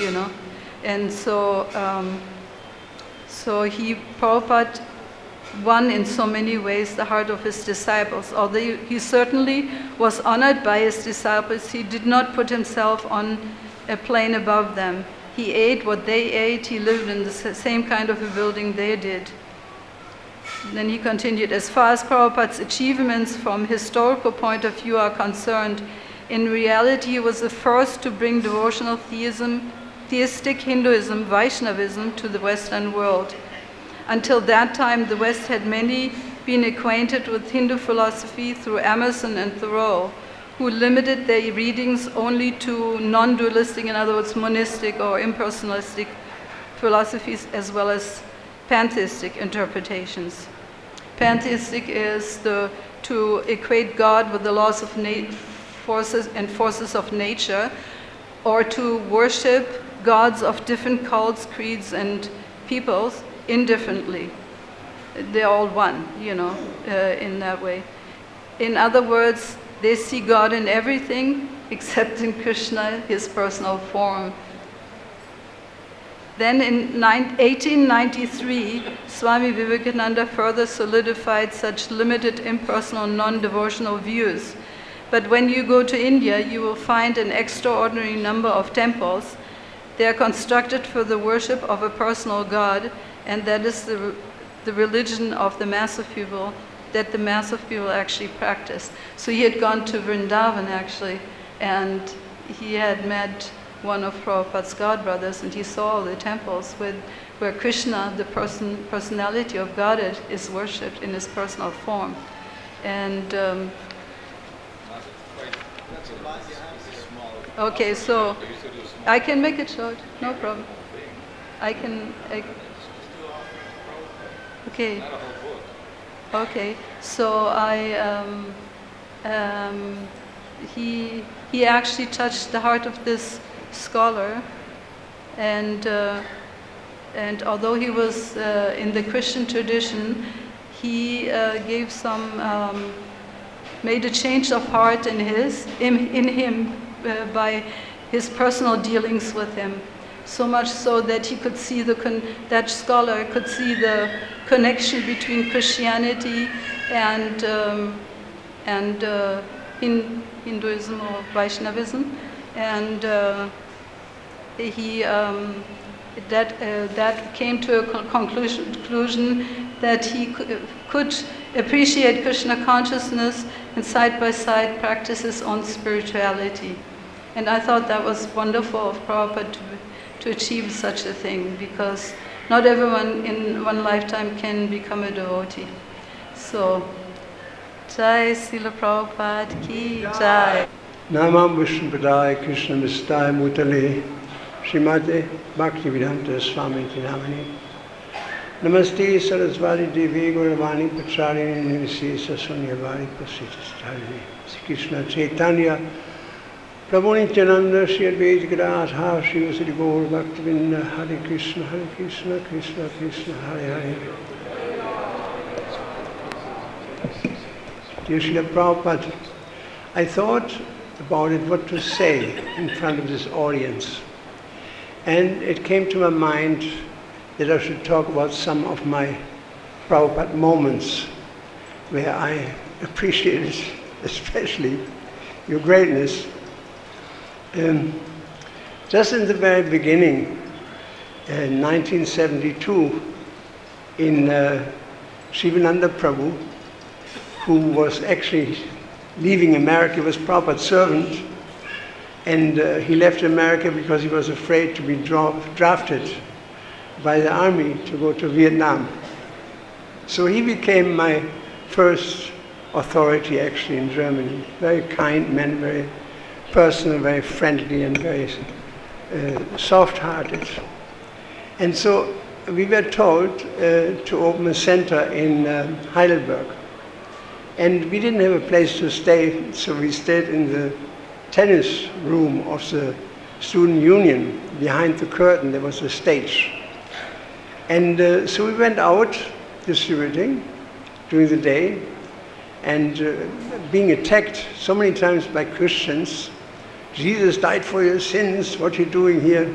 And so Prabhupada won in so many ways the heart of his disciples. Although he certainly was honored by his disciples, he did not put himself on a plane above them. He ate what they ate, he lived in the same kind of a building they did. Then he continued, as far as Prabhupada's achievements from historical point of view are concerned, in reality he was the first to bring devotional theism, theistic Hinduism, Vaishnavism to the Western world. Until that time, the West had mainly been acquainted with Hindu philosophy through Emerson and Thoreau, who limited their readings only to non-dualistic, in other words, monistic or impersonalistic philosophies, as well as pantheistic interpretations. Pantheistic is to equate God with the laws of forces of nature, or to worship gods of different cults, creeds, and peoples indifferently. They're all one, in that way. In other words, they see God in everything except in Krishna, his personal form. Then in 1893, Swami Vivekananda further solidified such limited impersonal non-devotional views. But when you go to India, you will find an extraordinary number of temples. They are constructed for the worship of a personal God, and that is the religion of the mass of people, that the mass of people actually practice. So he had gone to Vrindavan actually, and he had met one of Prabhupada's godbrothers, and he saw all the temples where Krishna, the personality of Godhead, is worshipped in his personal form. And okay, so I can make it short, no problem. Okay. Okay, so he actually touched the heart of this scholar, and although he was in the Christian tradition, he gave made a change of heart in him by his personal dealings with him. so much so that he could see that scholar could see the connection between Christianity and Hinduism or Vaishnavism, and that came to a conclusion that he could appreciate Krishna consciousness and side-by-side practices on spirituality. And I thought that was wonderful of Prabhupada to achieve such a thing, because not everyone in one lifetime can become a devotee. So, Jai Srila Prabhupada Ki Jai. Namam Vishnu Padaya Krishna Mistai Mutale Srimate Bhaktivedanta Swami Tinamani Namaste Saraswati Devi Gauravani Pacharini Nirvisesa Sunyavari Pasitastharini Sri Krishna Chaitanya Prabhu Nityananda Sri Advaita Gadadhar Sri Vasudeva Gaur Bhaktivedanta Hare Krishna Krishna Krishna Hare Hare. Dear Srila Prabhupada, I thought about it, what to say in front of this audience. And it came to my mind that I should talk about some of my Prabhupada moments where I appreciated especially your greatness. Just in the very beginning, in 1972, in Shivananda Prabhu, who was actually leaving America, was Prabhupada's servant, and he left America because he was afraid to be drafted by the army to go to Vietnam. So he became my first authority actually in Germany. Very kind man, very personal, very friendly, and very soft-hearted. And so we were told to open a center in Heidelberg. And we didn't have a place to stay, so we stayed in the tennis room of the student union. Behind the curtain there was a stage. And so we went out distributing during the day, and being attacked so many times by Christians. Jesus died for your sins, what are you doing here?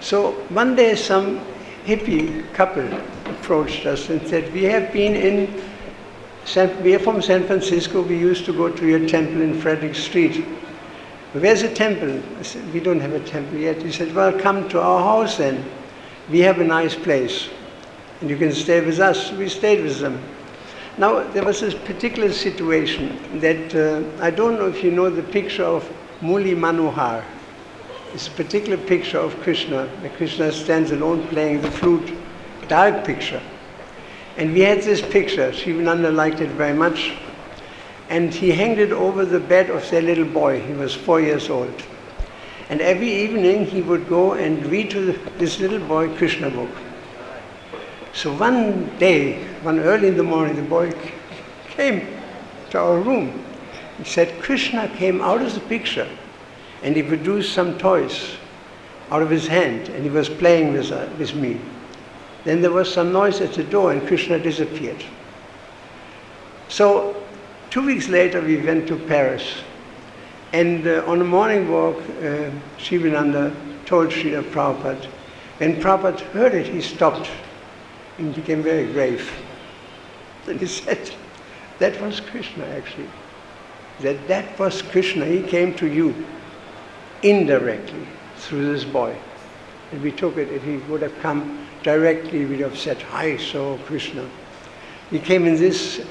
So one day some hippie couple approached us and said, we are from San Francisco, we used to go to your temple in Frederick Street. Where's the temple? I said, we don't have a temple yet. He said, well, come to our house then. We have a nice place, and you can stay with us. We stayed with them. Now, there was this particular situation that, I don't know if you know the picture of Muli Manohar. It's a particular picture of Krishna, where Krishna stands alone playing the flute, dark picture. And we had this picture, Shivananda liked it very much, and he hanged it over the bed of their little boy. He was 4 years old. And every evening he would go and read to this little boy Krishna book. So one day, early in the morning, the boy came to our room. He said, Krishna came out of the picture and he produced some toys out of his hand and he was playing with me. Then there was some noise at the door and Krishna disappeared. So 2 weeks later we went to Paris, and on a morning walk Shivananda told Srila Prabhupada. When Prabhupada heard it, he stopped and became very grave. And he said, that was Krishna actually. That was Krishna. He came to you indirectly through this boy. And we took it. If he would have come directly, we'd have said, hi, so Krishna. He came in this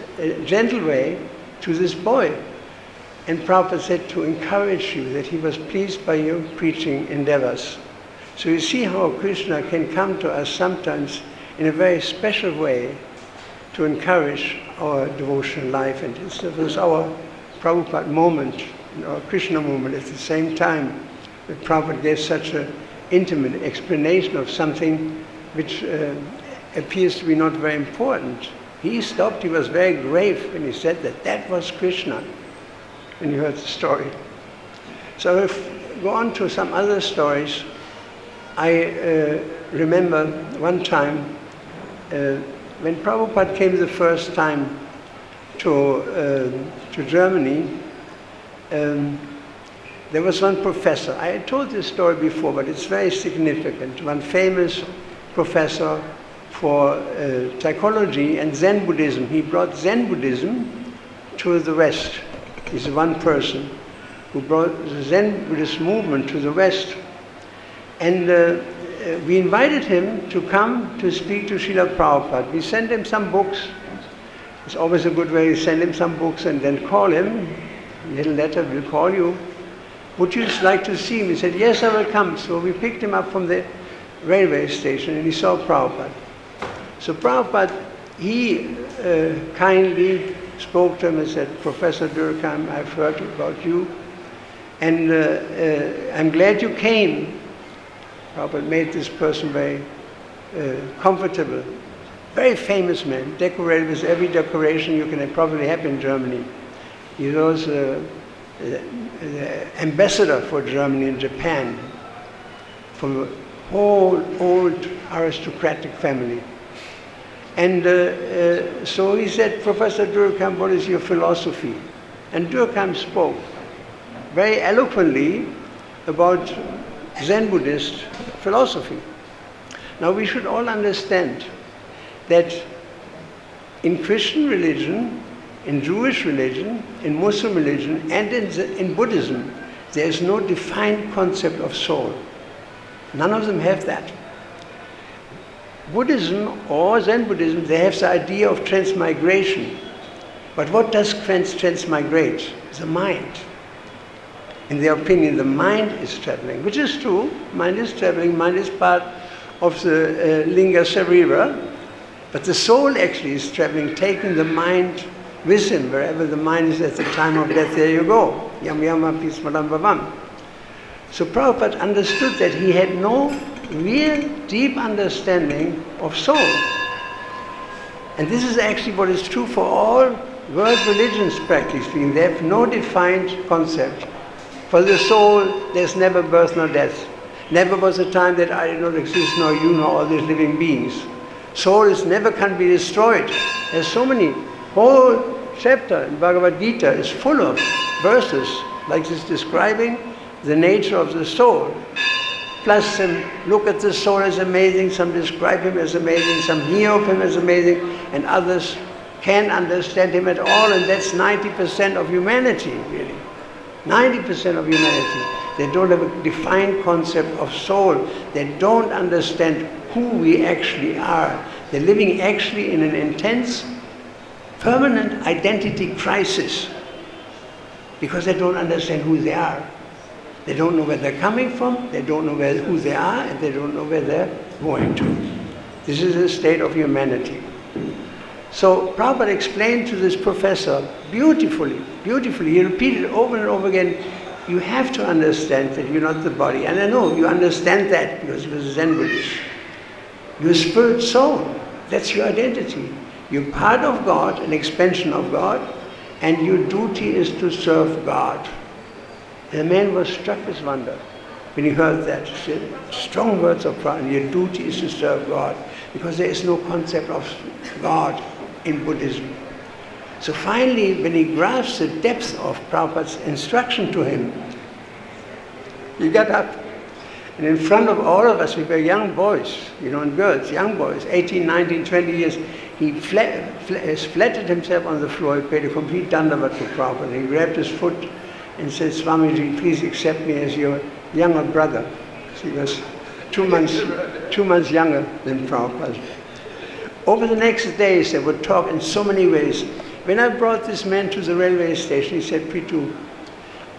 gentle way to this boy. And Prabhupada said to encourage you, that he was pleased by your preaching endeavors. So you see how Krishna can come to us sometimes in a very special way to encourage our devotional life. And this was our Prabhupada moment, our Krishna moment at the same time. That Prabhupada gave such an intimate explanation of something which appears to be not very important. He stopped, he was very grave when he said that was Krishna, when you heard the story. So if we go on to some other stories, I remember one time when Prabhupada came the first time to Germany, there was one professor. I had told this story before, but it's very significant. One famous professor for psychology and Zen Buddhism. He brought Zen Buddhism to the West. He's one person who brought the Zen Buddhist movement to the West. And we invited him to come to speak to Srila Prabhupada. We sent him some books. It's always a good way to send him some books and then call him. A little letter, we'll call you. Would you like to see him? He said, yes, I will come. So we picked him up from the railway station and he saw Prabhupada. So Prabhupada, he kindly spoke to him and said, Professor Durkheim, I've heard about you. And I'm glad you came. Prabhupada made this person very comfortable. Very famous man, decorated with every decoration you can probably have in Germany. He was the ambassador for Germany in Japan, from a whole old aristocratic family. And so he said, Professor Durkheim, what is your philosophy? And Durkheim spoke very eloquently about Zen Buddhist philosophy. Now we should all understand that in Christian religion, in Jewish religion, in Muslim religion, and in Buddhism, there is no defined concept of soul. None of them have that. Buddhism or Zen Buddhism, they have the idea of transmigration. But what does transmigrate? The mind. In their opinion, the mind is traveling, which is true. Mind is traveling, mind is part of the linga sarira. But the soul actually is traveling, taking the mind with him. Wherever the mind is at the time of death, there you go. Yam yama pismaram bhavam. So Prabhupada understood that he had no real deep understanding of soul. And this is actually what is true for all world religions practically. They have no defined concept. For the soul, there's never birth nor death. Never was a time that I did not exist, nor you, nor all these living beings. Soul is never can be destroyed. There's so many. Whole chapter in Bhagavad-Gita is full of verses like this describing the nature of the soul. Plus some look at the soul as amazing, some describe him as amazing, some hear of him as amazing, and others can't understand him at all, and that's 90% of humanity, really. 90% of humanity. They don't have a defined concept of soul. They don't understand who we actually are. They're living actually in an intense, permanent identity crisis because they don't understand who they are. They don't know where they're coming from, they don't know who they are, and they don't know where they're going to. This is the state of humanity. So Prabhupada explained to this professor beautifully, he repeated over and over again, you have to understand that you're not the body. And I know you understand that because you're a Zen Buddhist. You're spirit soul. That's your identity. You're part of God, an expansion of God, and your duty is to serve God. And the man was struck with wonder when he heard that. He said, strong words of Prabhupada, your duty is to serve God, because there is no concept of God in Buddhism. So finally, when he grasped the depth of Prabhupada's instruction to him, he got up, and in front of all of us, we were young boys, and girls, young boys, 18, 19, 20 years, he flattened himself on the floor, he paid a complete dandavat to Prabhupada, he grabbed his foot and said, Swamiji, please accept me as your younger brother. He was 2 months younger than Prabhupada. Over the next days, they would talk in so many ways. When I brought this man to the railway station, he said, Pitu,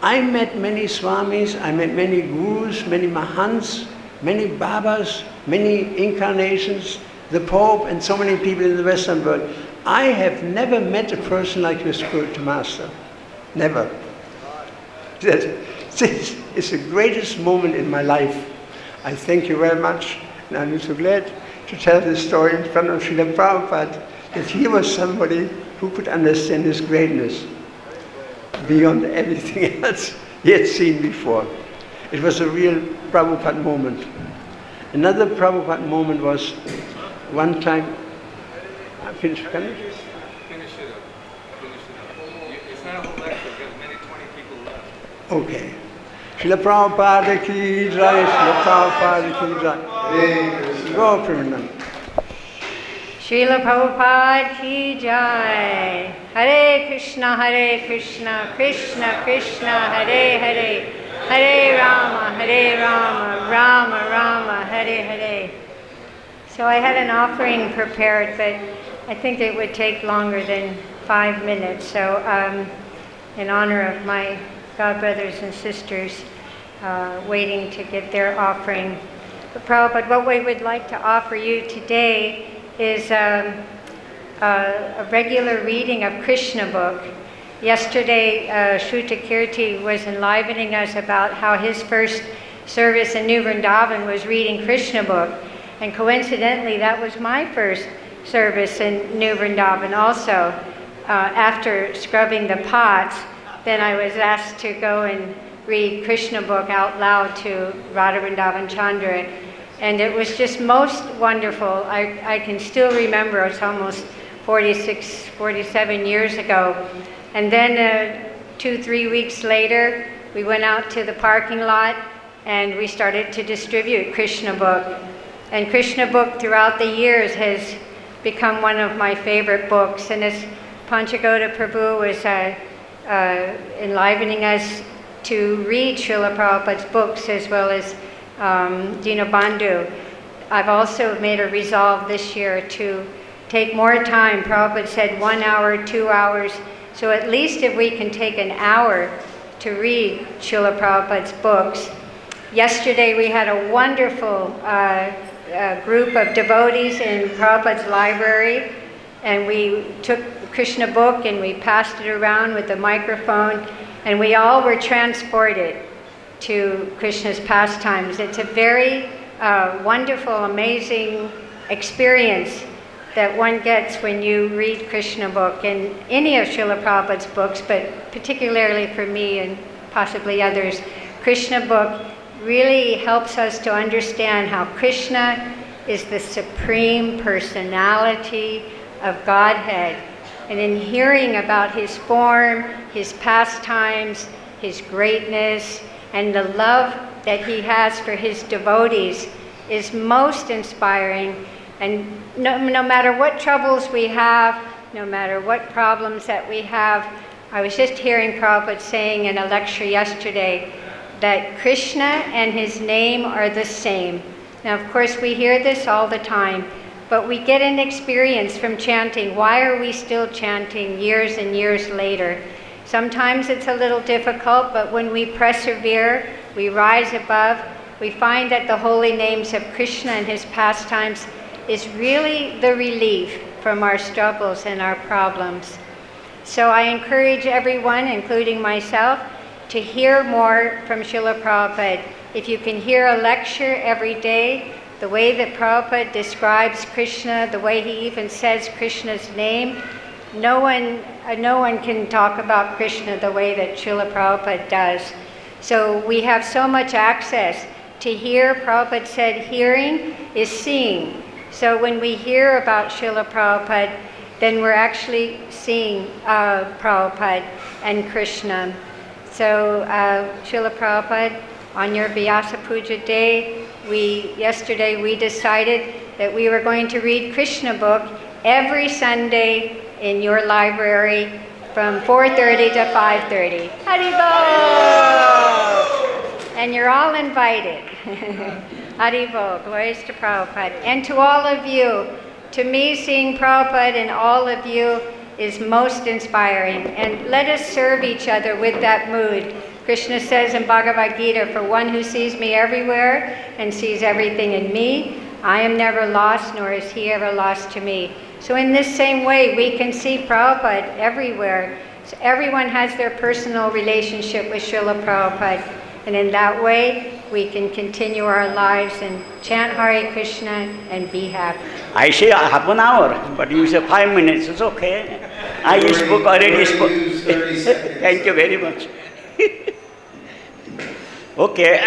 I met many Swamis, I met many Gurus, many Mahants, many Babas, many incarnations, the Pope, and so many people in the Western world. I have never met a person like your spiritual master. Never. This is the greatest moment in my life. I thank you very much, and I'm so glad to tell this story in front of Srila Prabhupada, that he was somebody who could understand his greatness beyond everything else he had seen before. It was a real Prabhupada moment. Another Prabhupada moment was one time, I finished, can you? Finish it up. It's not a whole lecture, because many 20 people left. Okay. Srila Prabhupada ki jai, Srila Prabhupada ki jai. Go Vrindavan. Srila Prabhupada ki jai. Hare Krishna, Krishna Krishna, Hare Hare, Hare Rama, Rama Rama, Hare Hare. So I had an offering prepared, but I think it would take longer than 5 minutes. So in honor of my God brothers and sisters waiting to get their offering. But Prabhupada, what we would like to offer you today is a regular reading of Krishna book. Yesterday, Shruta Kirti was enlivening us about how his first service in New Vrindavan was reading Krishna book. And coincidentally, that was my first service in New Vrindavan also. After scrubbing the pots, then I was asked to go and read Krishna book out loud to Radha Vrindavan Chandra. And it was just most wonderful. I can still remember, it's almost 46, 47 years ago. And then 2-3 weeks later, we went out to the parking lot and we started to distribute Krishna book. And Krishna book throughout the years has become one of my favorite books. And as Panchagoda Prabhu was enlivening us to read Srila Prabhupada's books as well as Dinabandhu, I've also made a resolve this year to take more time. Prabhupada said 1 hour, 2 hours. So at least if we can take an hour to read Srila Prabhupada's books. Yesterday we had a wonderful group of devotees in Prabhupada's library, and we took the Krishna book and we passed it around with the microphone, and we all were transported to Krishna's pastimes. It's a very wonderful, amazing experience that one gets when you read Krishna book and any of Srila Prabhupada's books, but particularly for me and possibly others, Krishna book really helps us to understand how Krishna is the supreme personality of Godhead. And in hearing about his form, his pastimes, his greatness, and the love that he has for his devotees is most inspiring. And no matter what troubles we have, no matter what problems that we have, I was just hearing Prabhupada saying in a lecture yesterday that Krishna and his name are the same. Now, of course, we hear this all the time, but we get an experience from chanting. Why are we still chanting years and years later? Sometimes it's a little difficult, but when we persevere, we rise above, we find that the holy names of Krishna and his pastimes is really the relief from our struggles and our problems. So I encourage everyone, including myself, to hear more from Srila Prabhupada. If you can hear a lecture every day, the way that Prabhupada describes Krishna, the way he even says Krishna's name, no one can talk about Krishna the way that Srila Prabhupada does. So we have so much access to hear. Prabhupada said hearing is seeing. So when we hear about Srila Prabhupada, then we're actually seeing Prabhupada and Krishna. So Srila Prabhupada, on your Vyasa Puja day, yesterday we decided that we were going to read Krishna book every Sunday in your library from 4:30 to 5:30. Haribol! And you're all invited. Haribol, glories to Prabhupada. And to all of you, to me seeing Prabhupada and all of you is most inspiring. And let us serve each other with that mood. Krishna says in Bhagavad-Gita, for one who sees me everywhere and sees everything in me, I am never lost, nor is he ever lost to me. So in this same way, we can see Prabhupada everywhere. So everyone has their personal relationship with Srila Prabhupada. And in that way, we can continue our lives and chant Hare Krishna and be happy. I say half an hour, but you say 5 minutes, it's okay. I spoke already. Thank you very much. Okay.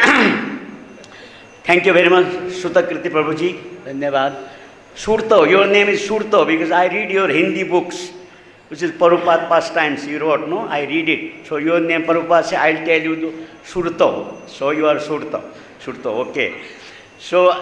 Thank you very much, Sutakriti Prabhuji. Dhanyavad. Surto, your name is Surto because I read your Hindi books. which is Prabhupada pastimes he wrote, no? I read it. So your name, Prabhupada say, I'll tell you the Surto. So you are Surto. Surto, okay. So,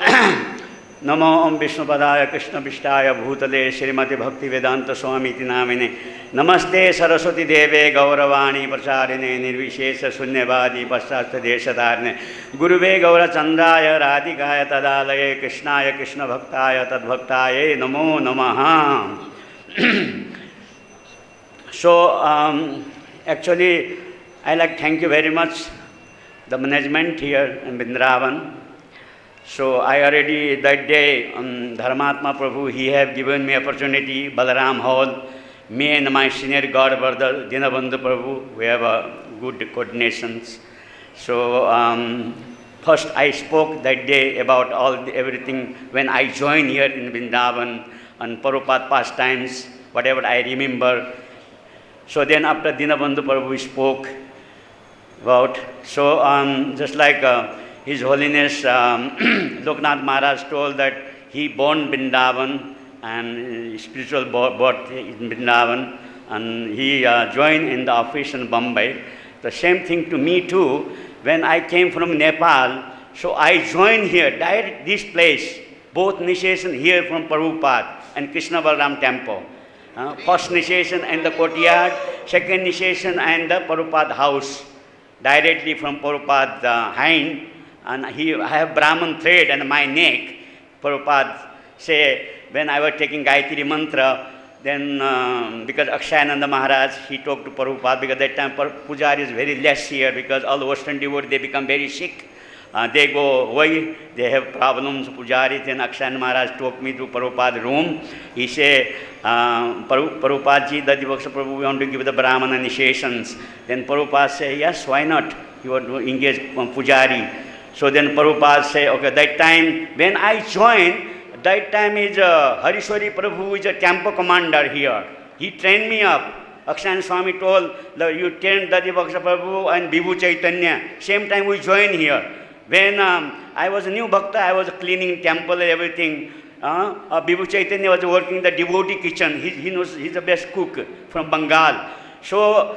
Namo Om Vishnupadaya Krishna Vishtaya Bhutale Srimati Bhaktivedanta SwaMI iti namine Namaste Saraswati Deve Gauravani Pracharine Nirvishesha Sunyavadi Paschasta Deshadarne Guruve Gaura Chandraya Radhikaya Tadalaye Krishnaya Krishna Bhaktaya Tadbhaktaye Namo Namaha. So, actually, I like thank you very much, the management here in Vrindavan. So, I already that day, Dharmatma Prabhu, he have given me opportunity, Balaram Hall, me and my senior God brother, Dinabandhu Prabhu, we have a good coordinations. So, first I spoke that day about everything when I joined here in Vrindavan on Prabhupada pastimes, whatever I remember. So then after Dinabandhu Prabhu spoke about, so just like His Holiness Loknath Maharaj told that he born Vrindavan and spiritual birth in Vrindavan, and he joined in the office in Bombay. The same thing to me too. When I came from Nepal, so I joined here, direct this place, both initiation here from Prabhupada and Krishna Balaram temple. First initiation in the courtyard, second initiation in the Prabhupada house, directly from Prabhupada hind. And I have Brahman thread on my neck. Prabhupada say, when I was taking Gayatri Mantra, then because Akshayananda Maharaj, he talked to Prabhupada, because that time Pujari is very less here, because all the Western devotees, they become very sick. They go away, they have problems, Pujari. Then Akshayananda Maharaj took me to Prabhupada's room. He said, Prabhupada ji, Dadivaksha Prabhu, we want to give the Brahmana initiations. Then Prabhupada said, yes, why not? You want to engage Pujari. So then Prabhupada said, okay, that time, when I joined, that time is Harishwari Prabhu is a temple commander here. He trained me up. Akshayan Swami told, you trained Dadivaksha Prabhu and Vibhu Chaitanya. Same time we joined here. When I was a new bhakta, I was cleaning temple and everything. Vibhu Chaitanya was working in the devotee kitchen. He knows, he's the best cook from Bengal. So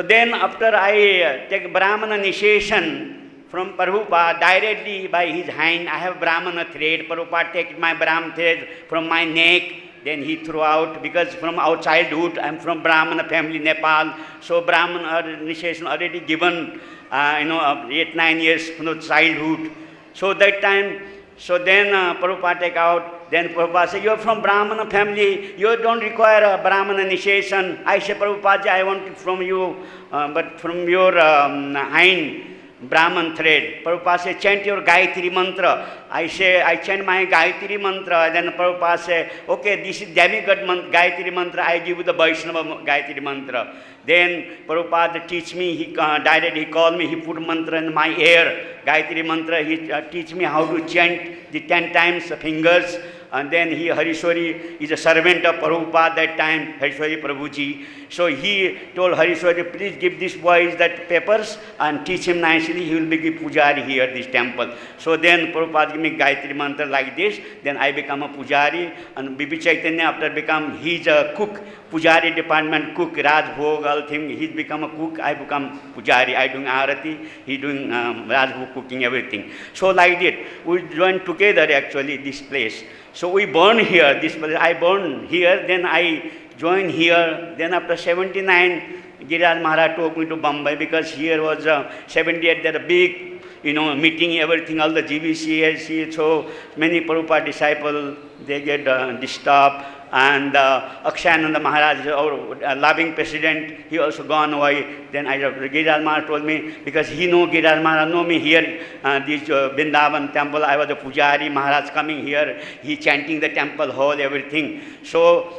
then after I take Brahmana initiation from Prabhupada, directly by his hand, I have Brahmana thread. Prabhupada take my Brahmana thread from my neck. Then he threw out, because from our childhood, I'm from Brahmana family, Nepal. So Brahmana initiation already given, 8-9 years from the childhood. So that time, so then Prabhupada take out. Then Prabhupada say, you're from Brahmana family, you don't require a Brahmana initiation. I say, Prabhupada, I want it from you, but from your hind Brahman thread. Prabhupada say, chant your Gayatri mantra. I say, I chant my Gayatri mantra. Then Prabhupada say, okay, this is demigod Gayatri mantra. I give you the Vaishnava Gayatri mantra. Then Prabhupada teach me, he called me, he put mantra in my ear. Gayatri mantra, he teach me how to chant the 10 times fingers. And then Harishwari is a servant of Prabhupada that time, Harishwari Prabhuji. So he told Harishwari, please give this boy that papers and teach him nicely. He will be pujari here, this temple. So then Prabhupada gave me Gayatri mantra like this. Then I become a pujari. And Bibi Chaitanya after become, he's a cook, pujari department cook, Raj Bhog, all thing. He's become a cook, I become pujari. I doing arati, he doing Raj Bhog cooking, everything. So like that, we joined together actually this place. So we born here, this place. I born here, then I joined here. Then after 79, Giriraj Maharaj took me to Bombay, because here was 78, there a big, meeting, everything, all the GBC, so many Prabhupada disciples, they get disturbed. And Akshayananda Maharaj, our loving president, he also gone away. Then Giriraj Maharaj told me, because he know, Giriraj Maharaj know me here, this Vrindavan temple, I was a pujari, Maharaj coming here, he chanting the temple hall, everything. So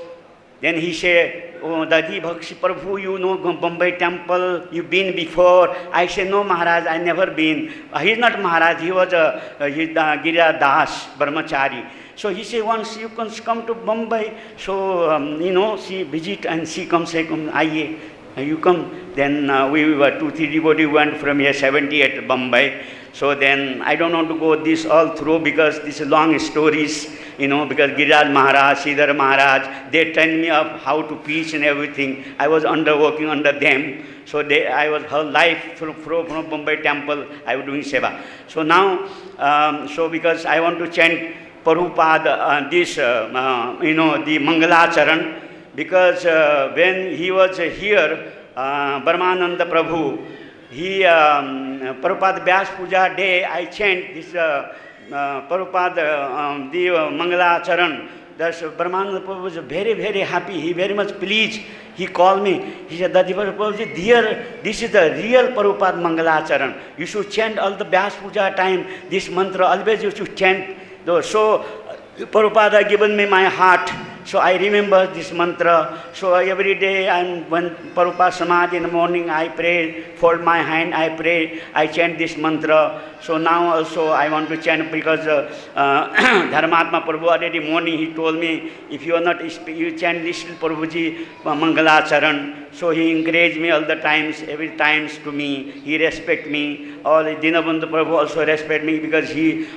then he said, oh, Dadi Bhakshi Prabhu, you know Bombay temple, you been before? I said, no Maharaj, I never been. He's not Maharaj, he was Giriraj Das, Brahmachari. So he said, once you can come to Bombay, so, see, visit and see, come, aye, you come. Then we were 2-3 devotees went from here, 78 Bombay. So then I don't want to go this all through, because this is long stories. because Giriraj Maharaj, Sridhar Maharaj, they trained me up how to preach and everything. I was working under them. So I was whole life from Bombay temple, I was doing seva. So now, because I want to chant Prabhupada, the Mangalacharan, because when he was here, Brahmananda Prabhu, Prabhupada Vyas Puja day, I chant this Prabhupada, the Mangalacharan. That's Brahmananda Prabhu was very, very happy. He very much pleased. He called me. He said, Dadipa Prabhuji, dear, this is the real Prabhupada Mangalacharan. You should chant all the Vyas Puja time, this mantra, always you should chant. So Prabhupada given me my heart. So I remember this mantra. So every day, when Prabhupada Samadhi in the morning, I pray, fold my hand, I pray, I chant this mantra. So now also I want to chant because Dharmatma Prabhu already morning he told me, if you are not, you chant this Prabhuji Mangalacharan. So he encouraged me all the times, every times to me. He respect me. All Dinabandhu Prabhu also respect me because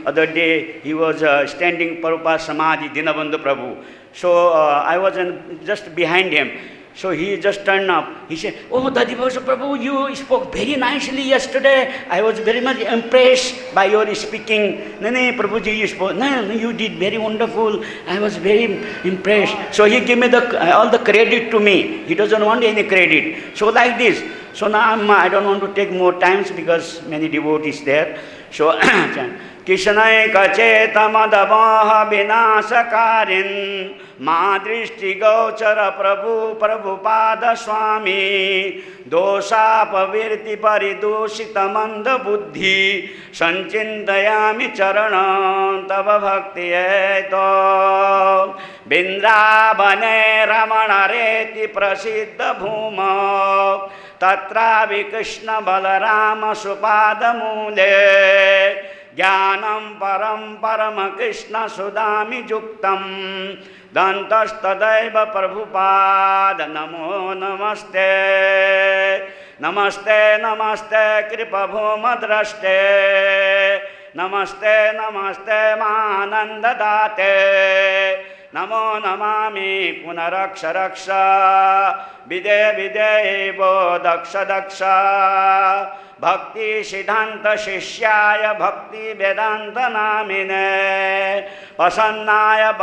other day he was standing Prabhupada Samadhi, Dinabandhu Prabhu. So I was just behind him. So he just turned up. He said, oh, Dadibhasa Prabhu, you spoke very nicely yesterday. I was very much impressed by your speaking. No, Prabhuji, you spoke. No, you did very wonderful. I was very impressed. So he gave me all the credit to me. He doesn't want any credit. So like this. So now I don't want to take more times because many devotees there. So Kishanai Kachetamadabaha Vinasakarin Ma Drishti Gauchara Prabhupada SwaMI Dosha Pavirti Paridushita Manda Buddhi Sanchintayami Charanam Tava Bhakti Eto Vrindavan Ramana Reti Prasiddha Bhuma Tatra Krishna Balarama Supada Mule Jnanam Param Krishna Sudami Juktam Dantastadaiva Prabhupada Namo Namaste Namaste Namaste Kripa Bhuma Draste Namaste Namaste Mananda Date Namo Namami Punaraksha Vide Evo Daksha Bhakti Siddhanta Shishyaya Bhaktivedanta Namine Pasannaya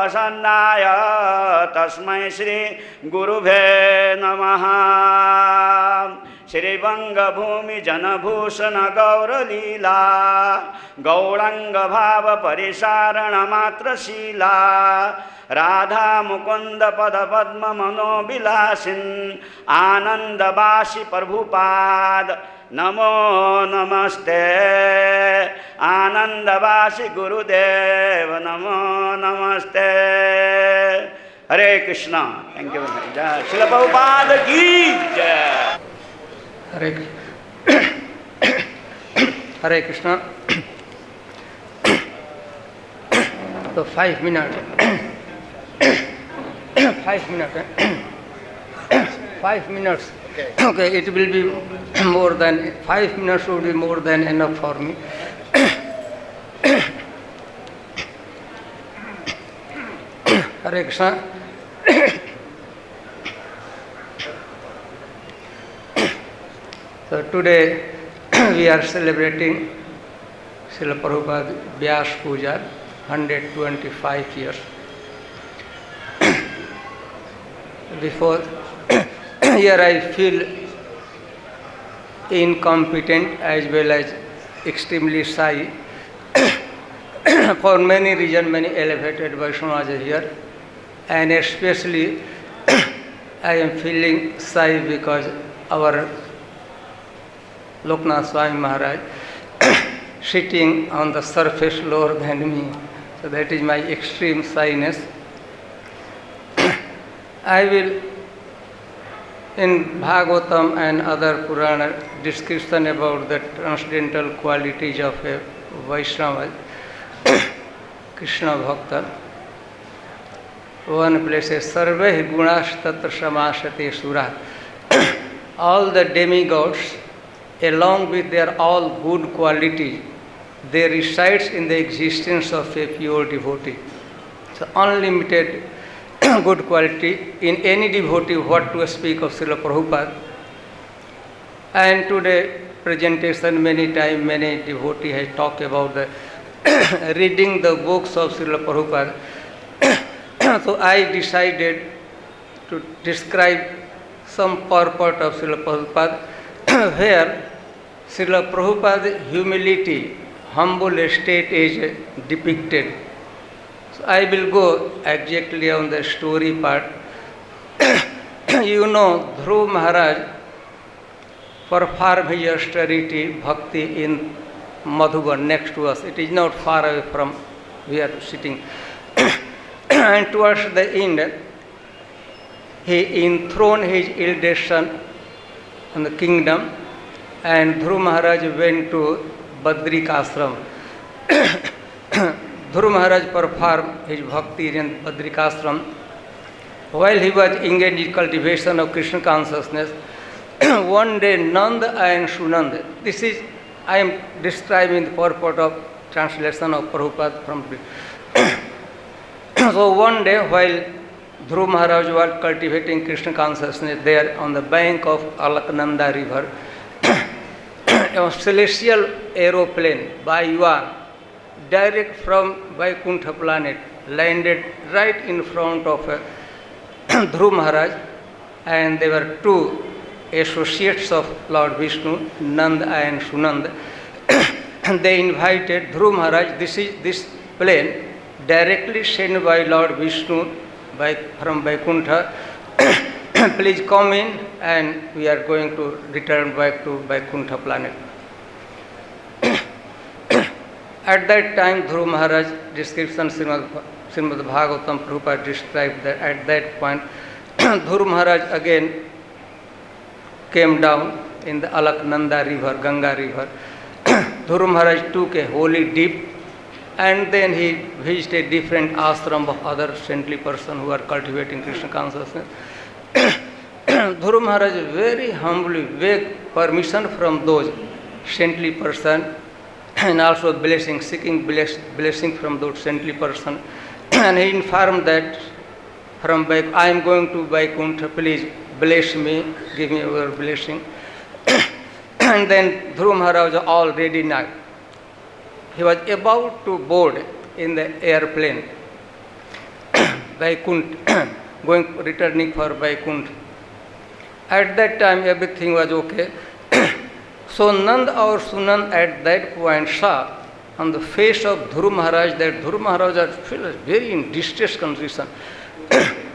Tasmai Shri Gurubhe Namaha Shri Vanga Bhumi Janabhushana Gaura Leela Gauranga Bhava Parisarana Matra Shila Radha Mukunda Pada Padma Mano Bilasin Ananda Bashi Prabhupada Namo Namaste Ananda Bashi Gurudev Namo Namaste Hare Krishna. Thank you very much. Srila Prabhupada ki jai. Hare Krishna. So 5 minutes. 5 minutes. 5 minutes. Okay, it will be more than 5 minutes would be more than enough for me. Hare Krishna. So today we are celebrating Srila Prabhupada Vyas Puja, 125 years. Before here I feel incompetent as well as extremely shy. For many reasons, many elevated Vaishnavas are here, and especially I am feeling shy because our Loknath SwaMI Maharaj sitting on the surface lower than me. So that is my extreme shyness. I will, in Bhagavatam and other Purana description about the transcendental qualities of a Vaishnava, Krishna Bhakta, one place says, Sarveh gunash tatra samasate sura. All the demigods, along with their all good qualities, they resides in the existence of a pure devotee. So unlimited good quality in any devotee, what to speak of Srila Prabhupada. And today presentation many times many devotee has talked about the reading the books of Srila Prabhupada. So I decided to describe some purport of Srila Prabhupada where Srila Prabhupada's humility, humble state is depicted. So I will go exactly on the story part. You know, Dhruv Maharaj performed his austerity bhakti in Madhuban next to us. It is not far away from we are sitting. And towards the end, he enthroned his eldest son in the kingdom, and Dhruv Maharaj went to Badrik ashram. Dhruv Maharaj performed his bhakti in Badrik ashram. While he was engaged in cultivation of Krishna consciousness, one day Nanda and Sunanda, this is, I am describing the purport of translation of Prabhupada from so one day while Dhruv Maharaj was cultivating Krishna consciousness there on the bank of Alaknanda river, a celestial aeroplane by Yuan, direct from Vaikuntha planet, landed right in front of Dhruv Maharaj, and there were two associates of Lord Vishnu, Nanda and Sunanda. And they invited Dhruv Maharaj, this plane directly sent by Lord Vishnu from Vaikuntha. Please come in, and we are going to return back to Vaikuntha planet. At that time, Dhruv Maharaj description Srimad Bhagavatam Prabhupada described that at that point, Dhruv Maharaj again came down in the Alaknanda river, Ganga river. Dhruv Maharaj took a holy dip, and then he visited different ashram of other saintly persons who are cultivating Krishna consciousness. Dhruv Maharaj very humbly begged permission from those saintly persons, and also blessing, seeking blessing from those saintly persons. And he informed that I am going to Vaikuntha, please bless me, give me your blessing. And then Dhruv Maharaj was all ready now. He was about to board in the airplane, Vaikuntha, returning for Vaikuntha. At that time, everything was okay. So Nanda or Sunand at that point saw on the face of Dhruv Maharaj that Dhruv Maharaj was very in distressed condition.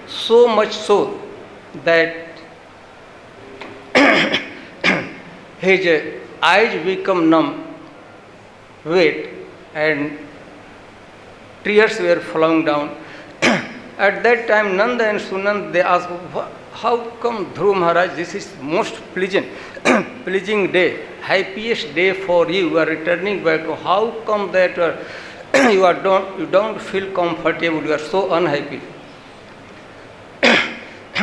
So much so that his eyes become numb, wet, and tears were flowing down. At that time, Nanda and Sunand, they asked, how come Dhruv Maharaj, this is most pleasing day, happiest day for you, you are returning back to, how come that you don't feel comfortable, you are so unhappy.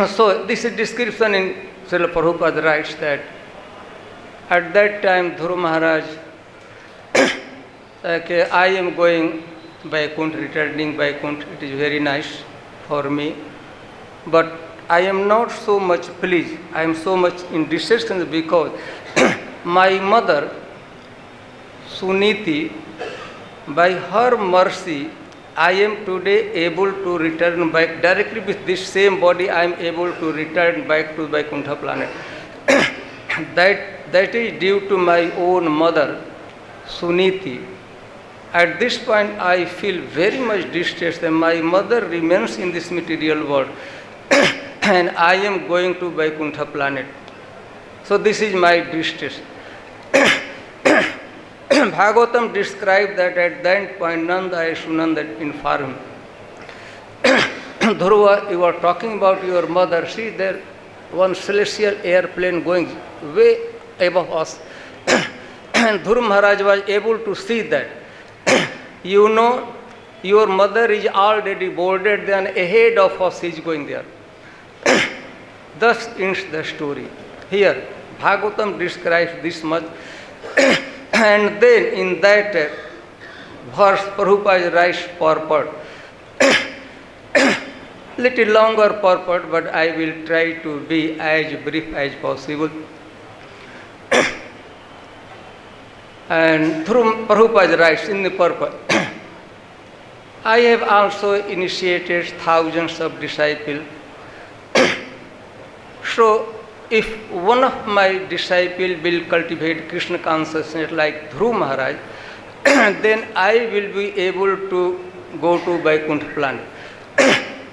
So this is description in Srila Prabhupada writes that at that time Dhruv Maharaj, okay, I am going Vaikuntha, returning Vaikuntha, it is very nice for me, but I am not so much pleased, I am so much in distress because my mother, Suniti, by her mercy, I am today able to return back directly with this same body, I am able to return back to Vaikuntha planet. That is due to my own mother, Suniti. At this point, I feel very much distressed that my mother remains in this material world and I am going to Vaikuntha planet. So this is my distress. Bhagavatam described that at that point Nanda and Sunanda informed Dhruva, you are talking about your mother. See there, one celestial airplane going way above us. And Dhruv Maharaj was able to see that. You know, your mother is already boarded, then ahead of us is going there. Thus ends the story. Here, Bhagavatam describes this much. And then in that verse, Prabhupada writes purport. little longer purport, but I will try to be as brief as possible. And through Prabhupada writes in the purport, I have also initiated thousands of disciples. So, if one of my disciples will cultivate Krishna consciousness like Dhruv Maharaj, then I will be able to go to Vaikuntha planet.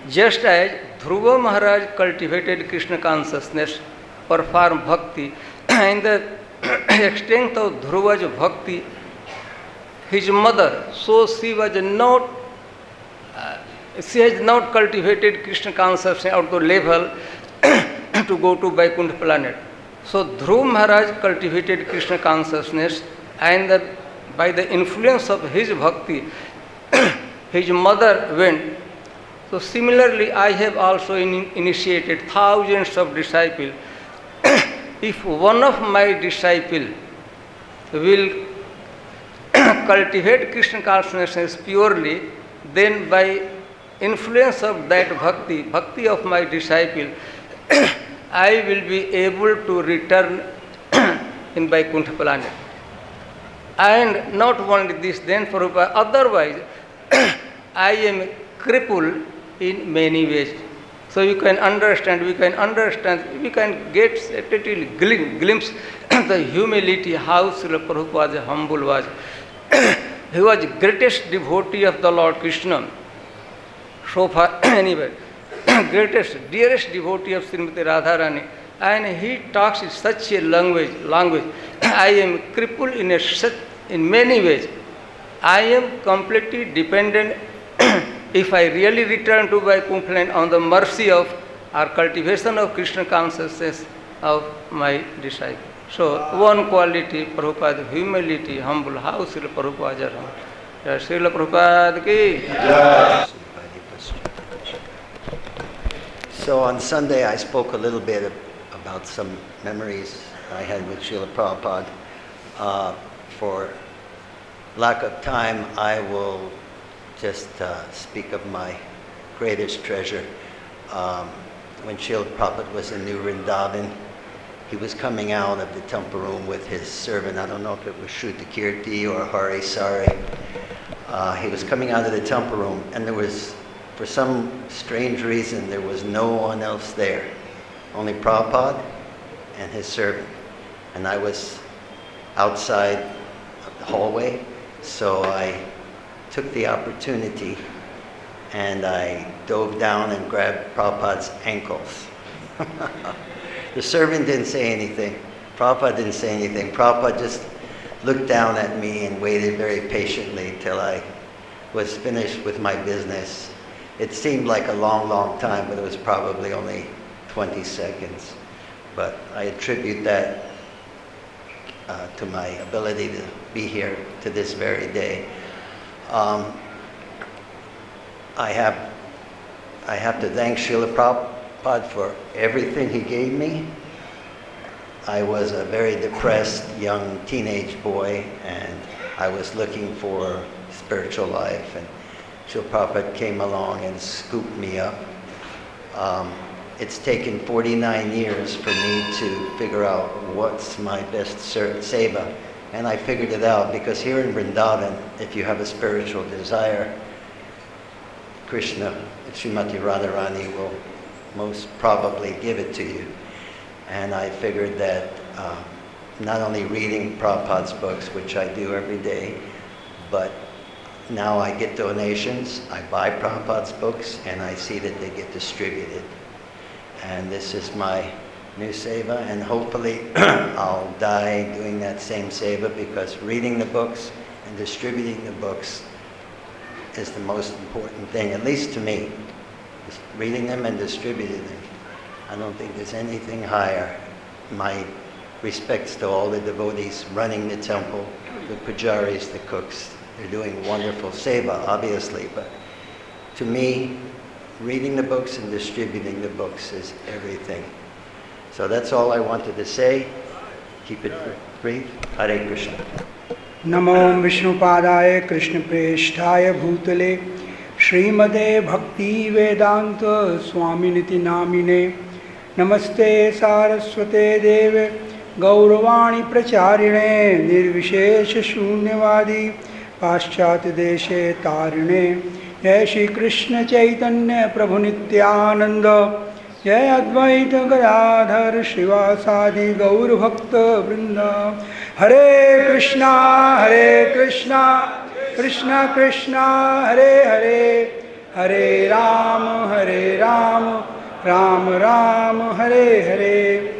Just as Dhruva Maharaj cultivated Krishna consciousness, performed bhakti, and the extent of Dhruva's bhakti, his mother, so she has not cultivated Krishna consciousness at the level to go to Vaikuntha planet. So Dhruv Maharaj cultivated Krishna consciousness, and by the influence of his bhakti, his mother went. So similarly, I have also initiated thousands of disciples. If one of my disciples will cultivate Krishna consciousness purely, then by influence of that bhakti of my disciple, I will be able to return in Vaikuntha planet. And not only this, then Prabhupada, otherwise I am crippled in many ways. So you can understand, we can get a little glimpse of the humility, how Srila Prabhupada humble was. He was the greatest devotee of the Lord Krishna. So far, anyway, greatest, dearest devotee of Srimati Radharani. And he talks in such a language. I am crippled in many ways. I am completely dependent if I really return to Vaikuntha on the mercy of or cultivation of Krishna consciousness of my disciple. So one quality, Prabhupada, humility, humble. How Srila Prabhupada is humble. Srila Prabhupada ki. So on Sunday I spoke a little bit about some memories I had with Srila Prabhupada. For lack of time, I will just speak of my greatest treasure. When Srila Prabhupada was in New Vrindavan, he was coming out of the temple room with his servant. I don't know if it was Shruta Kirti or Hari Sari. He was coming out of the temple room, and there was, for some strange reason, there was no one else there. Only Prabhupada and his servant. And I was outside of the hallway, so I took the opportunity and I dove down and grabbed Prabhupada's ankles. The servant didn't say anything. Prabhupada didn't say anything. Prabhupada just looked down at me and waited very patiently till I was finished with my business. It seemed like a long, long time, but it was probably only 20 seconds. But I attribute that to my ability to be here to this very day. I have to thank Srila Prabhupada for everything he gave me. I was a very depressed young teenage boy, and I was looking for spiritual life, and Srila Prabhupada came along and scooped me up. It's taken 49 years for me to figure out what's my best seva. And I figured it out because here in Vrindavan, if you have a spiritual desire, Krishna, Srimati Radharani will most probably give it to you. And I figured that not only reading Prabhupada's books, which I do every day, but now I get donations, I buy Prabhupada's books, and I see that they get distributed. And this is my new seva, and hopefully I'll die doing that same seva, because reading the books and distributing the books is the most important thing, at least to me. Just reading them and distributing them. I don't think there's anything higher. My respects to all the devotees running the temple, the pujaris, the cooks. They're doing wonderful seva, obviously, but to me, reading the books and distributing the books is everything. So that's all I wanted to say. Keep it brief. Hare Krishna. Namo Vishnupadaya Krishna Preshthaya Bhutale Srimade Bhaktivedanta Swaminiti Namine Namaste Saraswate Deve Gauravani Pracharine Nirvishesha Shunyavadi Paschat Deshe Tarine Jai Shri Krishna Chaitanya Prabhu Nityananda Jai Advaita Gadadhar Shivasadi Gaur Bhakta Vrinda Hare Krishna Krishna Krishna Hare Hare Hare Ram Ram Ram Hare Hare.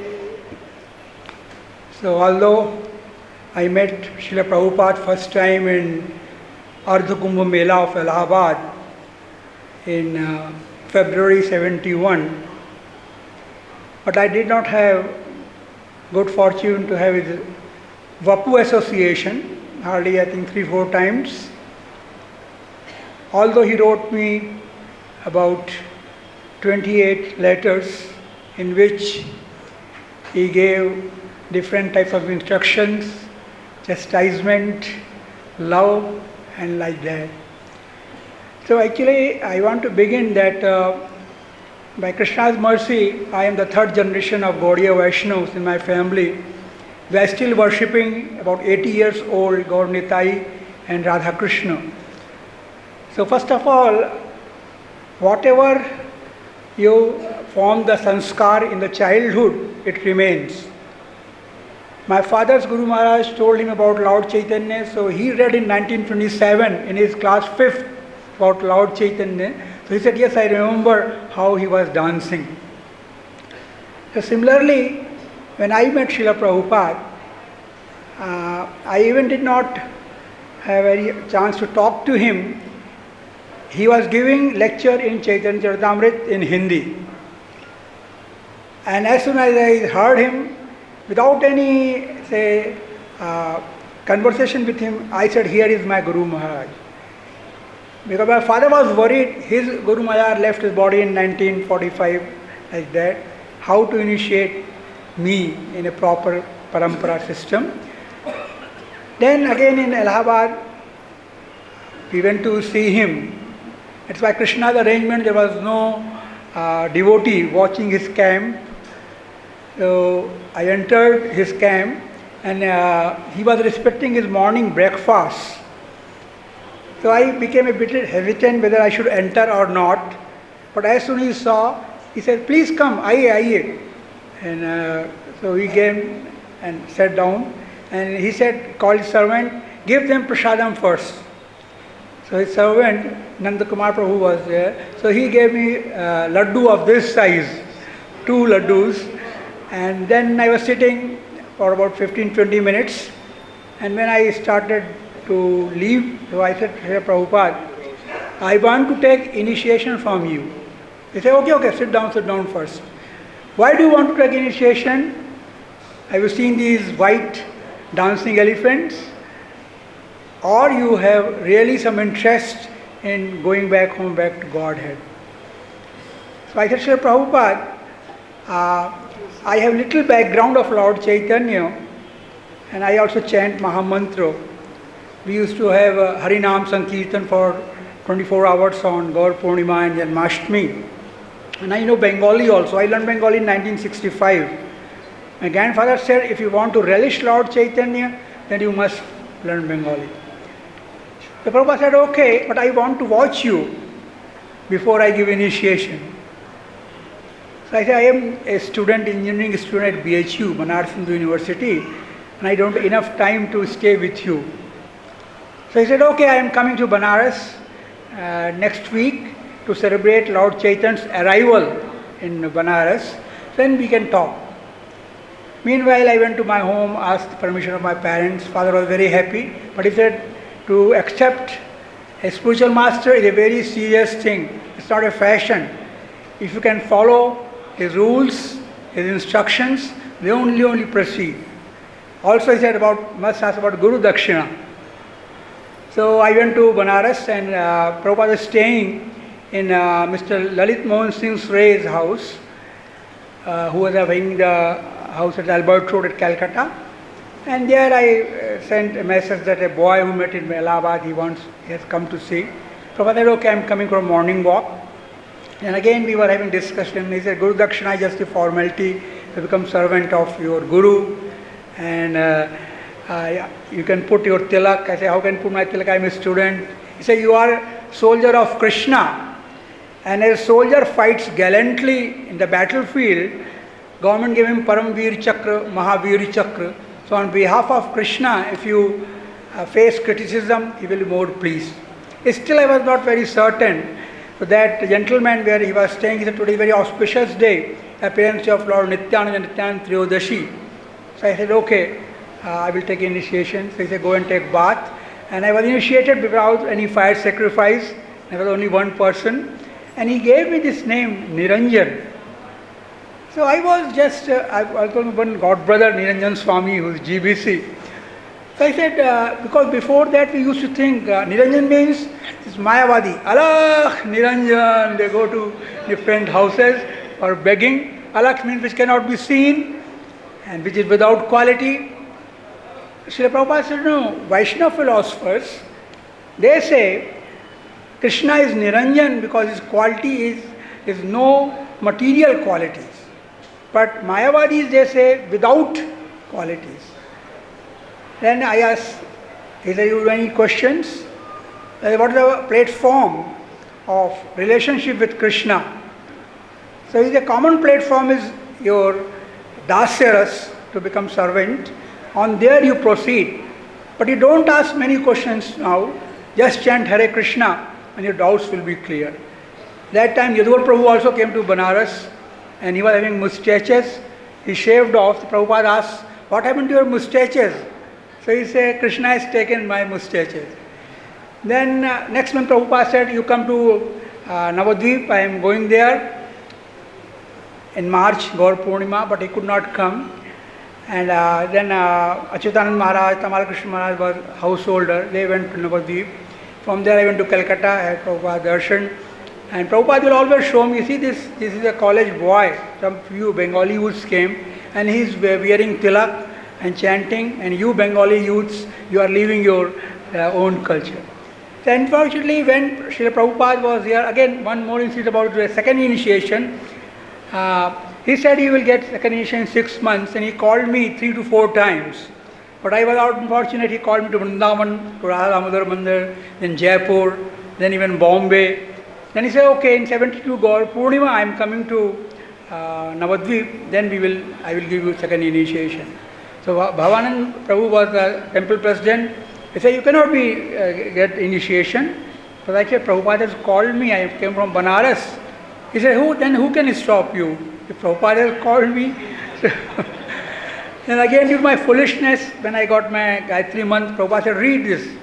So although I met Srila Prabhupada first time in Ardha Kumbh Mela of Allahabad in February 71, but I did not have good fortune to have his Vapu association, hardly I think 3-4 times. Although he wrote me about 28 letters in which he gave different types of instructions, chastisement, love, and like that. So actually I want to begin that by Krishna's mercy, I am the third generation of Gaudiya Vaishnavas in my family. We are still worshipping about 80 years old Gaur Nitai and Radha Krishna. So first of all, whatever you form the sanskar in the childhood, it remains. My father's Guru Maharaj told him about Lord Chaitanya, so he read in 1927 in his class 5th about Lord Chaitanya. So he said, yes, I remember how he was dancing. So similarly, when I met Srila Prabhupada, I even did not have any chance to talk to him. He was giving lecture in Chaitanya Charitamrita in Hindi. And as soon as I heard him, without any, conversation with him, I said, here is my Guru Maharaj. Because my father was worried, his Guru Maharaj left his body in 1945, like that, how to initiate me in a proper parampara system. Then again in Allahabad, we went to see him. It's by Krishna's arrangement, there was no devotee watching his camp. So I entered his camp and he was respecting his morning breakfast. So I became a bit hesitant whether I should enter or not. But as soon as he saw, he said, please come, aiye. And so he came and sat down. And he said, called his servant, give them prasadam first. So his servant, Nanda Kumar Prabhu was there. So he gave me a laddu of this size, 2 laddus. And then I was sitting for about 15-20 minutes. And when I started to leave, so I said, Hey Prabhupada, I want to take initiation from you. He said, okay, sit down first. Why do you want to take initiation? Have you seen these white dancing elephants? Or you have really some interest in going back home, back to Godhead? So I said, Sri Prabhupada, I have little background of Lord Chaitanya and I also chant Mahamantra. We used to have Harinam Sankirtan for 24 hours on Gaur Purnima and Janmashtami. And I know Bengali also. I learned Bengali in 1965. My grandfather said, if you want to relish Lord Chaitanya, then you must learn Bengali. The Prabhupada said, okay, but I want to watch you before I give initiation. So I said, I am a student, engineering student at BHU, Banaras Hindu University, and I don't have enough time to stay with you. So he said, okay, I am coming to Banaras next week to celebrate Lord Chaitanya's arrival in Banaras, then we can talk. Meanwhile, I went to my home, asked the permission of my parents. Father was very happy, but he said, to accept a spiritual master is a very serious thing. It's not a fashion. If you can follow his rules, his instructions, they only proceed. Also he said must ask about Guru Dakshina. So I went to Banaras and Prabhupada was staying in Mr. Lalit Mohan Singh Suray's house, who was having the house at Albert Road at Calcutta. And there I sent a message that a boy who met in Allahabad, he has come to see. Prabhupada said, okay, I'm coming for a morning walk. And again we were having discussion. He said, Guru Dakshina is just a formality to become servant of your Guru. And you can put your tilak. I said, how can I put my tilak? I'm a student. He said, you are soldier of Krishna. And a soldier fights gallantly in the battlefield. Government gave him Paramveer Chakra, Mahavir Chakra. So on behalf of Krishna, if you face criticism, he will be more pleased. Still I was not very certain. So that gentleman where he was staying, he said, today is a very auspicious day, appearance of Lord Nityananda and Nityananda Triyodashi. So I said, okay, I will take initiation. So he said, go and take bath. And I was initiated without any fire sacrifice. There was only one person. And he gave me this name, Niranjan. So I was just, I told one god brother, Niranjan SwaMI, who is GBC. So I said, because before that we used to think Niranjan means it's Mayavadi. Allah Niranjan, they go to different houses for begging. Allah means which cannot be seen and which is without quality. Srila Prabhupada said, no, Vaishnava philosophers, they say Krishna is Niranjan because his quality is no material qualities. But Mayavadis, they say without qualities. Then I asked, is there any questions? What is the platform of relationship with Krishna? So the common platform is your dasyaras, to become servant. On there you proceed. But you don't ask many questions now. Just chant Hare Krishna and your doubts will be clear. That time Yadur Prabhu also came to Banaras and he was having mustaches. He shaved off. Prabhupada asked, what happened to your mustaches? So he said, Krishna has taken my mustaches. Then next month Prabhupada said, you come to Navadvip, I am going there in March, Gaur Purnima, but he could not come. And then Achyutanand Maharaj, Tamal Krishna Maharaj was householder, they went to Navadvip. From there I went to Calcutta, I had Prabhupada darshan. And Prabhupada will always show me, see this is a college boy, some few Bengali youths came and he is wearing tilak and chanting, and you Bengali youths, you are leaving your own culture. So unfortunately, when Srila Prabhupada was here, again one more incident about the second initiation, he said he will get second initiation in 6 months, and he called me 3 to 4 times. But I was unfortunate, he called me to Vrindavan, to Radha Damodar Mandir, then Jaipur, then even Bombay. Then he said, okay, in 72 Gaur Purnima, I am coming to Navadvip, then I will give you second initiation. So Bhavanand Prabhu was the temple president. He said, you cannot get initiation. But I said, Prabhupada has called me, I came from Banaras. He said, who can stop you? If Prabhupada has called me. Then again, due to my foolishness, when I got my Gayatri month, Prabhupada said, read this.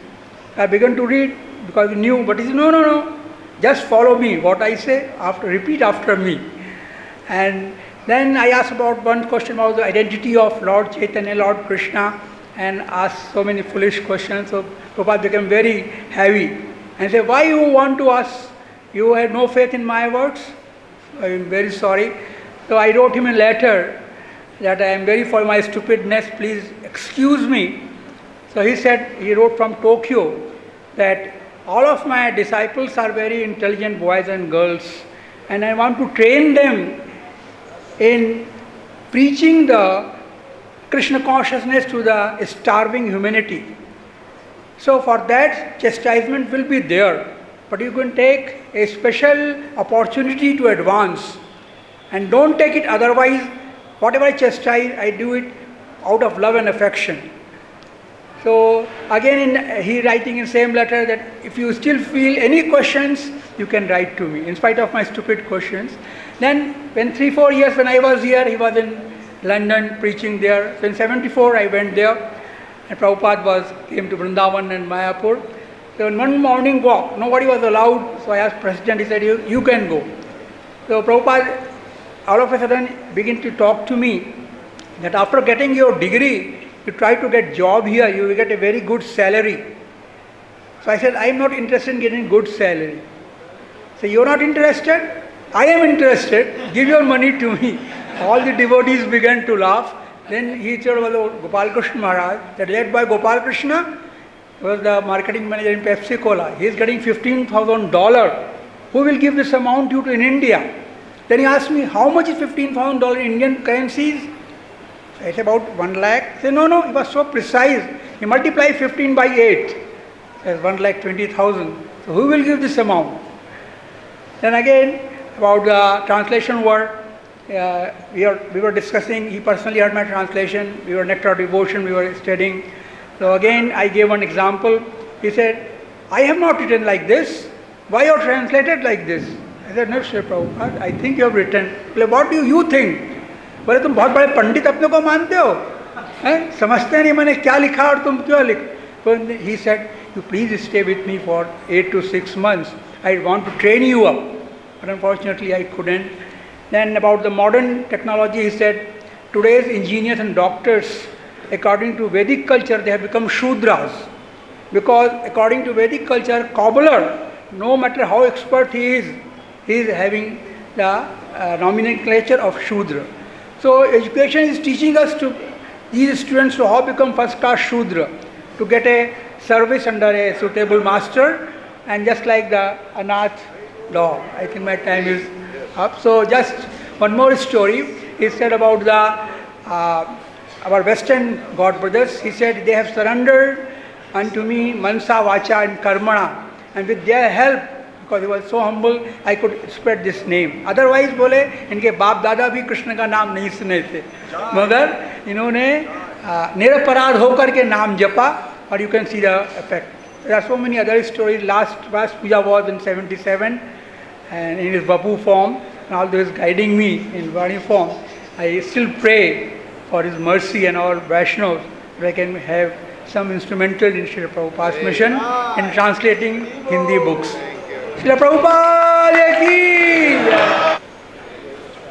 I began to read because we knew, but he said, no, just follow me. What I say, repeat after me. And then I asked about one question about the identity of Lord Chaitanya, Lord Krishna, and asked so many foolish questions. So Prabhupada became very heavy and said, why you want to ask? You had no faith in my words? I am very sorry. So I wrote him a letter that I am very for my stupidness, please excuse me. So he said, he wrote from Tokyo that all of my disciples are very intelligent boys and girls, and I want to train them in preaching the Krishna consciousness to the starving humanity. So for that, chastisement will be there, but you can take a special opportunity to advance and don't take it otherwise. Whatever I chastise, I do it out of love and affection. So again, he writing in same letter that if you still feel any questions, you can write to me, in spite of my stupid questions. Then when 3-4 years when I was here, he was in London preaching there. So in 74 I went there, and Prabhupada came to Vrindavan and Mayapur. So in one morning walk, nobody was allowed, so I asked President, he said, you can go. So Prabhupada all of a sudden began to talk to me that after getting your degree, you try to get job here, you will get a very good salary. So I said, I am not interested in getting good salary. So you are not interested? I am interested. Give your money to me. All the devotees began to laugh. Then he said, Gopal Krishna Maharaj, that led by Gopal Krishna, He was the marketing manager in Pepsi Cola. He is getting $15,000. Who will give this amount due to in India? Then he asked me, how much is $15,000 in Indian currencies? So I said, about 1 lakh. He said, no, he was so precise. He multiplied 15 by 8. That's 1,20,000. So who will give this amount? Then again, about the translation work, we were discussing, he personally heard my translation, we were nectar devotion, we were studying. So again, I gave one example. He said, I have not written like this. Why you translated like this? I said, no, Sri Prabhupada, I think you have written. What do you think? बोले तुम बहुत बड़े पंडित अपने को मानते हो, हैं? समझते नहीं मैंने क्या लिखा और तुम क्यों लिख? So he said, you please stay with me for 8 to 6 months. I want to train you up. But unfortunately I couldn't. Then about the modern technology, he said, today's engineers and doctors, according to Vedic culture, they have become Shudras. Because according to Vedic culture, cobbler, no matter how expert he is having the nomenclature of Shudra. So education is teaching us to these students to how become first class Shudra, to get a service under a suitable master, and just like the Anath dog. I think my time is up. So just one more story is said about our Western God brothers. He said they have surrendered unto me mansa, vacha and karmana, and with their help, because he was so humble, I could spread this name. Otherwise बोले इनके बाप दादा भी कृष्ण का नाम नहीं सुने थे, मगर इन्होंने निरपराध होकर के नाम जपा, और you can see the effect. There are so many other stories. Last puja was in 77, and in his Bapu form, and although he is guiding me in Vani form, I still pray for his mercy and all Vaishnavas, that I can have some instrumental in Srila Prabhupada's mission in translating Hindi books. Srila Prabhupada ki!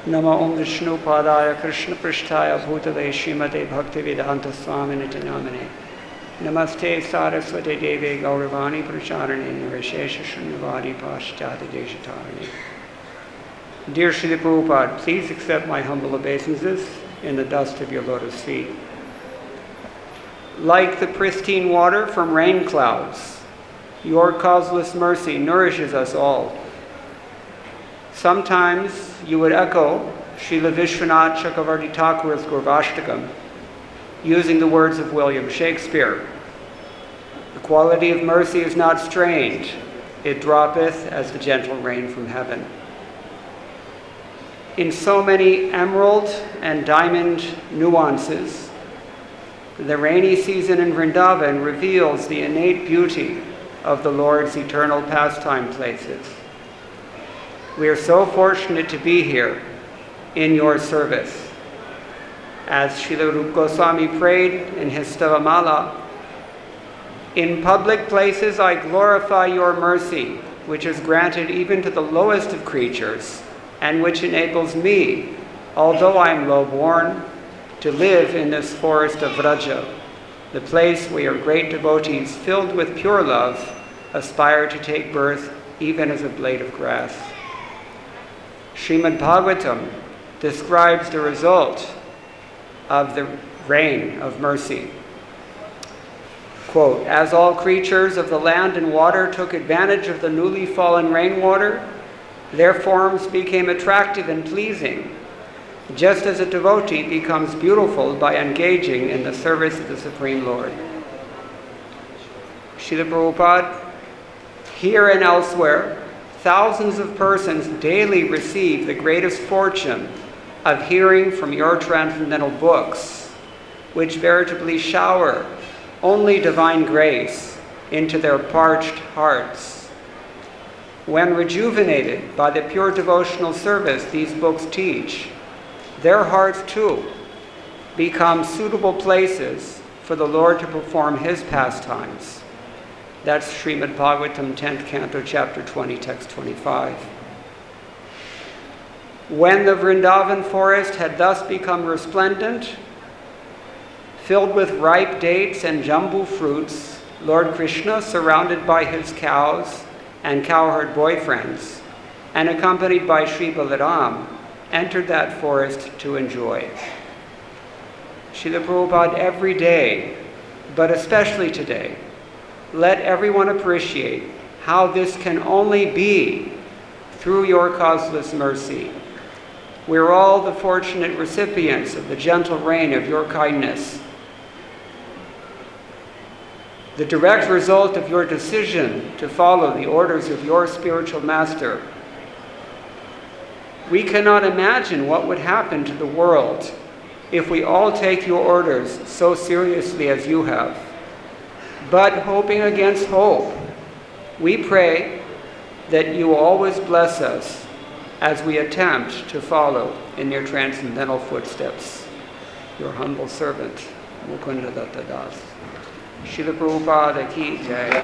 Namo Om Vishnu Padaya Krishna Prishtaya Bhutale Srimate Bhaktivedanta Swami Nityamane. Namaste Saraswati Devi Gauravani Pracharane Nirvishesha Shunyavadi Pashtati Deshatarane. Dear Srila Prabhupada, please accept my humble obeisances in the dust of your lotus feet. Like the pristine water from rain clouds, your causeless mercy nourishes us all. Sometimes you would echo Srila Vishwanath Chakravarti Thakur's Gurvashtakam, using the words of William Shakespeare. The quality of mercy is not strained, it droppeth as the gentle rain from heaven. In so many emerald and diamond nuances, the rainy season in Vrindavan reveals the innate beauty of the Lord's eternal pastime places. We are so fortunate to be here in your service. As Srila Rupa Goswami prayed in his Stavamala, in public places I glorify your mercy, which is granted even to the lowest of creatures, and which enables me, although I am low-born, to live in this forest of Vraja, the place where your great devotees, filled with pure love, aspire to take birth even as a blade of grass. Srimad Bhagavatam describes the result of the rain of mercy. Quote, as all creatures of the land and water took advantage of the newly fallen rainwater, their forms became attractive and pleasing, just as a devotee becomes beautiful by engaging in the service of the Supreme Lord. Srila Prabhupada, here and elsewhere, thousands of persons daily receive the greatest fortune of hearing from your transcendental books, which veritably shower only divine grace into their parched hearts. When rejuvenated by the pure devotional service these books teach, their hearts too become suitable places for the Lord to perform his pastimes. That's Srimad Bhagavatam, 10th Canto, Chapter 20, Text 25. When the Vrindavan forest had thus become resplendent, filled with ripe dates and jambu fruits, Lord Krishna, surrounded by his cows and cowherd boyfriends, and accompanied by Sri Balaram, entered that forest to enjoy. Srila Prabhupada every day, but especially today, let everyone appreciate how this can only be through your causeless mercy. We're all the fortunate recipients of the gentle rain of your kindness, the direct result of your decision to follow the orders of your spiritual master. We cannot imagine what would happen to the world if we all take your orders so seriously as you have. But hoping against hope, we pray that you always bless us as we attempt to follow in your transcendental footsteps. Your humble servant, Mukunda Datta Das. Srila Prabhupada ki jai.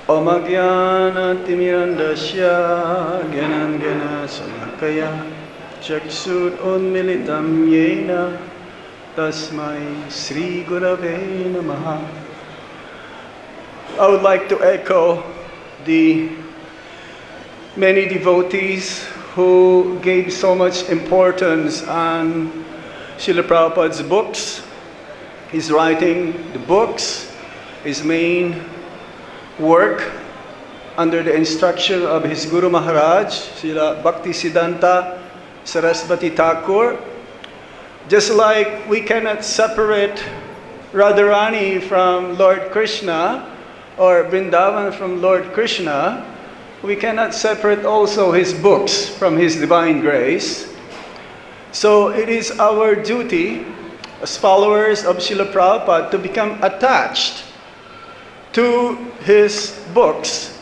Om Jnana Timirandasya Gyananjana Salakaya Chakshur Unmilitam Yena Tasmai Sri Gurave Namaha. I would like to echo the many devotees who gave so much importance on Srila Prabhupada's books, his writing the books, his main work under the instruction of his Guru Maharaj, Srila Bhaktivedanta Saraswati Thakur. Just like we cannot separate Radharani from Lord Krishna or Vrindavan from Lord Krishna, we cannot separate also his books from his divine grace. So it is our duty as followers of Srila Prabhupada to become attached to his books.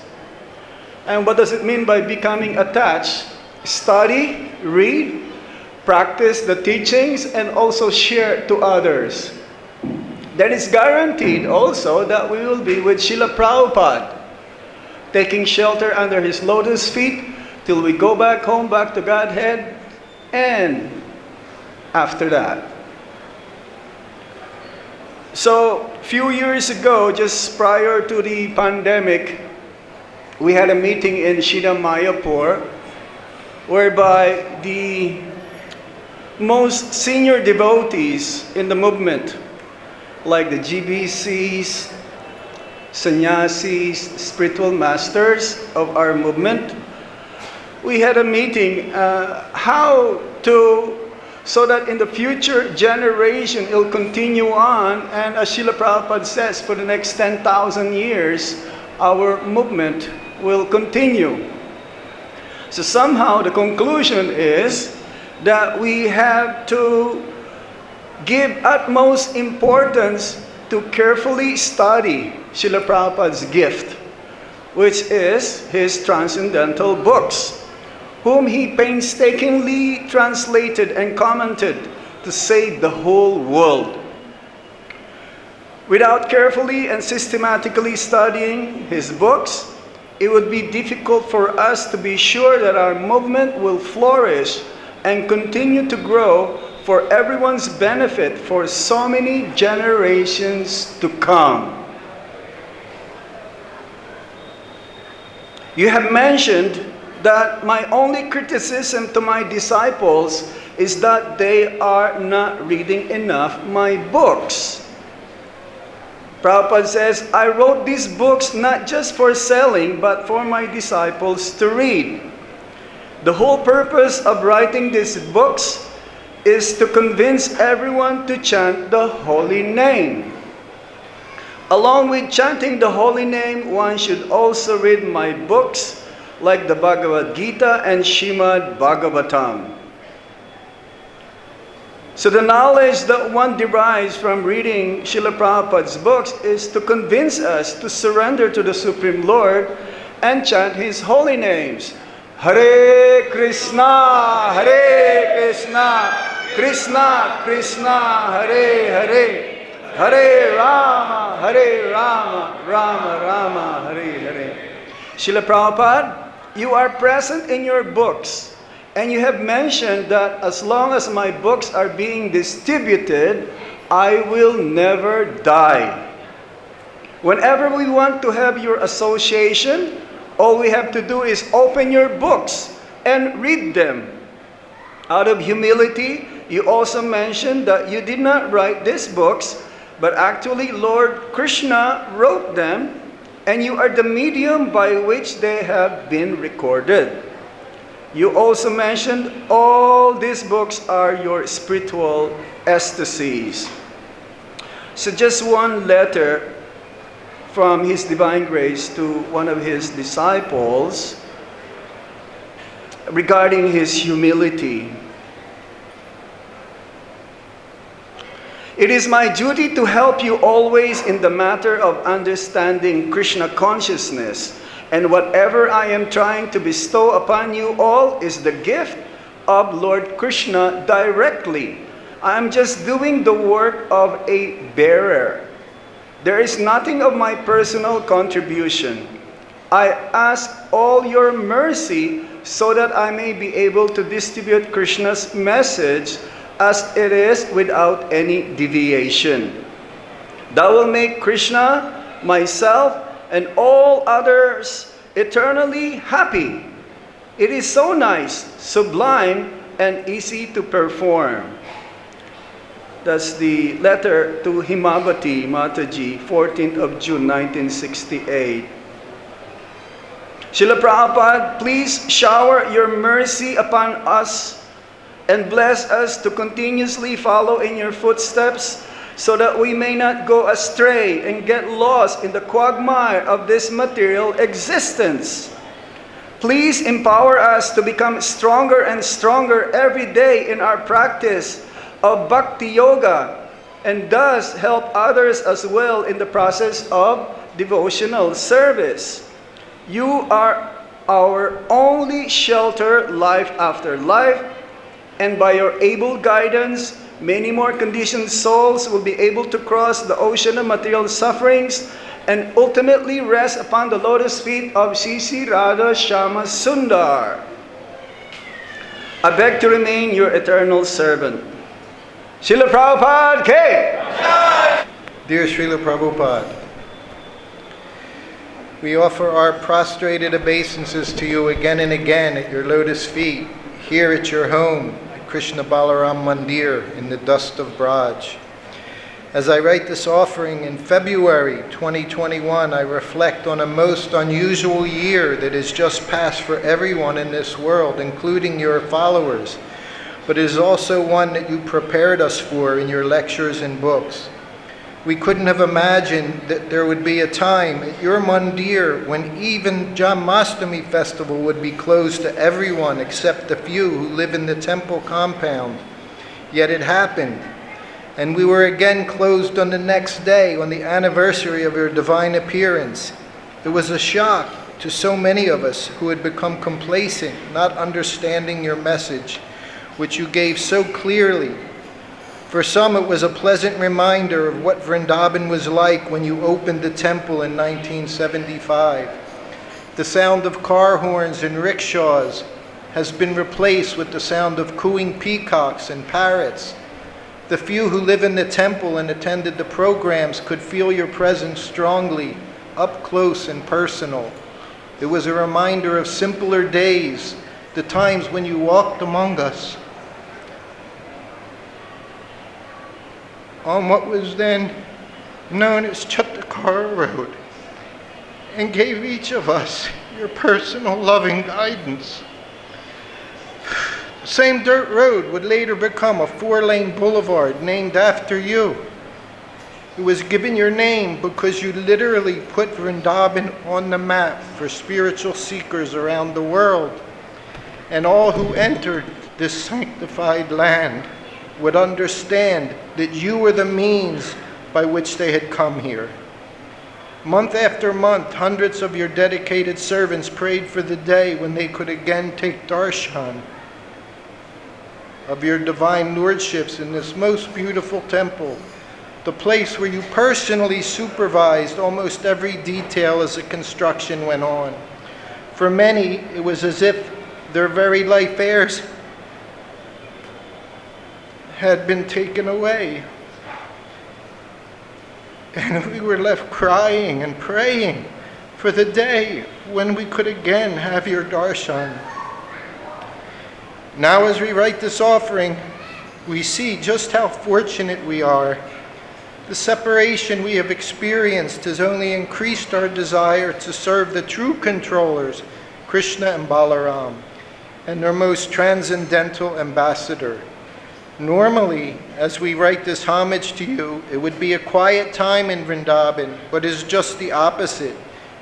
And what does it mean by becoming attached? Study, read, practice the teachings, and also share to others. That is guaranteed also that we will be with Srila Prabhupada, taking shelter under his lotus feet till we go back home, back to Godhead, and after that. So, a few years ago, just prior to the pandemic, we had a meeting in Shida Mayapur, whereby the most senior devotees in the movement, like the GBCs, sannyasis, spiritual masters of our movement, we had a meeting so that in the future generation it will continue on, and as Srila Prabhupada says, for the next 10,000 years, our movement will continue. So somehow the conclusion is that we have to give utmost importance to carefully study Srila Prabhupada's gift, which is his transcendental books, whom he painstakingly translated and commented to save the whole world. Without carefully and systematically studying his books, it would be difficult for us to be sure that our movement will flourish and continue to grow for everyone's benefit for so many generations to come. You have mentioned that my only criticism to my disciples is that they are not reading enough my books. Prabhupada says, I wrote these books not just for selling, but for my disciples to read. The whole purpose of writing these books is to convince everyone to chant the holy name. Along with chanting the holy name, one should also read my books like the Bhagavad-Gita and Srimad Bhagavatam. So the knowledge that one derives from reading Srila Prabhupada's books is to convince us to surrender to the Supreme Lord and chant His holy names. Hare Krishna, Krishna Krishna, Hare Hare, Hare Rama, Rama Rama, Hare Hare. Srila Prabhupada, you are present in your books, and you have mentioned that as long as my books are being distributed, I will never die. Whenever we want to have your association, all we have to do is open your books and read them. Out of humility, you also mentioned that you did not write these books but actually Lord Krishna wrote them, and you are the medium by which they have been recorded. You also mentioned all these books are your spiritual ecstasies. So just one letter from His Divine Grace to one of His disciples regarding his humility. It is my duty to help you always in the matter of understanding Krishna consciousness, and whatever I am trying to bestow upon you all is the gift of Lord Krishna directly. I am just doing the work of a bearer. There is nothing of my personal contribution. I ask all your mercy so that I may be able to distribute Krishna's message as it is without any deviation. That will make Krishna, myself, and all others eternally happy. It is so nice, sublime, and easy to perform. That's the letter to Himavati Mataji, 14th of June, 1968. Srila Prabhupada, please shower your mercy upon us and bless us to continuously follow in your footsteps so that we may not go astray and get lost in the quagmire of this material existence. Please empower us to become stronger and stronger every day in our practice of bhakti-yoga, and thus help others as well in the process of devotional service. You are our only shelter life after life, and by your able guidance, many more conditioned souls will be able to cross the ocean of material sufferings and ultimately rest upon the lotus feet of Sri Radha Shama Sundar. I beg to remain your eternal servant. Srila Prabhupada K. Dear Srila Prabhupada, we offer our prostrated obeisances to you again and again at your lotus feet, here at your home, at Krishna Balaram Mandir in the dust of Braj. As I write this offering in February 2021, I reflect on a most unusual year that has just passed for everyone in this world, including your followers, but it is also one that you prepared us for in your lectures and books. We couldn't have imagined that there would be a time at your mandir when even Janmashtami festival would be closed to everyone except the few who live in the temple compound. Yet it happened, and we were again closed on the next day on the anniversary of your divine appearance. It was a shock to so many of us who had become complacent, not understanding your message, which you gave so clearly. For some, it was a pleasant reminder of what Vrindavan was like when you opened the temple in 1975. The sound of car horns and rickshaws has been replaced with the sound of cooing peacocks and parrots. The few who live in the temple and attended the programs could feel your presence strongly, up close and personal. It was a reminder of simpler days, the times when you walked among us on what was then known as Chattakar Road, and gave each of us your personal loving guidance. The same dirt road would later become a 4-lane boulevard named after you. It was given your name because you literally put Vrindavan on the map for spiritual seekers around the world, and all who entered this sanctified land would understand that you were the means by which they had come here. Month after month, hundreds of your dedicated servants prayed for the day when they could again take darshan of your divine lordships in this most beautiful temple, the place where you personally supervised almost every detail as the construction went on. For many, it was as if their very life heirs had been taken away. And we were left crying and praying for the day when we could again have your darshan. Now as we write this offering, we see just how fortunate we are The separation we have experienced has only increased our desire to serve the true controllers, Krishna and Balaram, and their most transcendental ambassador. Normally, as we write this homage to you, it would be a quiet time in Vrindavan, but it's just the opposite.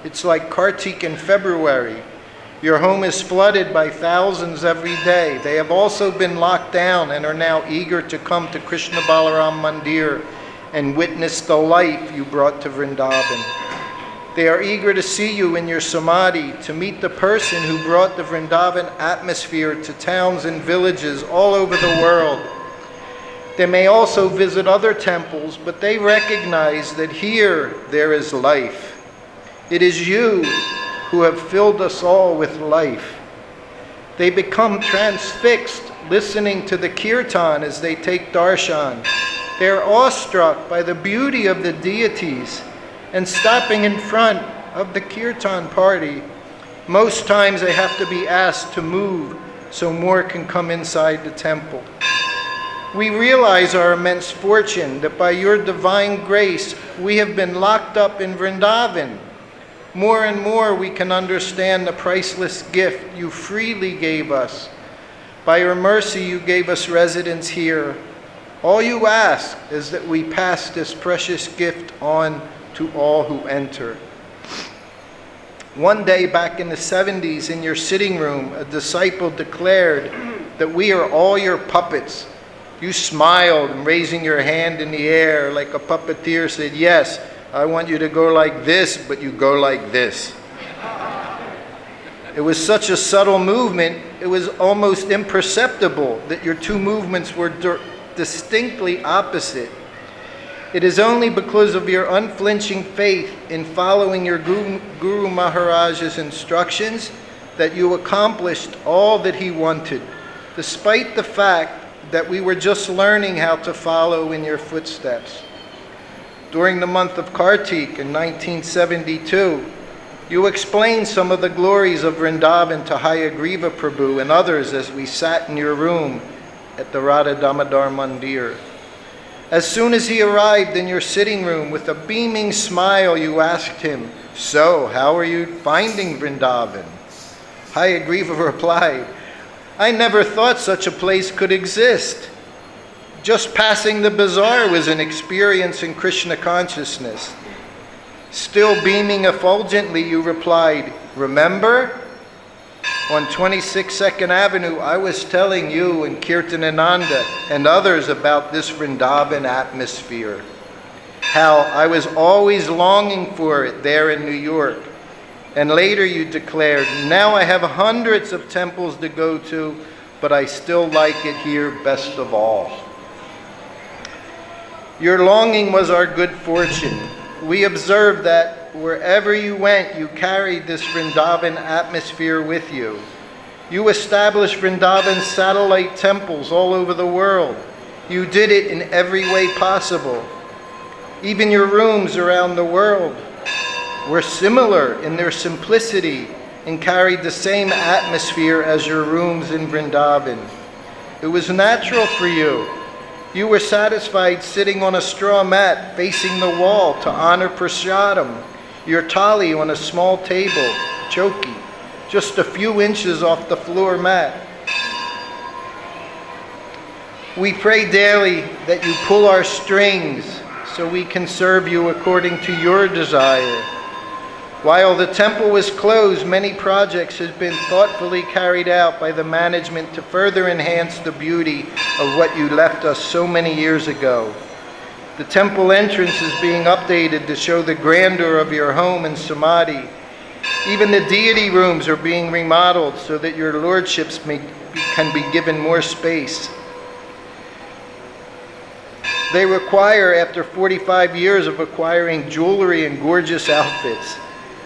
It's like Kartik in February. Your home is flooded by thousands every day. They have also been locked down and are now eager to come to Krishna Balaram Mandir and witness the life you brought to Vrindavan. They are eager to see you in your samadhi, to meet the person who brought the Vrindavan atmosphere to towns and villages all over the world. They may also visit other temples, but they recognize that here there is life. It is you who have filled us all with life. They become transfixed listening to the kirtan as they take darshan. They are awestruck by the beauty of the deities, and stopping in front of the kirtan party, most times they have to be asked to move so more can come inside the temple. We realize our immense fortune that by your divine grace we have been locked up in Vrindavan. More and more we can understand the priceless gift you freely gave us. By your mercy you gave us residence here. All you ask is that we pass this precious gift on to all who enter. One day back in the 70s in your sitting room, a disciple declared that we are all your puppets. You smiled and raising your hand in the air like a puppeteer said, yes, I want you to go like this, but you go like this. It was such a subtle movement, it was almost imperceptible that your two movements were distinctly opposite. It is only because of your unflinching faith in following your Guru Maharaj's instructions that you accomplished all that he wanted, despite the fact that we were just learning how to follow in your footsteps. During the month of Kartik in 1972, you explained some of the glories of Vrindavan to Hayagriva Prabhu and others as we sat in your room at the Radha Damodar Mandir. As soon as he arrived in your sitting room with a beaming smile, you asked him, so, how are you finding Vrindavan? Hayagriva replied, I never thought such a place could exist. Just passing the bazaar was an experience in Krishna consciousness. Still beaming effulgently, you replied, remember? On 26 Second Avenue, I was telling you and Kirtanananda and others about this Vrindavan atmosphere. How I was always longing for it there in New York. And later you declared, now I have hundreds of temples to go to, but I still like it here best of all. Your longing was our good fortune. We observed that wherever you went, you carried this Vrindavan atmosphere with you. You established Vrindavan satellite temples all over the world. You did it in every way possible. Even your rooms around the world were similar in their simplicity and carried the same atmosphere as your rooms in Vrindavan. It was natural for you. You were satisfied sitting on a straw mat facing the wall to honor prasadam, your thali on a small table, choki, just a few inches off the floor mat. We pray daily that you pull our strings so we can serve you according to your desire. While the temple was closed, many projects have been thoughtfully carried out by the management to further enhance the beauty of what you left us so many years ago. The temple entrance is being updated to show the grandeur of your home and samadhi. Even the deity rooms are being remodeled so that your lordships can be given more space. They require, after 45 years of acquiring jewelry and gorgeous outfits,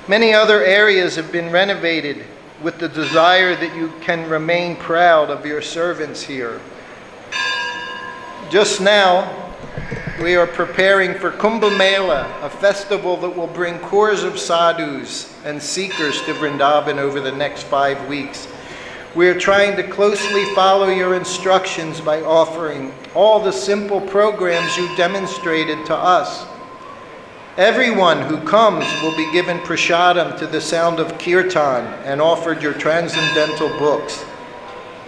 many other areas have been renovated with the desire that you can remain proud of your servants here. Just now, we are preparing for Kumbh Mela, a festival that will bring crores of sadhus and seekers to Vrindavan over the next 5 weeks. We are trying to closely follow your instructions by offering all the simple programs you demonstrated to us. Everyone who comes will be given prasadam to the sound of kirtan and offered your transcendental books.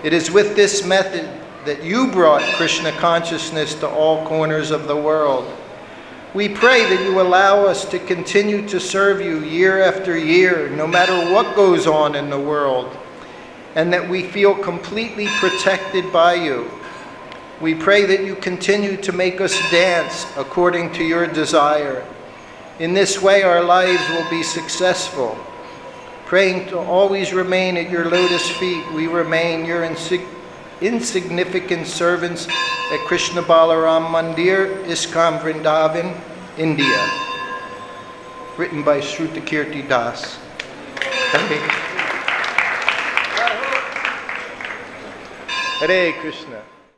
It is with this method that you brought Krishna consciousness to all corners of the world. We pray that you allow us to continue to serve you year after year, no matter what goes on in the world, and that we feel completely protected by you. We pray that you continue to make us dance according to your desire. In this way, our lives will be successful. Praying to always remain at your lotus feet, we remain your insignificant servants at Krishna Balaram Mandir, ISKCON Vrindavan, India. Written by Shrutakirti Das. Hare Krishna.